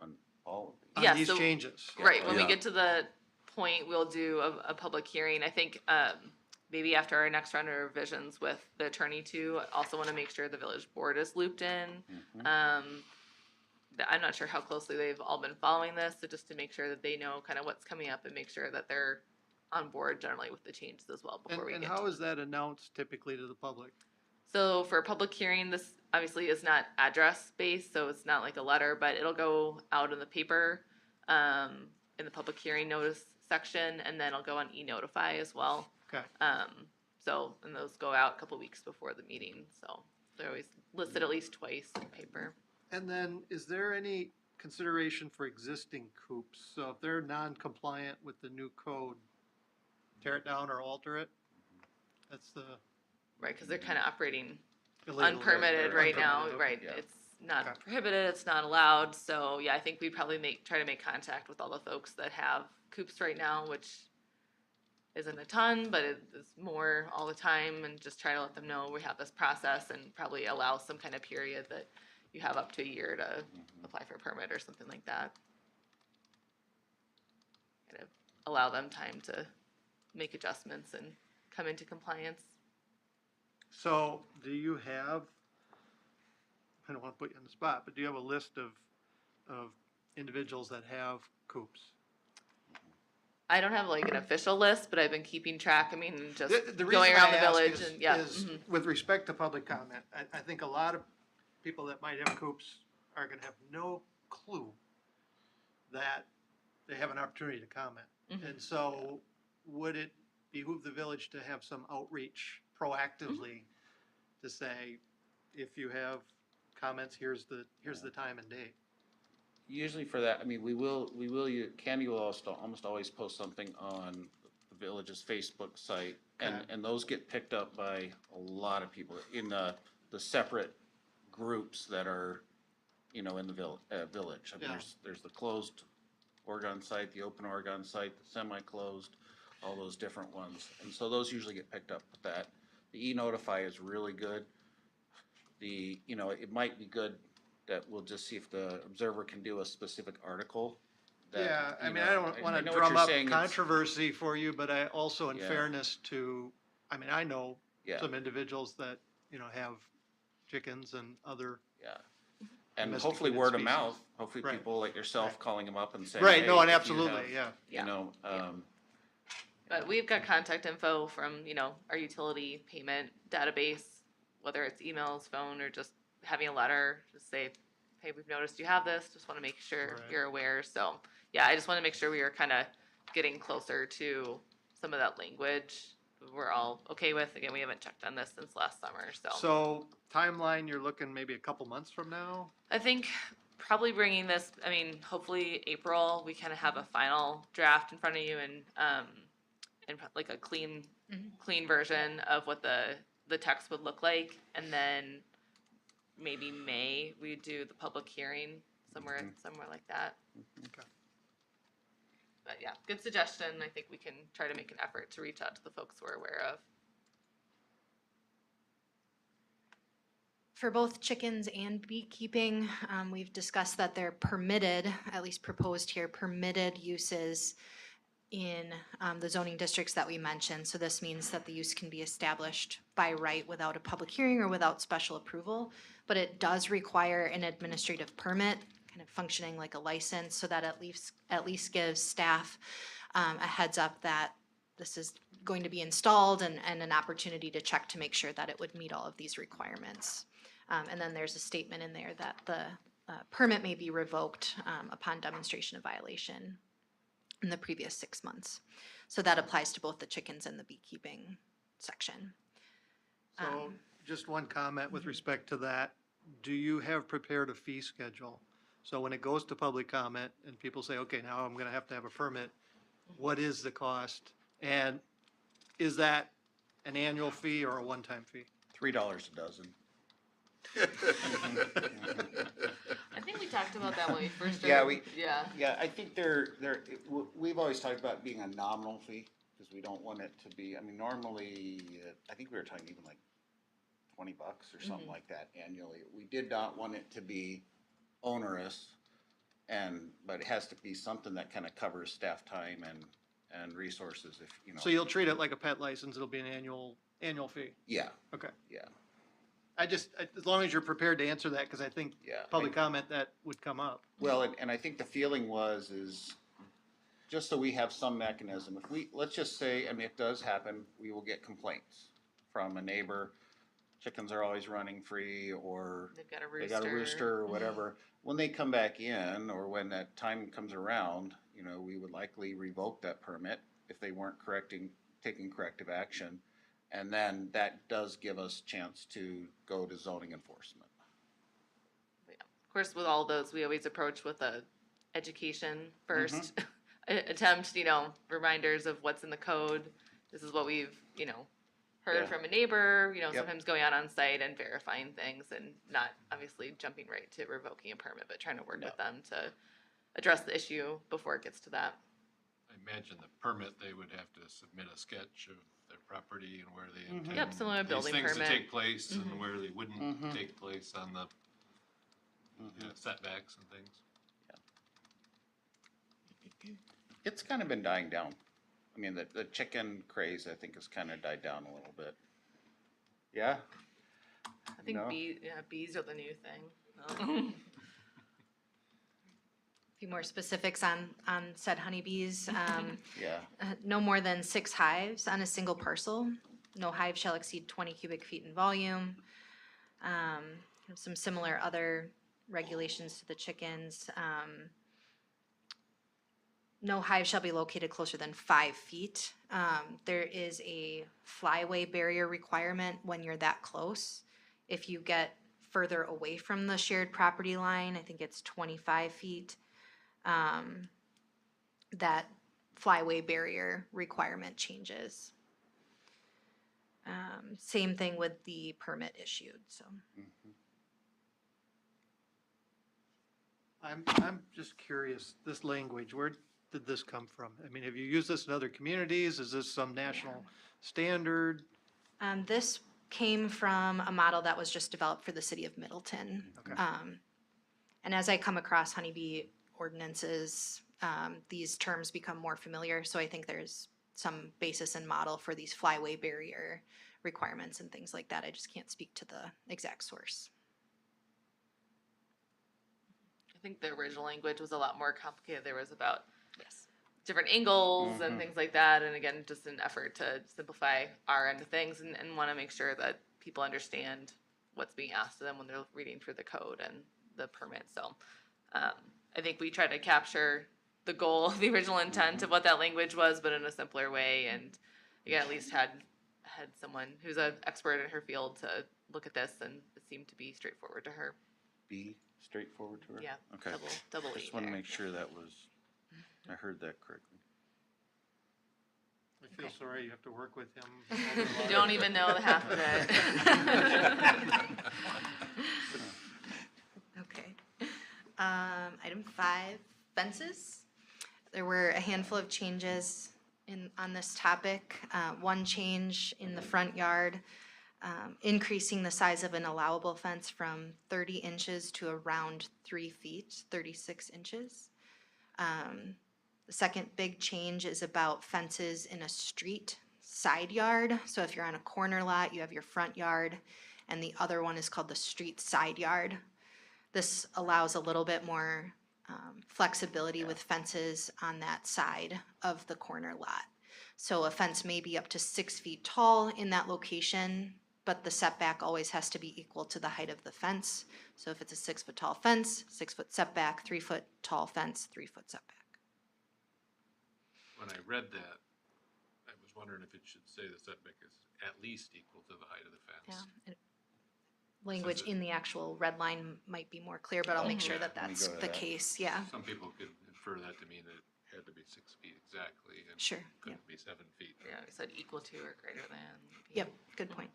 On all of these. on Yeah, these so- changes? Right, when we Yeah. get to the point, we'll do a public hearing. I think, maybe after our next round of revisions with the attorney too. I also want to make sure the village board is looped in. I'm not sure how closely they've all been following this, so just to make sure that they know kind of what's coming up and make sure that they're on board generally with the changes as well before we And get how to. is that announced typically to the public? So for a public hearing, this obviously is not address based, so it's not like a letter, but it'll go out in the paper, in the public hearing notice section, and then it'll go on e-notify as well. Okay. So, and those go out a couple weeks before the meeting, so they're always listed at least twice in paper. And then, is there any consideration for existing coops? So if they're non-compliant with the new code, tear it down or alter it? That's the Right, because they're kind of operating illegal. unpermitted right now, Unpermitted, right? yeah. It's not Okay. prohibited, it's not allowed, so yeah, I think we'd probably try to make contact with all the folks that have coops right now, which isn't a ton, but it is more all the time, and just try to let them know we have this process and probably allow some kind of period that you have up to a year to apply for a permit or something like that. Kind of allow them time to make adjustments and come into compliance. So, do you have, I don't want to put you on the spot, but do you have a list of individuals that have coops? I don't have like an official list, but I've been keeping track, I mean, just The reason going around I the ask village is- and, yeah. is mhm. with respect to public comment, I think a lot of people that might have coops are gonna have no clue that they have an opportunity to comment. Mhm. And so, would it behoove the village to have some outreach proactively to say, if you have comments, here's the time and date? Usually for that, I mean, Candy will also almost always post something on the village's Facebook site. And, Okay. and those get picked up by a lot of people in the separate groups that are, in the village. I mean, Yeah. there's the closed Oregon site, the open Oregon site, the semi-closed, all those different ones. And so those usually get picked up with that. The e-notify is really good. It might be good that we'll just see if the Observer can do a specific article. that, Yeah, I you mean, know, I don't wanna know what drum you're up saying, it's- controversy for you, but I also, in Yeah. fairness to, I mean, I know Yeah, some individuals that, have chickens and other. yeah. And domesticated hopefully word of species. mouth, hopefully Right. people like yourself Right. calling them up and saying. Right, "Hey, no, and if you absolutely, have," yeah. Yeah. But we've got contact info from, our utility payment database, whether it's emails, phone, or just having a letter, just say, hey, we've noticed you have this, just wanna make sure Right. you're aware, so, yeah, I just wanna make sure we are kinda getting closer to some of that language we're all okay with. Again, we haven't checked on this since last summer, So timeline, you're looking maybe a couple months from now? I think probably bringing this, hopefully April, we kind of have a final draft in front of you and like a clean version of what the text would look like. And then maybe May, we do the public hearing somewhere like that. Okay. But yeah, good suggestion. I think we can try to make an effort to reach out to the folks we're aware of. For both chickens and beekeeping, we've discussed that they're permitted, at least proposed here, permitted uses in the zoning districts that we mentioned. So this means that the use can be established by right without a public hearing or without special approval. But it does require an administrative permit, kind of functioning like a license, so that at least gives staff a heads up that this is going to be installed and an opportunity to check to make sure that it would meet all of these requirements. And then there's a statement in there that the permit may be revoked upon demonstration of violation in the previous 6 months. So that applies to both the chickens and the beekeeping section. So just one comment with respect to that. Do you have prepared a fee schedule? So when it goes to public comment and people say, okay, now I'm gonna have to have a permit, what is the cost? And is that an annual fee or a one-time fee? $3 a dozen. I think we talked about that when we first Yeah, started. Yeah, I think we've always talked about being a nominal fee, because we don't want it to be, I mean, normally, I think we were talking even like $20 or something like that annually. We did not want it to be onerous, but it has to be something that kind of covers staff time and resources, if, you know. So you'll treat it like a pet license, it'll be an annual fee? Yeah, Okay. yeah, As long as you're prepared to answer that, because I think yeah. public comment, that would come up. Well, and I think the feeling is, just so we have some mechanism, let's just say, I mean, it does happen, we will get complaints from a neighbor, chickens are always running free, or They've got a they got a rooster. rooster or whatever. When they come back in, or when that time comes around, you know, we would likely revoke that permit if they weren't taking corrective action. And then that does give us chance to go to zoning enforcement. Of course, with all those, we always approach with a education first attempt, reminders of what's in the code. This is what we've, heard Yeah. from a neighbor, Yep. sometimes going out on site and verifying things and not obviously jumping right to revoking a permit, but trying to work with them to address the issue before it gets to that. I imagine the permit, they would have to submit a sketch of their property and where they intend Yep, similar to these building things to permit. take place and where they wouldn't take place on the setbacks and things. It's kind of been dying down. I mean, the chicken craze, I think, has kind of died down a little bit. Yeah? I think No. bees are the new thing. A few more specifics on said honeybees. Yeah. No more than 6 hives on a single parcel. No hive shall exceed 20 cubic feet in volume. Some similar other regulations to the chickens. No hive shall be located closer than 5 feet. There is a flyway barrier requirement when you're that close. If you get further away from the shared property line, I think it's 25 feet, that flyway barrier requirement changes. Same thing with the permit issued, so. I'm just curious, this language, where did this come from? I mean, have you used this in other communities? Is this some national standard? This came from a model that was just developed for the city of Middleton. Okay. And as I come across honeybee ordinances, these terms become more familiar, so I think there's some basis and model for these flyway barrier requirements and things like that. I just can't speak to the exact source. I think the original language was a lot more complicated. There was about different angles and things like that. And again, just an effort to simplify our end of things and want to make sure that people understand what's being asked of them when they're reading through the code and the permit. So I think we try to capture the goal, the original intent of what that language was, but in a simpler way. And again, at least had someone who's an expert in her field to look at this, and it seemed to be straightforward to her. Be straightforward to her? Yeah, Okay. double E Just want to there. make sure I heard that correctly. I feel sorry you have to work with him. You don't even know the half of it. Okay. Item 5, fences. There were a handful of changes on this topic. One change in the front yard, increasing the size of an allowable fence from 30 inches to around 3 feet, 36 inches. The second big change is about fences in a street side yard. So if you're on a corner lot, you have your front yard, and the other one is called the street side yard. This allows a little bit more flexibility with fences on that side of the corner lot. So a fence may be up to 6 feet tall in that location, but the setback always has to be equal to the height of the fence. So if it's a 6 foot tall fence, 6 foot setback, 3 foot tall fence, 3 foot setback. When I read that, I was wondering if it should say the setback is at least equal to the height of the fence. Yeah. language in the actual red line might be more clear, but I'll make sure that Let me that's go to the that. case, yeah. Some people could infer that to mean that it had to be 6 feet exactly and Sure, couldn't be 7 feet. Yeah, we said equal to or greater than. maybe. Yep, good point.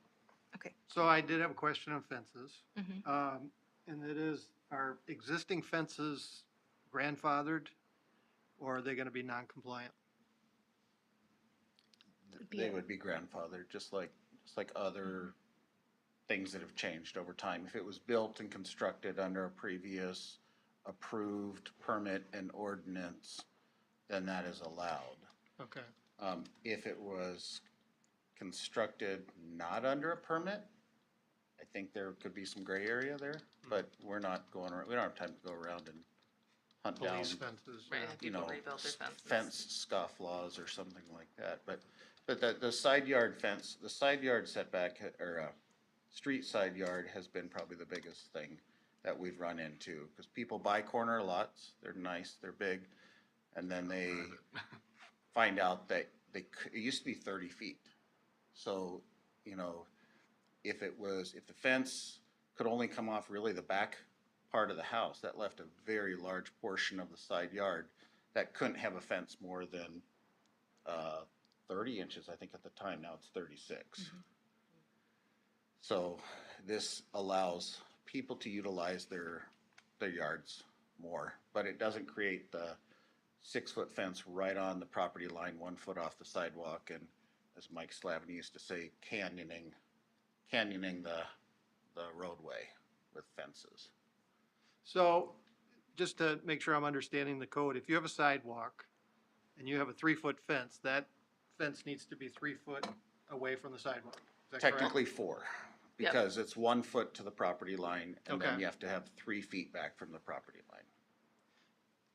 Okay. So I did have a question on fences. Mhm. And it is, are existing fences grandfathered or are they gonna be non-compliant? They would be grandfathered, just like other things that have changed over time. If it was built and constructed under a previous approved permit and ordinance, then that is allowed. Okay. If it was constructed not under a permit, I think there could be some gray area there, but we're not going, we don't have time to go around and hunt down, Police fences, Right, yeah. have you people know, rebuild their fences. fence scuff laws or something like that. But the side yard fence, the side yard setback, or street side yard has been probably the biggest thing that we've run into. Because people buy corner lots, they're nice, they're big, and then they find out that it used to be 30 feet. So, you know, if the fence could only come off really the back part of the house, that left a very large portion of the side yard that couldn't have a fence more than 30 inches, I think at the time. Now it's 36. So this allows people to utilize their yards more, but it doesn't create the 6-foot fence right on the property line, 1 foot off the sidewalk, and as Mike Slavin used to say, canyoning the roadway with fences. So, just to make sure I'm understanding the code, if you have a sidewalk and you have a 3-foot fence, that fence needs to be 3 foot away from the sidewalk. Is that correct? Technically 4, Yep. because it's 1 foot to the property line, and then Okay. you have to have 3 feet back from the property line.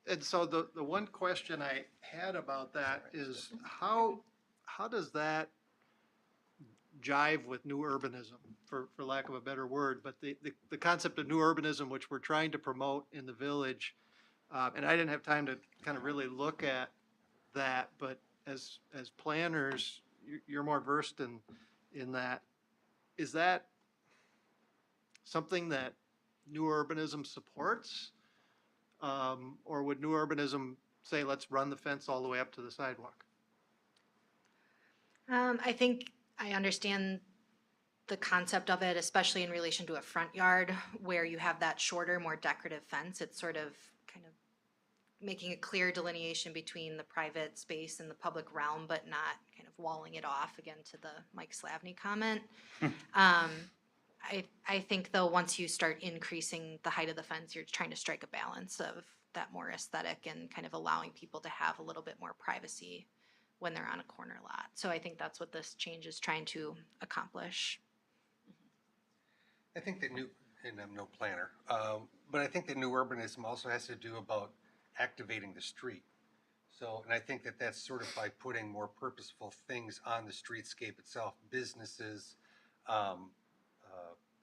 And so the one question I had about that is how does that jive with new urbanism, for lack of a better word? But the concept of new urbanism, which we're trying to promote in the village, and I didn't have time to kind of really look at that, but as planners, you're more versed in that. Is that something that new urbanism supports? Or would new urbanism say, let's run the fence all the way up to the sidewalk? I think I understand the concept of it, especially in relation to a front yard where you have that shorter, more decorative fence. It's sort of kind of making a clear delineation between the private space and the public realm, but not kind of walling it off, again, to the Mike Slavny comment. I think though, once you start increasing the height of the fence, you're trying to strike a balance of that more aesthetic and kind of allowing people to have a little bit more privacy when they're on a corner lot. So I think that's what this change is trying to accomplish. I think that and I'm no planner, but I think that new urbanism also has to do about activating the street. So, and I think that that's sort of by putting more purposeful things on the streetscape itself, businesses,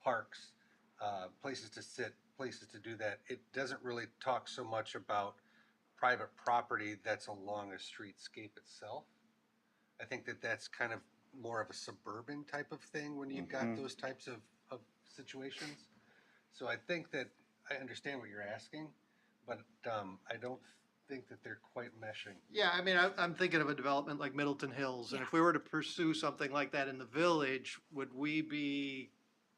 parks, places to sit, places to do that. It doesn't really talk so much about private property that's along a streetscape itself. I think that that's kind of more of a suburban type of thing when you've got those types of situations. So I think that I understand what you're asking, but I don't think that they're quite meshing. Yeah, I mean, I'm thinking of a development like Middleton Hills, and Yeah. if we were to pursue something like that in the village, would we be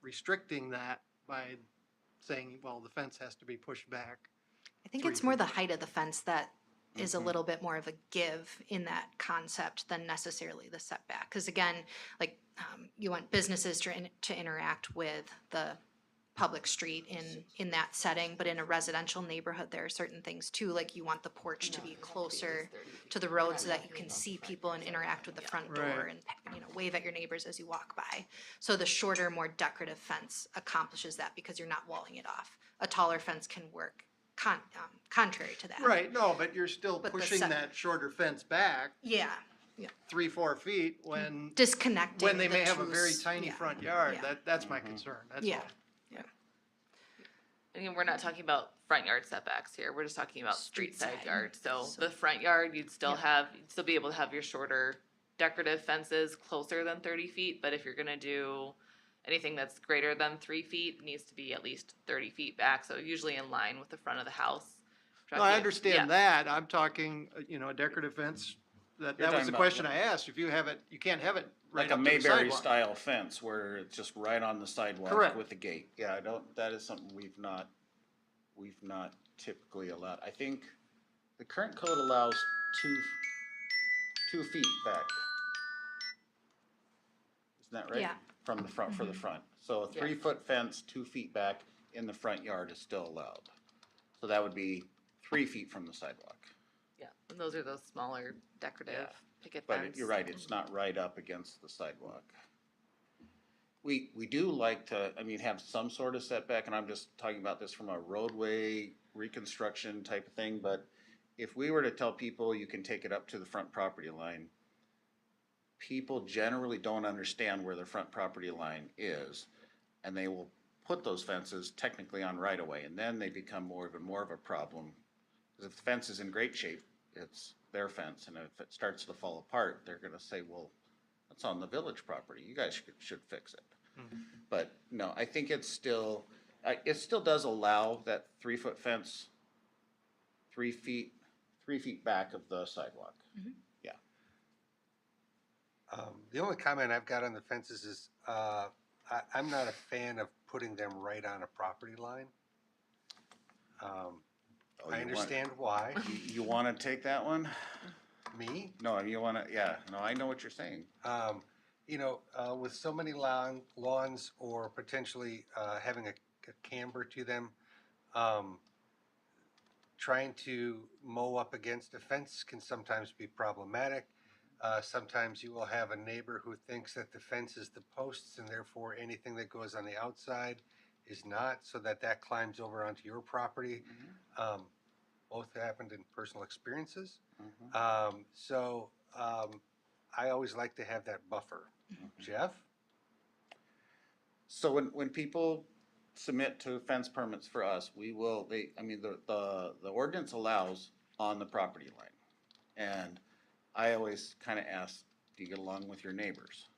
restricting that by saying, well, the fence has to be pushed back? I think 3 it's more feet. the height of the fence that is a little bit more of a give in that concept than necessarily the setback. Because again, like you want businesses to interact with the public street in that setting, but in a residential neighborhood, there are certain things too, like you want the porch to be closer to the road so that you can see people and interact with the front door Right. and wave at your neighbors as you walk by. So the shorter, more decorative fence accomplishes that because you're not walling it off. A taller fence can work contrary to that. Right, no, but you're still But the pushing set- that shorter fence back Yeah, 3-4 feet when disconnecting. when they the may have a two very s- tiny yeah, front yard. yeah. That's my concern, that's Yeah. all. I mean, we're not talking about front yard setbacks here, we're just talking about street Street side side. yard. So So- the front yard, you'd still Yeah. you'd still be able to have your shorter decorative fences closer than 30 feet, but if you're gonna do anything that's greater than 3 feet needs to be at least 30 feet back, so usually in line with the front of the house. No, I Trucking- understand yeah. that. I'm talking, a decorative fence. That You're was talking the about question I asked. If you have it, you can't have it right Like a up to the Mayberry sidewalk. style fence where it's just right on the sidewalk Correct. with the gate. Yeah, that is something we've not typically allowed. I think the current code allows 2 feet back. Isn't that right? Yeah. From the front, for the front. So a Yeah. 3-foot fence, 2 feet back in the front yard is still allowed. So that would be 3 feet from the sidewalk. Yeah, and those are those smaller decorative picket But fence. you're right, it's not right up against the sidewalk. We do like to, have some sort of setback, and I'm just talking about this from a roadway reconstruction type of thing, but if we were to tell people you can take it up to the front property line, people generally don't understand where their front property line is, and they will put those fences technically on right of way, and then they become even more of a problem. Because if the fence is in great shape, it's their fence, and if it starts to fall apart, they're gonna say, well, that's on the village property, you guys should fix it. But no, I think it still does allow that 3-foot fence, 3 feet back of the sidewalk. Yeah. The only comment I've got on the fences is, I'm not a fan of putting them right on a property line. Oh, I you want- understand why. You wanna take that one? Me? No, you wanna, yeah, no, I know what you're saying. With so many lawns or potentially having a camber to them, trying to mow up against a fence can sometimes be problematic. Sometimes you will have a neighbor who thinks that the fence is the posts and therefore anything that goes on the outside is not, so that climbs over onto your property. Both happened in personal experiences. I always like to have that buffer. Jeff? So when people submit to fence permits for us, the ordinance allows on the property line. And I always kind of ask, do you get along with your neighbors?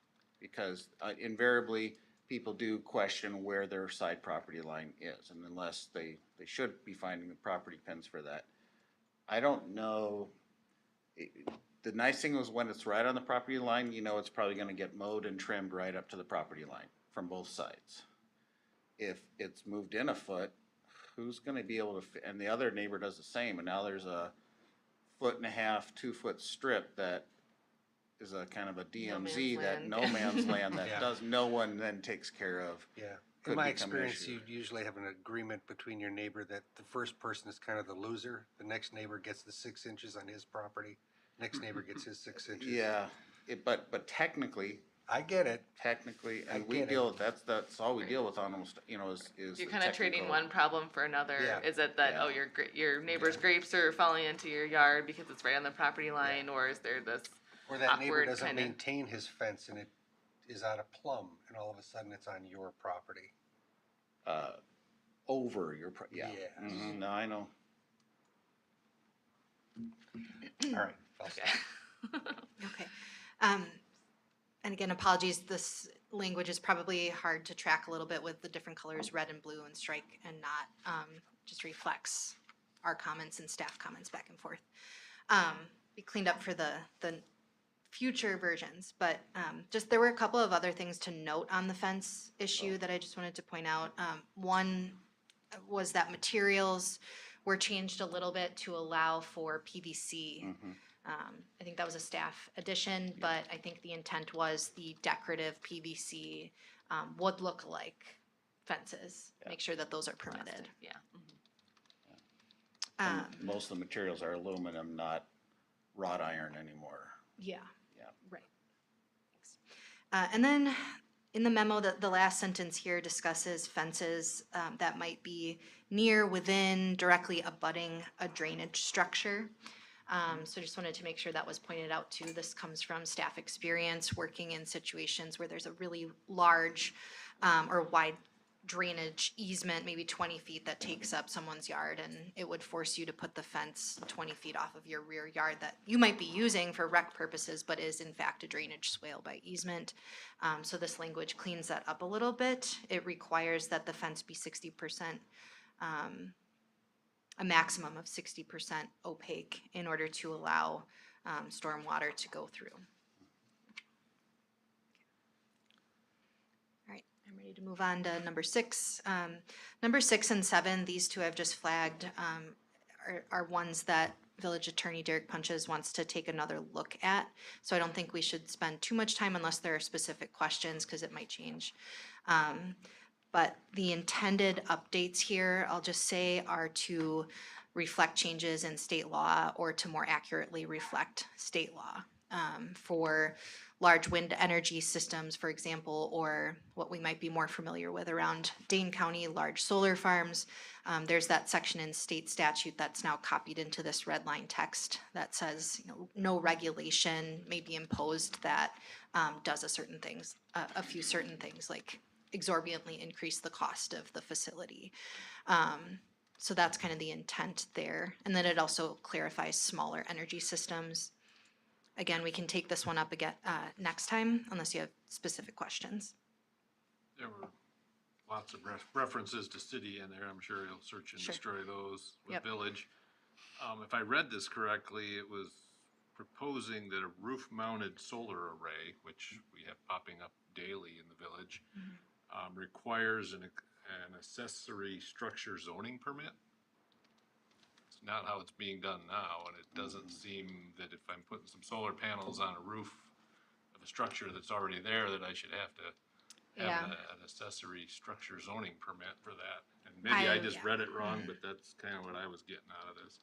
Because invariably, people do question where their side property line is, and unless they should be finding the property pins for that. I don't know. The nice thing is when it's right on the property line, it's probably gonna get mowed and trimmed right up to the property line from both sides. If it's moved in a foot, who's gonna be able to, and the other neighbor does the same, and now there's a 1.5 to 2-foot strip that is a kind of a DMZ, man's that land. no man's land that Yeah. no one then takes care of. Yeah. Could In my become an experience, issue. you usually have an agreement between your neighbor that the first person is kind of the loser. The next neighbor gets the 6 inches on his property. Next neighbor gets his 6 inches. Yeah, but technically, I get it. and we get it. deal, that's all we deal with on almost, is You're the kind of trading technical- one problem for another. Yeah. Is it that, Yeah. your neighbor's grapes are falling into your yard because it's right on the property line, or is there this Or that neighbor awkward doesn't kinda- maintain his fence and it is out of plumb and all of a sudden it's on your property. Over your, yeah. Yes. No, I know. All right. I'll stop. Okay. And again, apologies, this language is probably hard to track a little bit with the different colors, red and blue and strike and not, just reflects our comments and staff comments back and forth. Be cleaned up for the future versions, but just there were a couple of other things to note on the fence issue that I just wanted to point out. One was that materials were changed a little bit to allow for PVC. I think that was a staff addition, but I think the intent was the decorative PVC would look like fences. Make sure that those are permitted. Yeah. And most of the materials are aluminum, not wrought iron anymore. Yeah. Yeah. Right. Thanks. And then in the memo, the last sentence here discusses fences that might be near, within, directly abutting a drainage structure. So just wanted to make sure that was pointed out too. This comes from staff experience working in situations where there's a really large or drainage easement, maybe 20 feet, that takes up someone's yard, and it would force you to put the fence 20 feet off of your rear yard that you might be using for rec purposes, but is in fact a drainage swale by easement. So this language cleans that up a little bit. It requires that the fence be 60%, a maximum of 60% opaque in order to allow stormwater to go through. All right, I'm ready to move on to number 6. Number 6 and 7, these two I've just flagged, are ones that Village Attorney Derek Punches wants to take another look at. So I don't think we should spend too much time unless there are specific questions, because it might change. But the intended updates here, I'll just say, are to reflect changes in state law or to more accurately reflect state law. For large wind energy systems, for example, or what we might be more familiar with around Dane County, large solar farms, there's that section in state statute that's now copied into this red line text that says, you know, no regulation may be imposed that does a few certain things, like exorbitantly increase the cost of the facility. So that's kind of the intent there. And then it also clarifies smaller energy systems. Again, we can take this one up again next time, unless you have specific questions. There were lots of references to city in there. I'm sure you'll search and Sure. destroy those with Yep. village. If I read this correctly, it was proposing that a roof-mounted solar array, which we have popping up daily in the village, requires an accessory structure zoning permit. It's not how it's being done now, and it doesn't seem that if I'm putting some solar panels on a roof of a structure that's already there, that I should have to have an accessory structure zoning permit for that. And maybe I just read it wrong, but that's kind of what I was getting out of this.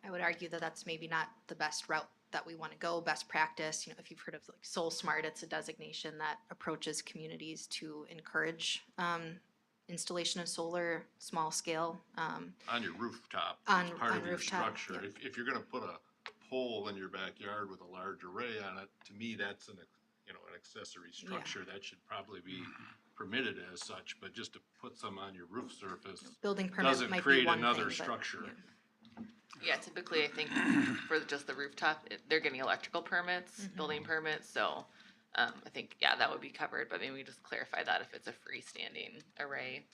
I would argue that that's maybe not the best route that we want to go, best practice. You know, if you've heard of like Soul Smart, it's a designation that approaches communities to encourage installation of solar, small scale. On your rooftop, On- it's part on of your rooftop, structure. yeah. If you're gonna put a pole in your backyard with a large array on it, to me, that's an accessory structure. That should probably be permitted as such, but just to put some on your roof surface Building permit doesn't might be create one another thing, but, structure. yeah. Yeah, typically I think for just the rooftop, they're getting electrical permits, building permits, so I think, yeah, that would be covered, but maybe we just clarify that if it's a freestanding array.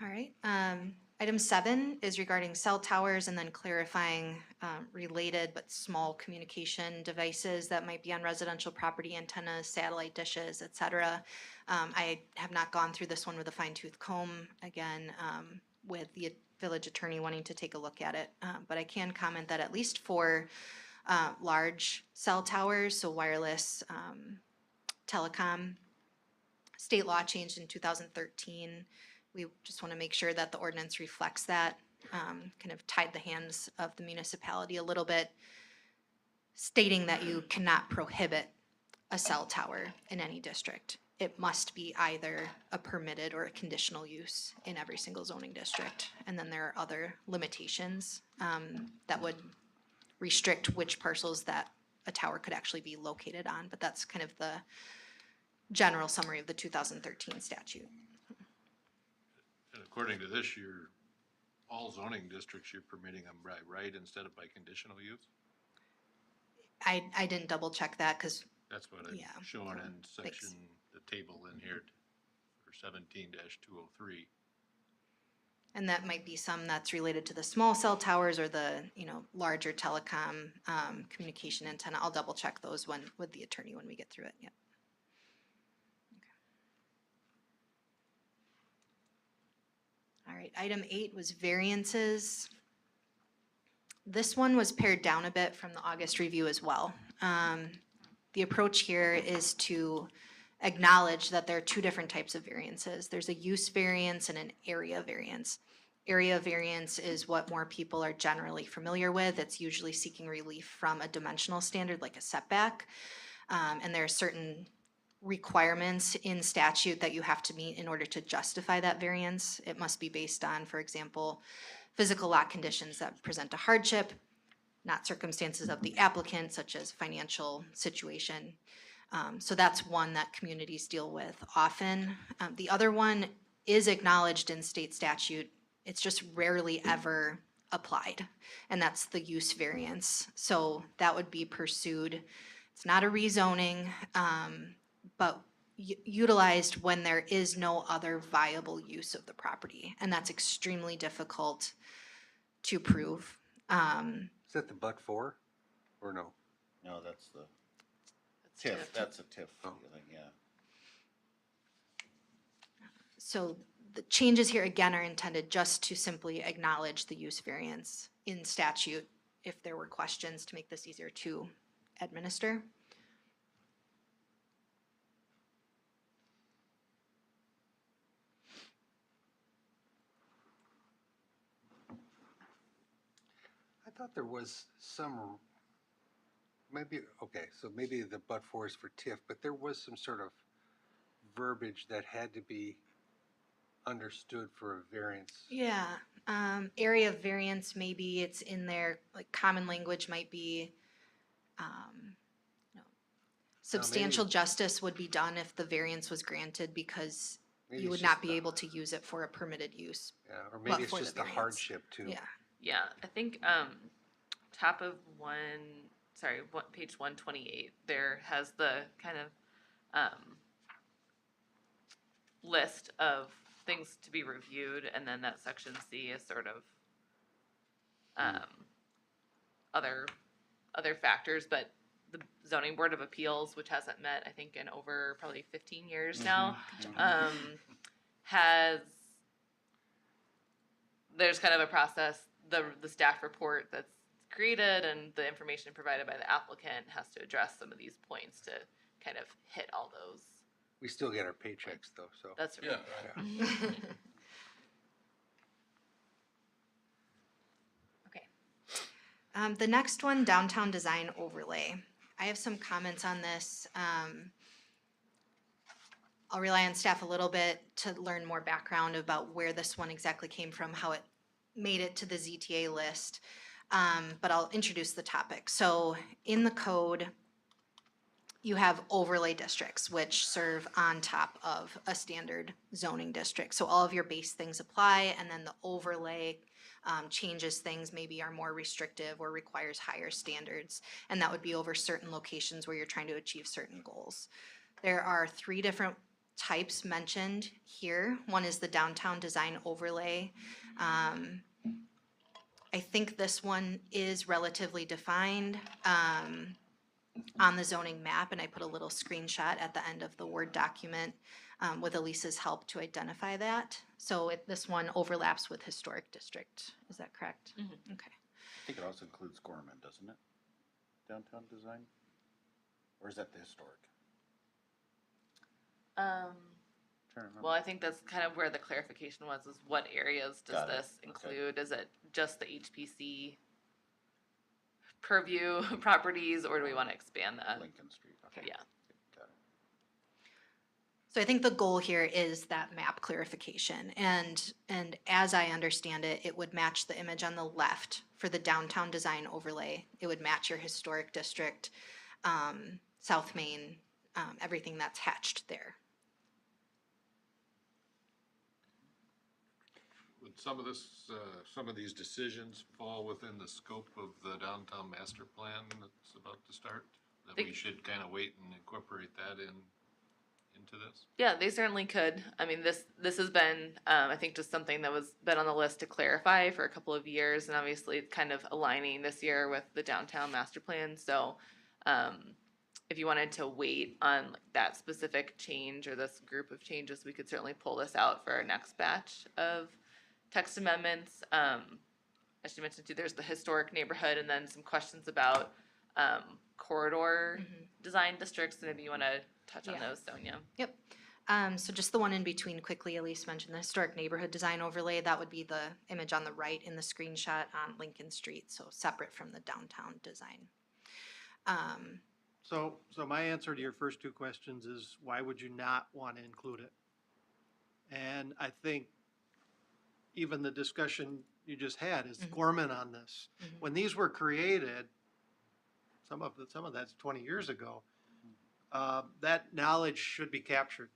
All right. Item 7 is regarding cell towers and then clarifying related but small communication devices that might be on residential property, antennas, satellite dishes, et cetera. I have not gone through this one with a fine tooth comb, again, with the village attorney wanting to take a look at it. But I can comment that at least for large cell towers, so wireless telecom, state law changed in 2013. We just want to make sure that the ordinance reflects that, kind of tied the hands of the municipality a little bit, stating that you cannot prohibit a cell tower in any district. It must be either a permitted or a conditional use in every single zoning district. And then there are other limitations that would restrict which parcels that a tower could actually be located on. But that's kind of the general summary of the 2013 statute. And according to this, all zoning districts, you're permitting them by right instead of by conditional use? I didn't double check that because, That's what I'm Yeah, showing in thanks. section, the table in here for 17-203. and that might be some that's related to the small cell towers or the, larger telecom communication antenna. I'll double check those with the attorney when we get through it, yep. All right, item 8 was variances. This one was pared down a bit from the August review as well. The approach here is to acknowledge that there are two different types of variances. There's a use variance and an area variance. Area variance is what more people are generally familiar with. It's usually seeking relief from a dimensional standard like a setback. And there are certain requirements in statute that you have to meet in order to justify that variance. It must be based on, for example, physical lot conditions that present a hardship, not circumstances of the applicant, such as financial situation. So that's one that communities deal with often. The other one is acknowledged in state statute. It's just rarely ever applied, and that's the use variance. So that would be pursued. It's not a rezoning, but utilized when there is no other viable use of the property, and that's extremely difficult to prove. Is that the but for, or no? No, that's the TIF, that's a TIF feeling, yeah. So the changes here again are intended just to simply acknowledge the use variance in statute if there were questions to make this easier to administer. I thought there was some, maybe, okay, so maybe the but for is for TIF, but there was some sort of verbiage that had to be understood for a variance. Yeah, area of variance, maybe it's in there, like common language might be, substantial justice would be done if the variance was granted because Maybe you would it's not just be the- able to use it for a permitted use. Yeah, or but maybe it's for just the variance. hardship too. Yeah. Yeah, I think top of page 128 there has the kind of list of things to be reviewed, and then that section C is sort of other factors, but the zoning board of appeals, which hasn't met I think in over probably 15 years now, there's kind of a process, the staff report that's created and the information provided by the applicant has to address some of these points to kind of hit all those. We still get our paychecks though, so. That's right. Yeah. Okay. The next one, downtown design overlay. I have some comments on this. I'll rely on staff a little bit to learn more background about where this one exactly came from, how it made it to the ZTA list. But I'll introduce the topic. So in the code, you have overlay districts, which serve on top of a standard zoning district. So all of your base things apply, and then the overlay changes things, maybe are more restrictive or requires higher standards. And that would be over certain locations where you're trying to achieve certain goals. There are 3 different types mentioned here. One is the downtown design overlay. I think this one is relatively defined on the zoning map, and I put a little screenshot at the end of the Word document with Elisa's help to identify that. So this one overlaps with historic district. Is that correct? Mhm. Okay. I think it also includes Gorman, doesn't it? Downtown design? Or is that the historic? Trying to remember. Well, I think that's kind of where the clarification was, is what areas does Got it. this Okay. include? Is it just the HPC purview properties, or do we want to expand that? Lincoln Street, okay. Yeah. Got it. So I think the goal here is that map clarification, and as I understand it, it would match the image on the left for the downtown design overlay. It would match your historic district, South Main, everything that's hatched there. Would some of this, some of these decisions fall within the scope of the downtown master plan that's about to start? That we Think- should kind of wait and incorporate that into this? Yeah, they certainly could. I mean, this has been, I think, just something that was been on the list to clarify for a couple of years, and obviously it's kind of aligning this year with the downtown master plan. So, if you wanted to wait on like, that specific change or this group of changes, we could certainly pull this out for our next batch of text amendments. As you mentioned too, there's the historic neighborhood, and then some questions about corridor design districts. And maybe you want to touch on Yeah. those, Sonia. Yep. So just the one in between quickly, Elise mentioned the historic neighborhood design overlay. That would be the image on the right in the screenshot on Lincoln Street, so separate from the downtown design. So my answer to your first 2 questions is, why would you not want to include it? And I think even the discussion you just had is Gorman on this. When these were created, some of that's 20 years ago, that knowledge should be captured.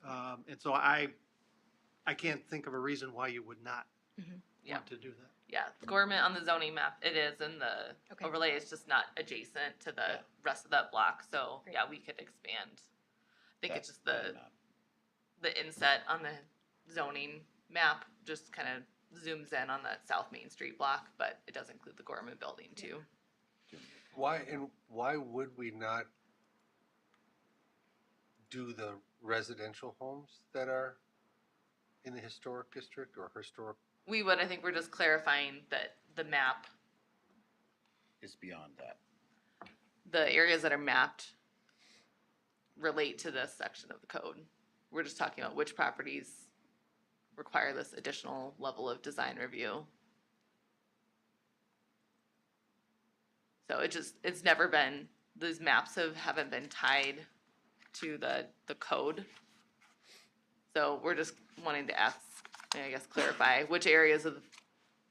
And so I can't think of a reason why you would not Yeah. want to do that. Yeah, Gorman on the zoning map, it is, and the Okay. overlay is just not adjacent to the rest of that block, so, Great. yeah, we could expand. I think it's just That- the inset on the zoning map just kind of zooms in on that South Main Street block, but it does include the Gorman building too. Why would we not do the residential homes that are in the historic district or historic? We would, I think we're just clarifying that the map, Is beyond that. the areas that are mapped relate to this section of the code. We're just talking about which properties require this additional level of design review. So it's never been, these maps haven't been tied to the code. So we're just wanting to ask, I guess, clarify which areas of,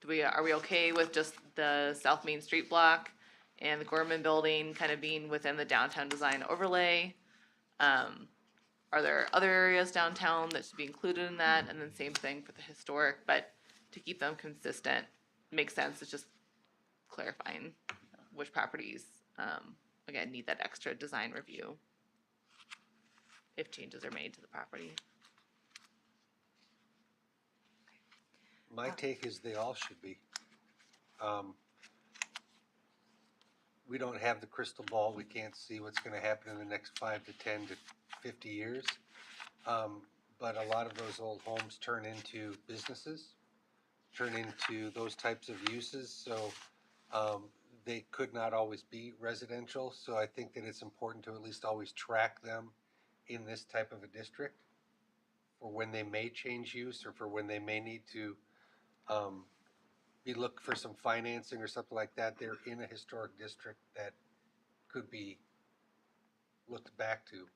are we okay with just the South Main Street block and the Gorman building kind of being within the downtown design overlay? Are there other areas downtown that should be included in that? And then same thing for the historic, but to keep them consistent, makes sense, it's just clarifying which properties, again, need that extra design review if changes are made to the property. My take is they all should be. We don't have the crystal ball, we can't see what's gonna happen in the next 5 to 10 to 50 years. But a lot of those old homes turn into businesses, turn into those types of uses, so they could not always be residential. So I think that it's important to at least always track them in this type of a district for when they may change use or for when they may need to be look for some financing or something like that. They're in a historic district that could be looked back to.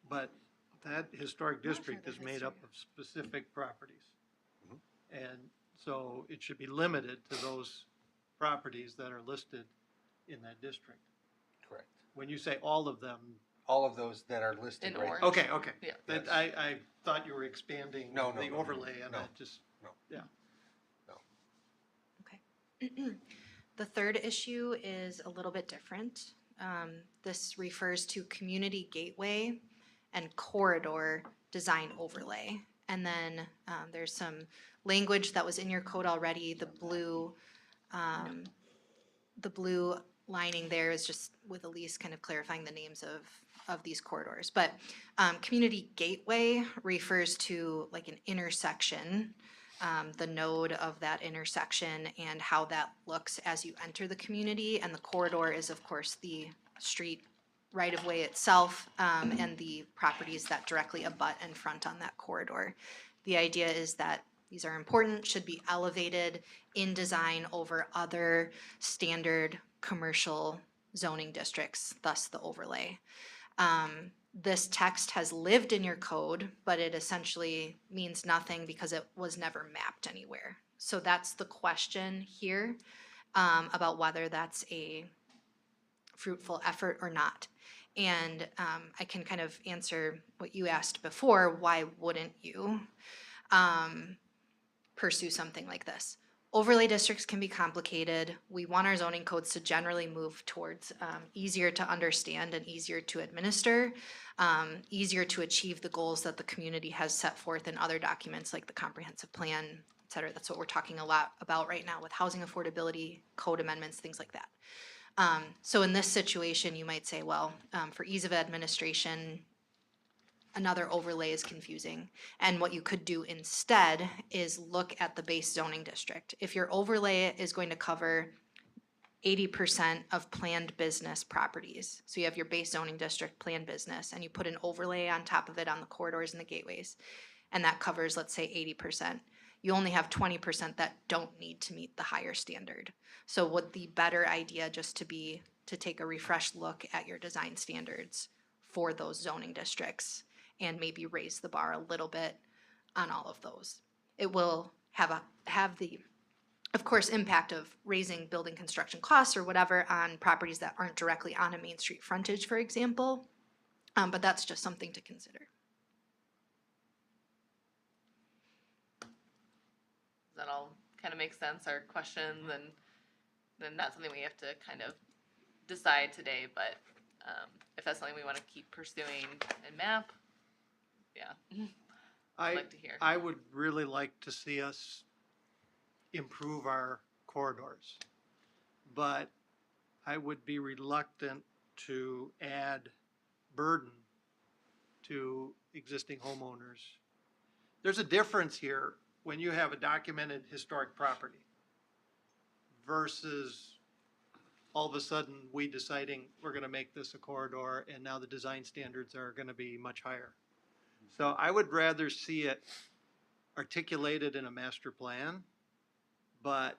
But that historic district is made up of specific properties. And so it should be limited to those properties that are listed in that district. Correct. When you say all of them. All of those that are listed In right. orange. Okay, okay. Yeah. That, I thought you were expanding No, no, the no, overlay and no, that just, no. yeah. Okay. The third issue is a little bit different. This refers to community gateway and corridor design overlay. And then there's some language that was in your code already. The blue lining there is just with Elise kind of clarifying the names of these corridors. But community gateway refers to like an intersection, the node of that intersection and how that looks as you enter the community. And the corridor is, of course, the street right-of-way itself and the properties that directly abut and front on that corridor. The idea is that these are important, should be elevated in design over other standard commercial zoning districts, thus the overlay. This text has lived in your code, but it essentially means nothing because it was never mapped anywhere. So that's the question here about whether that's a fruitful effort or not. And I can kind of answer what you asked before, why wouldn't you pursue something like this? Overlay districts can be complicated. We want our zoning codes to generally move towards easier to understand and easier to administer, easier to achieve the goals that the community has set forth in other documents like the comprehensive plan, et cetera. That's what we're talking a lot about right now with housing affordability, code amendments, things like that. So in this situation, you might say, well, for ease of administration, another overlay is confusing. And what you could do instead is look at the base zoning district. If your overlay is going to cover 80% of planned business properties, so you have your base zoning district, planned business, and you put an overlay on top of it on the corridors and the gateways, and that covers, let's say, 80%. You only have 20% that don't need to meet the higher standard. So would the better idea just to be to take a refreshed look at your design standards for those zoning districts and maybe raise the bar a little bit on all of those. It will have the, of course, impact of raising building construction costs or whatever on properties that aren't directly on a Main Street frontage, for example. But that's just something to consider. Does that all kind of make sense, our questions, and then not something we have to kind of decide today, but if that's something we want to keep pursuing and map, yeah, I'd like to hear. I would really like to see us improve our corridors, but I would be reluctant to add burden to existing homeowners. There's a difference here when you have a documented historic property versus all of a sudden we deciding we're gonna make this a corridor and now the design standards are gonna be much higher. So I would rather see it articulated in a master plan, but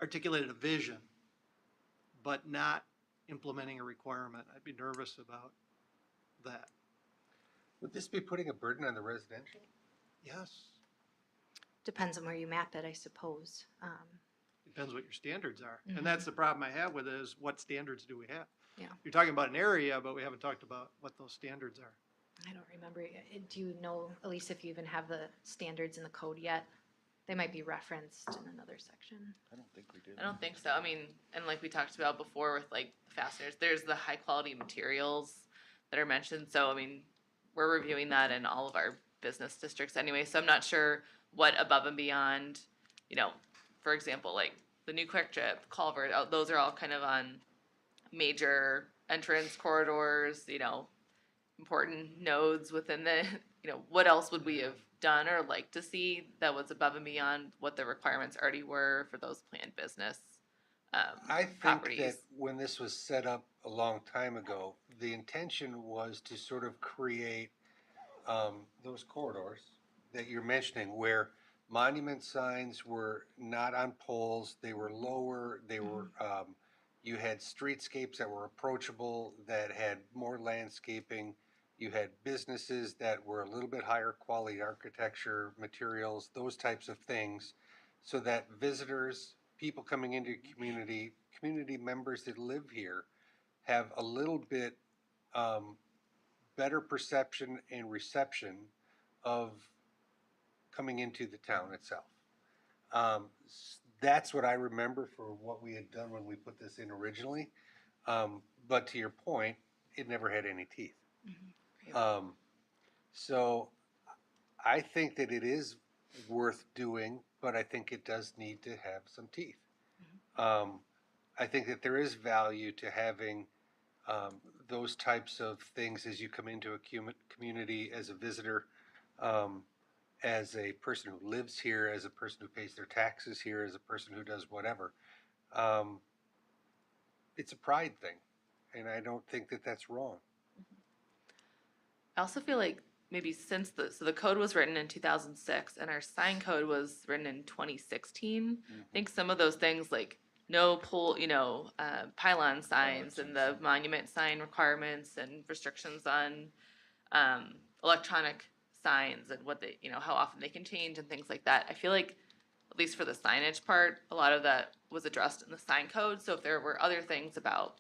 articulated a vision, but not implementing a requirement. I'd be nervous about that. Would this be putting a burden on the residential? Yes, Depends on where you map it, I suppose. depends what your standards are. Mhm. And that's the problem I have with it is what standards do we have? Yeah. You're talking about an area, but we haven't talked about what those standards are. I don't remember. Do you know, Elise, if you even have the standards in the code yet? They might be referenced in another section. I don't think we do. I don't think so. I mean, and like we talked about before with like the fasteners, there's the high quality materials that are mentioned. So I mean, we're reviewing that in all of our business districts anyway. So I'm not sure what above and beyond, for example, like the new Quick Trip, Culvert, those are all kind of on major entrance corridors, important nodes within the, what else would we have done or like to see that was above and beyond what the requirements already were for those planned business I think that properties? when this was set up a long time ago, the intention was to sort of create those corridors that you're mentioning where monument signs were not on poles, they were lower, they were, you had streetscapes that were approachable, that had more landscaping. You had businesses that were a little bit higher quality architecture, materials, those types of things, so that visitors, people coming into community members that live here have a little bit better perception and reception of coming into the town itself. That's what I remember for what we had done when we put this in originally. But to your point, it never had any teeth. So I think that it is worth doing, but I think it does need to have some teeth. I think that there is value to having those types of things as you come into a community as a visitor, as a person who lives here, as a person who pays their taxes here, as a person who does whatever. It's a pride thing, and I don't think that that's wrong. I also feel like maybe since the code was written in 2006 and our sign code was written in 2016, I think some of those things like no pole, pylon signs and the monument sign requirements and restrictions on electronic signs and what they, how often they can change and things like that. I feel like, at least for the signage part, a lot of that was addressed in the sign code. So if there were other things about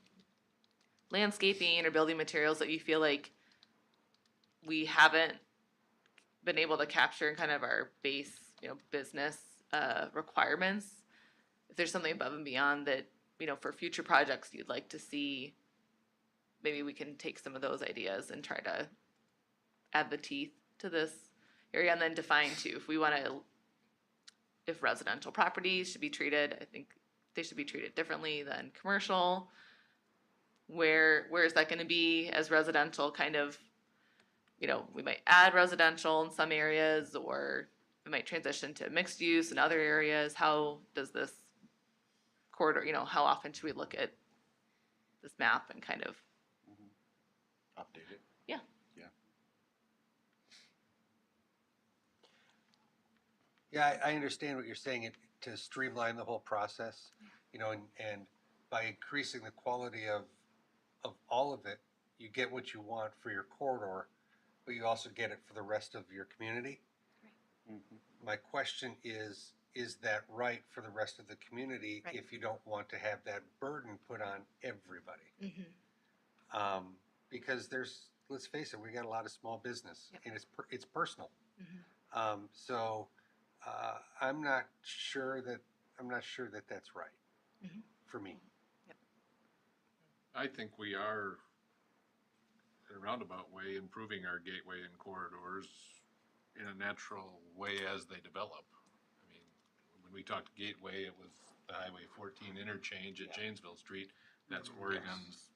landscaping or building materials that you feel like we haven't been able to capture in kind of our base, business requirements, if there's something above and beyond that, for future projects you'd like to see, maybe we can take some of those ideas and try to add the teeth to this area and then define too. If residential properties should be treated, I think they should be treated differently than commercial. Where is that going to be as residential kind of, we might add residential in some areas or we might transition to mixed use in other areas. How does this corridor, how often should we look at this map and kind of Update it. Yeah. Yeah. Yeah, I understand what you're saying, to streamline the whole process, and by increasing the quality of all of it, you get what you want for your corridor, but you also get it for the rest of your community. My question is that right for the rest of the community Right. if you don't want to have that burden put on everybody? Mhm. Because let's face it, we got a lot of small business, Yep. and it's personal. Mhm. So I'm not sure that that's right Mhm. for me. I think we are, in a roundabout way, improving our gateway and corridors in a natural way as they develop. I mean, when we talked gateway, it was the Highway 14 interchange at Janesville Street. That's Oregon's,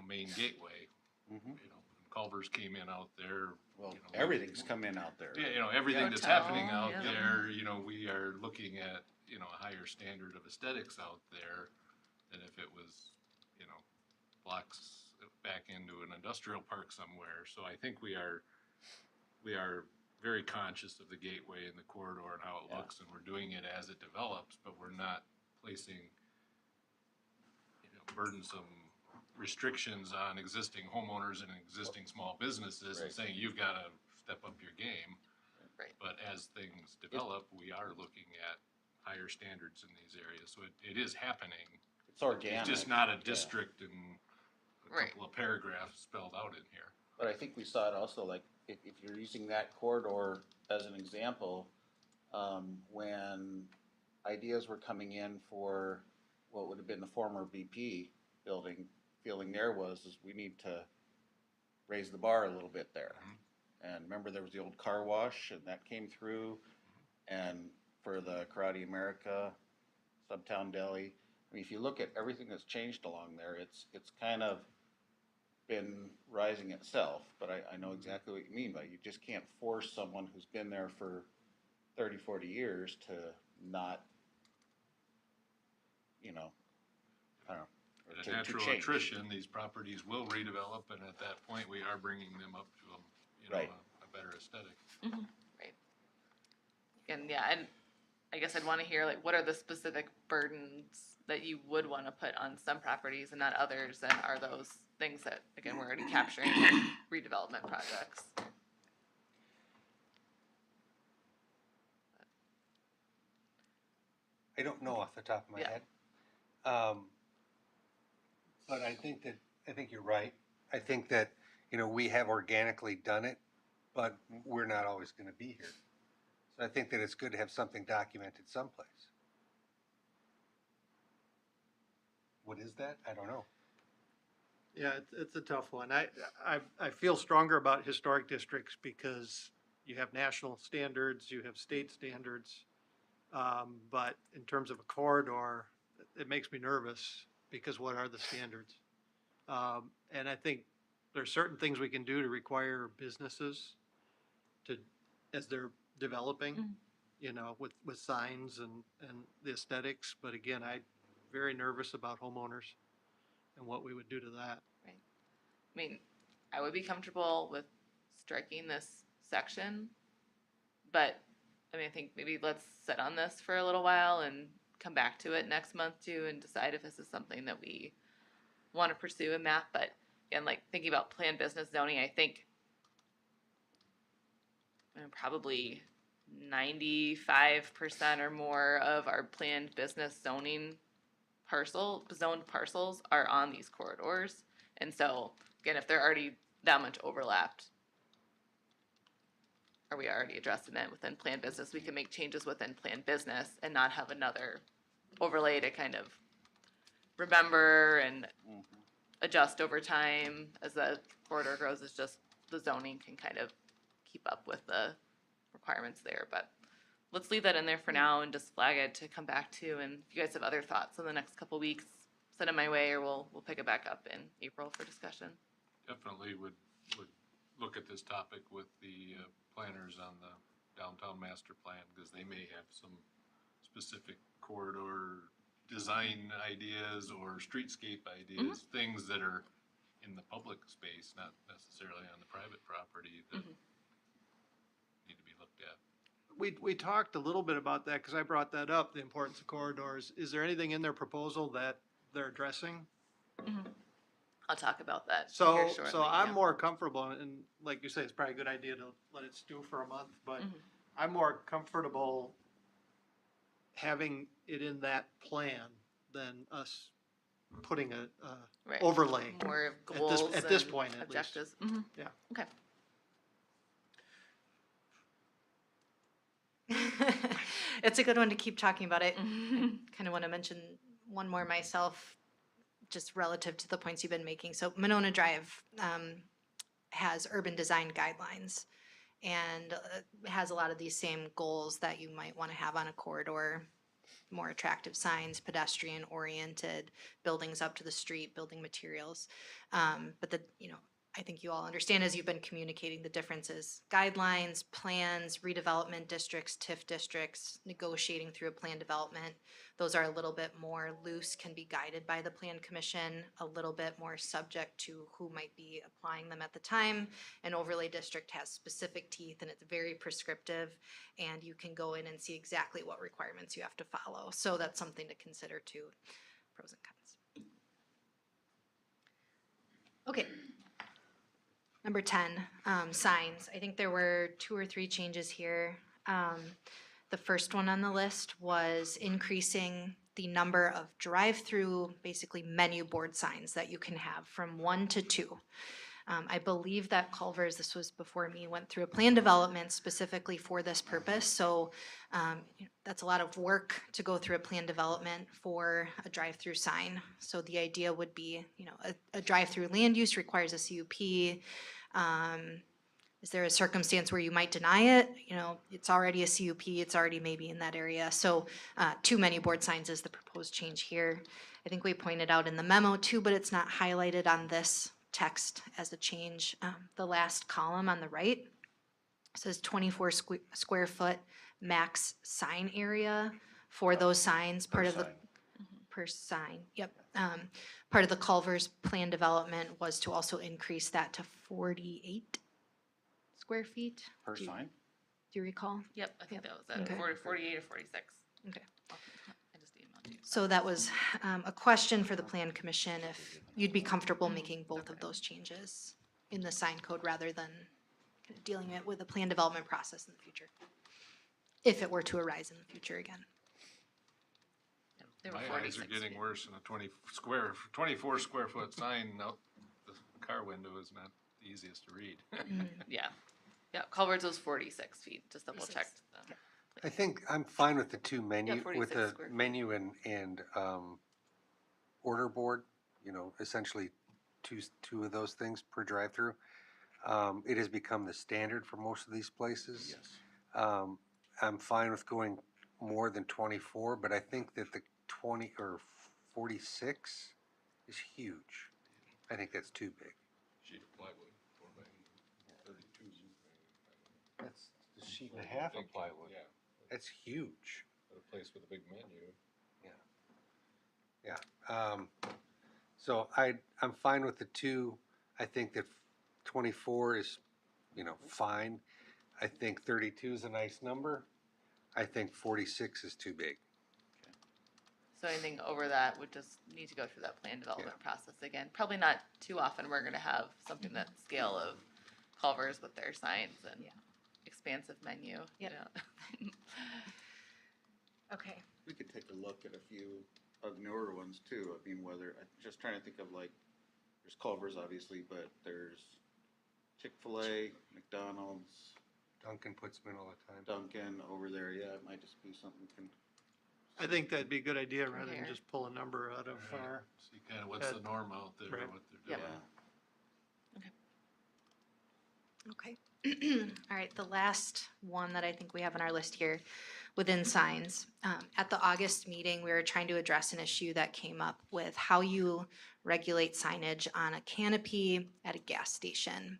main gateway. Mhm. Culver's came in out there. Well, everything's come in out there. Yeah, everything that's Hotel, happening out yeah. there, we are looking at, a higher standard of aesthetics out there than if it was, blocks back into an industrial park somewhere. So I think we are very conscious of the gateway and the corridor and how it looks, and we're doing it as it develops, but we're not placing, burdensome restrictions on existing homeowners and existing small businesses and Right. saying, you've got to step up your game. Right. But as things develop, we are looking at higher standards in these areas. So it is happening. It's organic. It's just not a Yeah. district and a Right. couple of paragraphs spelled out in here. But I think we saw it also, like, if you're using that corridor as an example, when ideas were coming in for what would have been the former BP building, feeling there is we need to raise the bar a little bit there. And remember, there was the old car wash, and that came through, and for the Karate America, Subtown Deli. I mean, if you look at everything that's changed along there, it's kind of been rising itself, but I know exactly what you mean by you just can't force someone who's been there for 30, 40 years to not, I don't know. or At to natural change. attrition, these properties will redevelop, and at that point, we are bringing them up to Right. a better aesthetic. Right. And yeah, and I guess I'd want to hear like what are the specific burdens that you would want to put on some properties and not others, and are those things that again we're already capturing in redevelopment projects? I don't know off the top of my Yeah. head. But I think you're right. I think that, we have organically done it, but we're not always gonna be here. So I think that it's good to have something documented someplace. What is that? I don't know. Yeah, it's a tough one. I feel stronger about historic districts because you have national standards, you have state standards. But in terms of a corridor, it makes me nervous because what are the standards? And I think there's certain things we can do to require businesses as they're developing, with signs and the aesthetics. But again, I'm very nervous about homeowners and what we would do to that. Right. I mean, I would be comfortable with striking this section, but I mean, I think maybe let's sit on this for a little while and come back to it next month too and decide if this is something that we want to pursue and map. But again, like thinking about planned business zoning, I think probably 95% or more of our planned business zoned parcels are on these corridors. And so, again, if they're already that much overlapped, are we already addressing it within planned business? We can make changes within planned business and not have another overlay to kind of remember and adjust over time as the corridor grows. It's just the zoning can kind of keep up with the requirements there. But let's leave that in there for now and just flag it to come back to. And if you guys have other thoughts in the next couple weeks, send them my way, or we'll pick it back up in April for discussion. Definitely would look at this topic with the planners on the downtown master plan, because they may have some specific corridor design ideas or streetscape ideas, things that are in the public space, not necessarily on the private property, that need to be looked at. We talked a little bit about that because I brought that up, the importance of corridors. Is there anything in their proposal that they're addressing? I'll talk about that here So, shortly. so I'm yeah. more comfortable, and like you say, it's probably a good idea to let it stew for a month, but Mhm. I'm more comfortable having it in that plan than us putting a Right. overlay. More of at goals this, at this and point, at least. objectives. Mhm. Yeah. Okay. It's a good one to keep talking about it. Kind of want to mention one more myself, just relative to the points you've been making. So Monona Drive has urban design guidelines and has a lot of these same goals that you might want to have on a corridor. More attractive signs, pedestrian oriented, buildings up to the street, building materials. But I think you all understand as you've been communicating the differences, guidelines, plans, redevelopment districts, TIF districts, negotiating through a plan development. Those are a little bit more loose, can be guided by the plan commission, a little bit more subject to who might be applying them at the time. An overlay district has specific teeth and it's very prescriptive, and you can go in and see exactly what requirements you have to follow. So that's something to consider too, pros and cons. Okay. Number 10, signs. I think there were 2 or 3 changes here. The first one on the list was increasing the number of drive-through, basically menu board signs that you can have from 1 to 2. I believe that Culver's, this was before me, went through a plan development specifically for this purpose. So that's a lot of work to go through a plan development for a drive-through sign. So the idea would be, a drive-through land use requires a CUP. Is there a circumstance where you might deny it? It's already a CUP, it's already maybe in that area. So 2 menu board signs is the proposed change here. I think we pointed out in the memo too, but it's not highlighted on this text as a change. The last column on the right says 24 square foot max sign area for those signs, part of the per sign, yep. Part of the Culver's plan development was to also increase that to 48 square feet. Per Do you- sign? Do you recall? Yep, I think that was Okay. 48 or 46. Okay. I just emailed you. So that was a question for the plan commission, if you'd be comfortable making both of those changes in the sign code rather than kind of dealing it with a plan development process in the future. If it were to arise in the future again. They were My eyes 46 are getting feet. worse, and a 24 square foot sign out the car window is not the easiest to read. Yeah. Yeah, Culver's was 46 feet, just double 46. checked. I think I'm fine with the 2 menu, with 46 the square feet. menu and order board, essentially two of those things per drive-through. It has become the standard for most of these places. Yes. I'm fine with going more than 24, but I think that the 20 or 46 is huge. I think that's too big. Sheet of plywood, 4x32. That's a sheet and a half of plywood. Yeah, That's huge. but a place with a big menu. Yeah. So I'm fine with the 2. I think that 24 is, fine. I think 32 is a nice number. I think 46 is too big. So anything over that would just need to go through that plan development process again. Probably not too often we're gonna have something that scale of Culver's with their signs and Yeah. expansive menu. Yep. Yeah. Okay. We could take a look at a few of the newer ones too. I mean, I'm just trying to think of there's Culver's obviously, but there's Chick-fil-A, McDonald's, Duncan puts them in all the time. Dunkin' over there. Yeah, it might just be something we can. I think that'd be a good idea rather than Here. just pull a number out of our. See kind of what's the Had- norm out there, right. what they're Yep. doing. Okay. All right, the last one that I think we have on our list here within signs. At the August meeting, we were trying to address an issue that came up with how you regulate signage on a canopy at a gas station.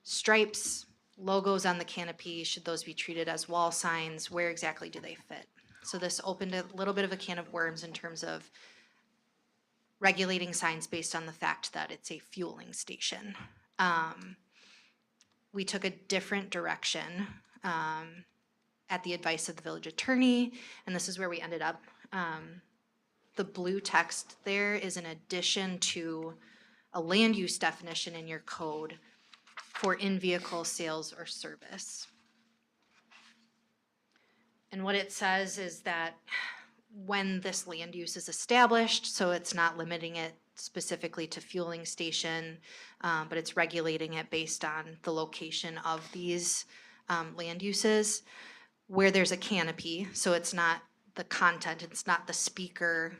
Stripes, logos on the canopy, should those be treated as wall signs? Where exactly do they fit? So this opened a little bit of a can of worms in terms of regulating signs based on the fact that it's a fueling station. We took a different direction at the advice of the village attorney, and this is where we ended up. the blue text there is an addition to a land use definition in your code for in-vehicle sales or service. And what it says is that when this land use is established, so it's not limiting it specifically to fueling station, but it's regulating it based on the location of these land uses, where there's a canopy, so it's not the content, it's not the speaker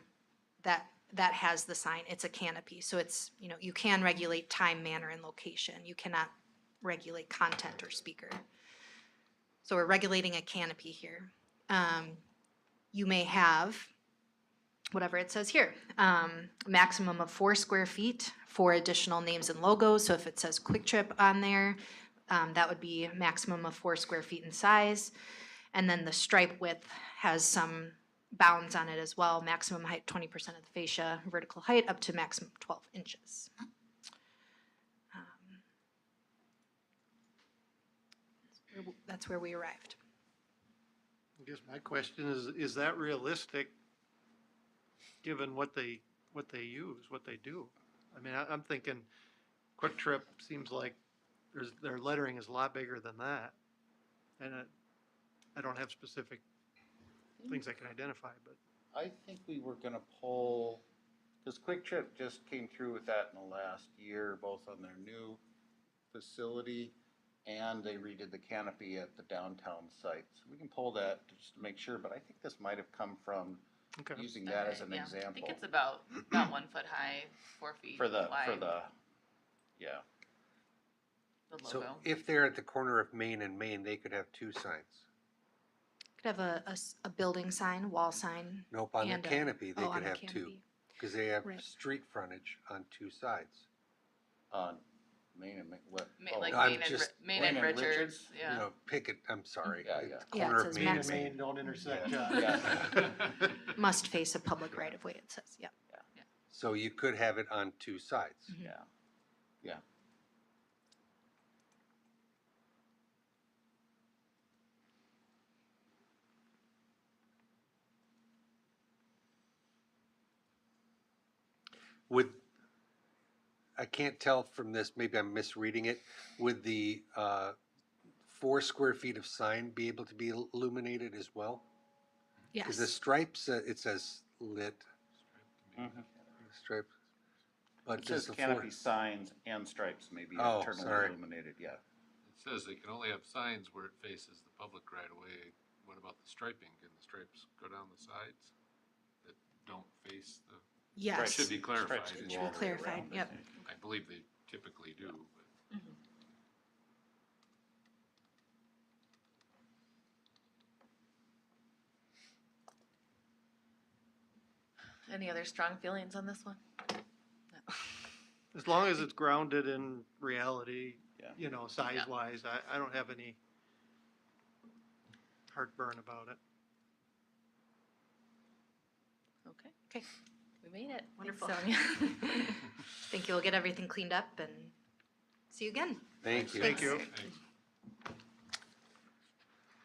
that has the sign, it's a canopy. So it's, you know, you can regulate time, manner, and location. You cannot regulate content or speaker. So we're regulating a canopy here. You may have, whatever it says here, maximum of 4 square feet for additional names and logos. So if it says Quick Trip on there, that would be a maximum of 4 square feet in size. And then the stripe width has some bounds on it as well. Maximum height 20% of the fascia, vertical height up to maximum 12 inches. That's where we arrived. I guess my question is that realistic, given what they use, what they do? I mean, I'm thinking Quick Trip seems like their lettering is a lot bigger than that. And I don't have specific things I can identify, but. I think we were gonna pull, because Quick Trip just came through with that in the last year, both on their new facility and they redid the canopy at the downtown site. So we can pull that to just make sure, but I think this might have come from using that as an Yeah, example. I think it's about 1 foot high, 4 feet For the, wide. yeah. The So logo. if they're at the corner of Main and Main, they could have 2 signs. Could have a building sign, wall sign. Nope, on their and a- canopy, they oh, on could the have 2, canopy. because they have Right. street frontage on 2 sides. On Main and Main, what? Like I'm Main and, just- Main and Richards, You yeah. know, Pickett, I'm sorry. Yeah, yeah. Yeah, Corner it of says Main Main and and maximum. Main don't intersect, Yeah. Must face a public right of way, it says, yep. So you could have it on 2 sides. Mhm. Yeah, yeah. Would, I can't tell from this, maybe I'm misreading it, would the 4 square feet of sign be able to be illuminated as well? Because the Yes. stripes, it says lit, Mhm. stripe, but It does says the canopy 4, signs and stripes may be Oh, internally sorry. illuminated, yeah. It says they can only have signs where it faces the public right away. What about the striping? Can the stripes go down the sides that don't face the? Yes. Should be clarified. Stripes It can should go all be the way Clarified, around, I yep. think. I believe they typically do, but. Any other strong feelings on this one? No. As long as it's grounded in reality, Yeah. you know, size-wise, I don't have any heartburn about it. Okay. Okay. We made it. Wonderful. Thanks, Sonia. Think you'll get everything cleaned up and see you again. thank you. Thank you.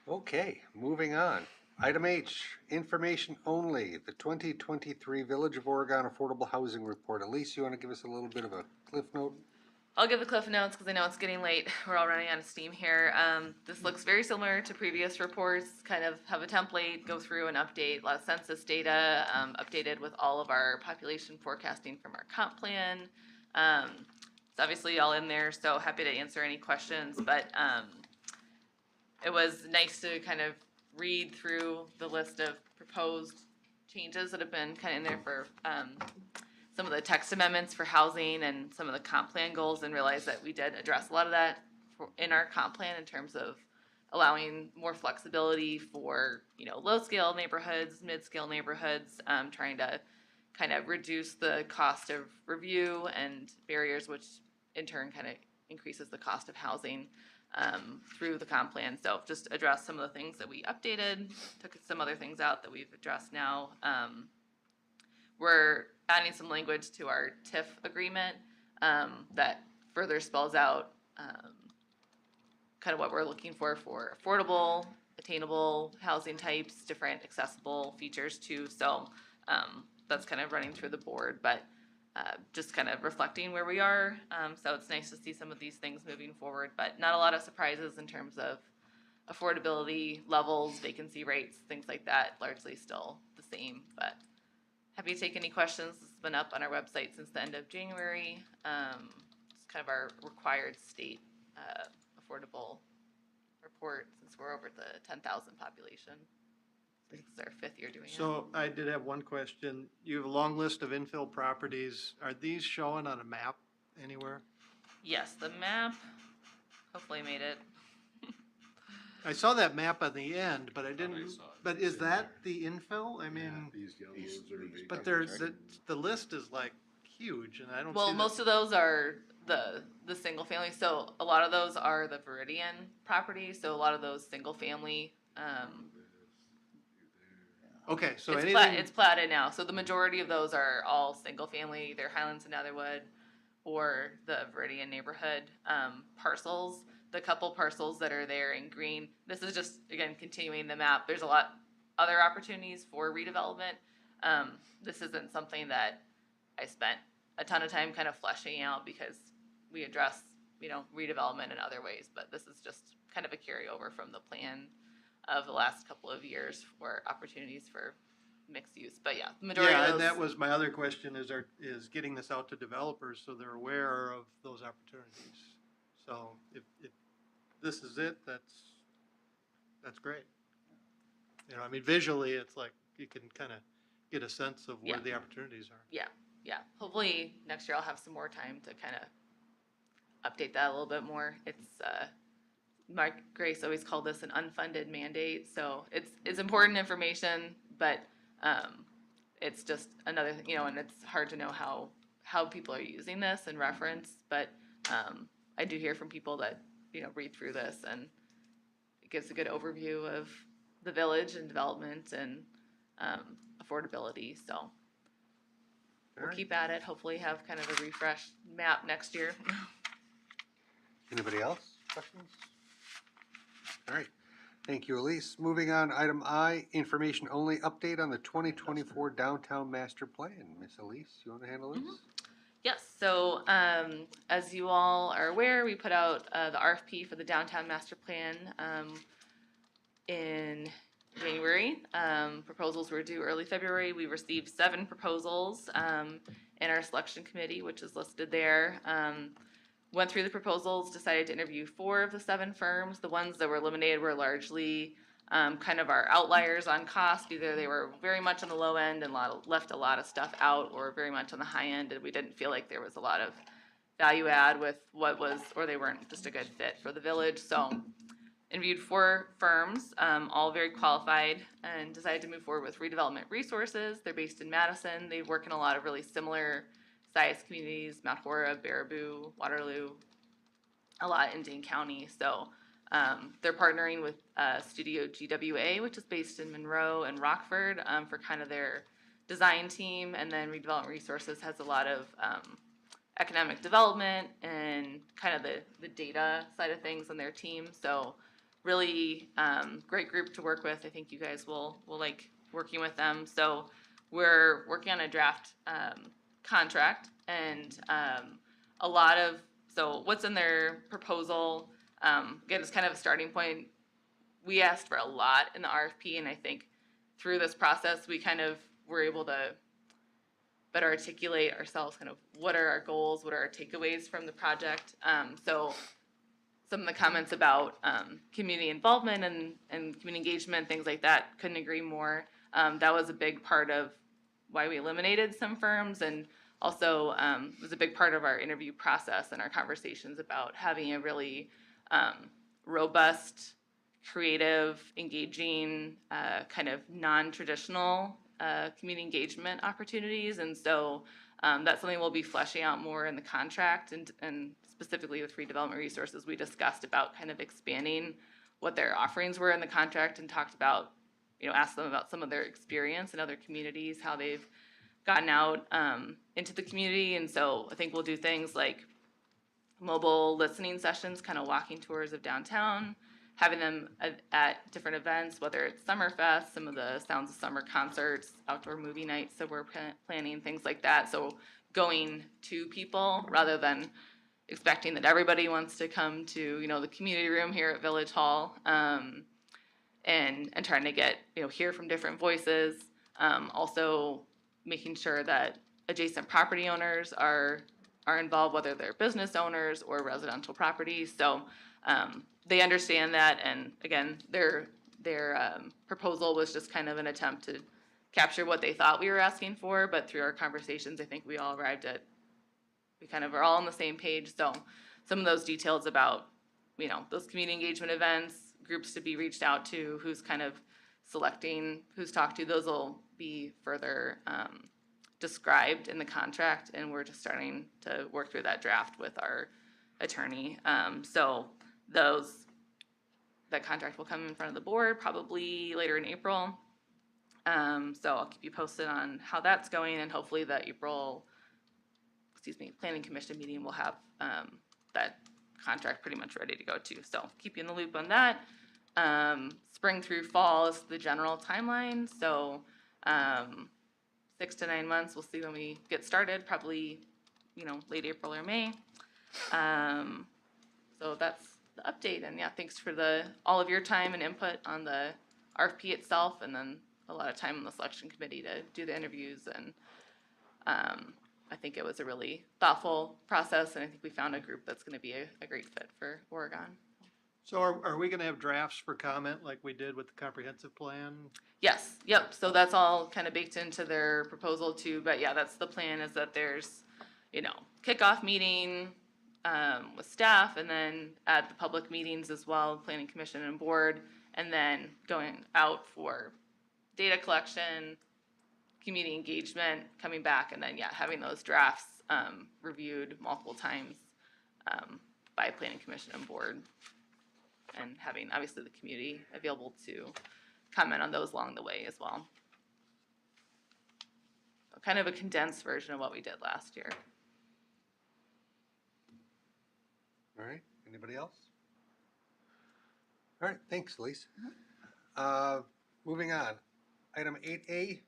Okay, moving on. Item H, information only, the 2023 Village of Oregon Affordable Housing Report. Elise, you want to give us a little bit of a cliff note? I'll give the cliff notes because I know it's getting late. We're all running out of steam here. This looks very similar to previous reports, kind of have a template, go through and update a lot of census data, updated with all of our population forecasting from our comp plan. It's obviously all in there, so happy to answer any questions, but it was nice to kind of read through the list of proposed changes that have been kind of in there for some of the text amendments for housing and some of the comp plan goals, and realize that we did address a lot of that in our comp plan in terms of allowing more flexibility for, you know, low scale neighborhoods, mid scale neighborhoods, trying to kind of reduce the cost of review and barriers, which in turn kind of increases the cost of housing through the comp plan. So just address some of the things that we updated, took some other things out that we've addressed now. We're adding some language to our TIF agreement that further spells out kind of what we're looking for affordable, attainable housing types, different accessible features too. So that's kind of running through the board, but just kind of reflecting where we are. So it's nice to see some of these things moving forward, but not a lot of surprises in terms of affordability levels, vacancy rates, things like that, largely still the same. But happy to take any questions. This has been up on our website since the end of January. It's kind of our required state affordable report since we're over the 10,000 population. This is our 5th year doing it. So I did have one question. You have a long list of infill properties. Are these showing on a map anywhere? Yes, the map hopefully made it. I saw that map on the end, but I didn't, but is that the infill? I mean, These yellows are big. but there's, the list is like huge and I don't see Well, that. most of those are the single family. So a lot of those are the Veridian property. So a lot of those single family. Okay, so It's anything, it's platted now, so the majority of those are all single family, they're Highlands and Netherwood or the Veridian neighborhood parcels. The couple parcels that are there in green, this is just, again, continuing the map, there's a lot other opportunities for redevelopment. This isn't something that I spent a ton of time kind of fleshing out because we address, redevelopment in other ways, but this is just kind of a carryover from the plan of the last couple of years for opportunities for mixed use. But yeah, the majority yeah, of and those. that was my other question is getting this out to developers so they're aware of those opportunities. So if this is it, that's great. I mean, visually, it's like you can kind of get a sense of where Yeah. the opportunities are. Yeah. Hopefully next year I'll have some more time to kind of update that a little bit more. It's Mark Grace always called this an unfunded mandate, so it's important information, but it's just another, and it's hard to know how people are using this and reference, but I do hear from people that read through this, and it gives a good overview of the village and development and affordability. So we'll keep at it. Hopefully have kind of a refreshed map next year. Anybody else? Questions? All right. Thank you, Elise. Moving on, item I, information only, update on the 2024 Downtown Master Plan. Miss Elise, you want to handle this? Yes, so as you all are aware, we put out the RFP for the Downtown Master Plan in January. Proposals were due early February. We received 7 proposals in our selection committee, which is listed there. Went through the proposals, decided to interview 4 of the 7 firms. The ones that were eliminated were largely kind of our outliers on cost. Either they were very much on the low end and left a lot of stuff out, or very much on the high end, and we didn't feel like there was a lot of value add with what was, or they weren't just a good fit for the village. So interviewed 4 firms, all very qualified, and decided to move forward with Redevelopment Resources. They're based in Madison. They work in a lot of really similar sized communities, Mount Horeb, Baraboo, Waterloo, a lot in Dane County. So they're partnering with Studio GWA, which is based in Monroe and Rockford, for kind of their design team. And then Redevelopment Resources has a lot of economic development and kind of the data side of things on their team. So really great group to work with. I think you guys will like working with them. So we're working on a draft contract, and so what's in their proposal, again, it's kind of a starting point. We asked for a lot in the RFP, and I think through this process, we kind of were able to better articulate ourselves, kind of what are our goals, what are our takeaways from the project. So some of the comments about community involvement and community engagement, things like that, couldn't agree more. That was a big part of why we eliminated some firms, and also was a big part of our interview process and our conversations about having a really robust, creative, engaging, kind of non-traditional community engagement opportunities. And so that's something we'll be fleshing out more in the contract, and specifically with Redevelopment Resources, we discussed about kind of expanding what their offerings were in the contract, and talked about, asked them about some of their experience in other communities, how they've gotten out into the community. And so I think we'll do things like mobile listening sessions, kind of walking tours of downtown, having them at different events, whether it's Summerfest, some of the Sounds of Summer concerts, outdoor movie nights, so we're planning things like that. So going to people rather than expecting that everybody wants to come to, you know, the community room here at Village Hall, and trying to get, you know, hear from different voices. Also making sure that adjacent property owners are involved, whether they're business owners or residential properties. So they understand that, and again, their proposal was just kind of an attempt to capture what they thought we were asking for, but through our conversations, I think we all arrived at, we kind of are all on the same page. So some of those details about, you know, those community engagement events, groups to be reached out to, who's kind of selecting, who's talked to, those will be further described in the contract, and we're just starting to work through that draft with our attorney. So that contract will come in front of the board probably later in April. So I'll keep you posted on how that's going, and hopefully the Planning Commission meeting will have that contract pretty much ready to go too. So keep you in the loop on that. Spring through fall is the general timeline. So 6 to 9 months, we'll see when we get started, probably, you know, late April or May. So that's the update, and yeah, thanks for all of your time and input on the RFP itself, and then a lot of time on the selection committee to do the interviews, and I think it was a really thoughtful process, and I think we found a group that's going to be a great fit for Oregon. So are we gonna have drafts for comment like we did with the comprehensive plan? Yes, yep, so that's all kind of baked into their proposal too, but yeah, that's the plan, is that there's, you know, kickoff meeting with staff, and then at the public meetings as well, planning commission and board, and then going out for data collection, community engagement, coming back, and then, yeah, having those drafts reviewed multiple times by planning commission and board, and having, obviously, the community available to comment on those along the way as well. So kind of a condensed version of what we did last year. All right, anybody else? All right, thanks, Elise. Moving on, item 8A,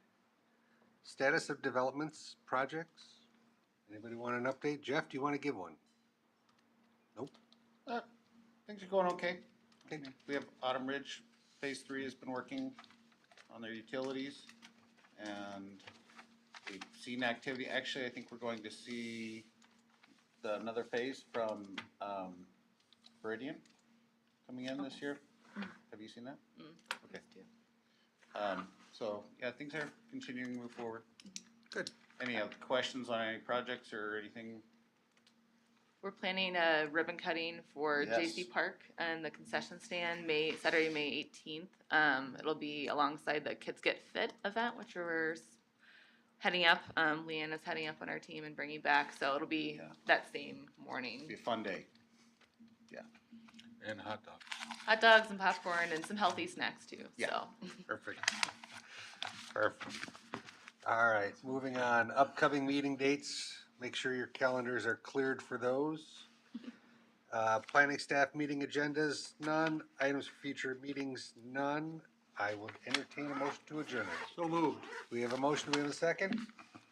status of developments, projects. Anybody want an update? Jeff, do you want to give one? Nope. Things are going okay. Okay. We have Autumn Ridge, Phase 3 has been working on their utilities, and we've seen activity. Actually, I think we're going to see another phase from Viridian coming in this year. Have you seen that? Okay. So, yeah, things are continuing to move forward. Good. Any questions on any projects or anything? We're planning a ribbon cutting for Yes. J.C. Park and the concession stand Saturday, May 18th. It'll be alongside the Kids Get Fit event, which we're heading up. Leanne is heading up on our team and bringing back, so it'll be that same morning. It'll be a fun day. Yeah. And hot dogs. Hot dogs and popcorn and some healthy snacks too. Yeah. So. Perfect. Perfect. All right, moving on, upcoming meeting dates. Make sure your calendars are cleared for those. Planning staff meeting agendas, none. Items for future meetings, none. I will entertain a motion to adjourn. So moved. We have a motion, we have a second?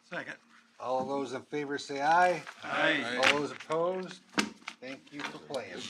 Second. All of those in favor say aye. Aye. All those opposed? Thank you for playing.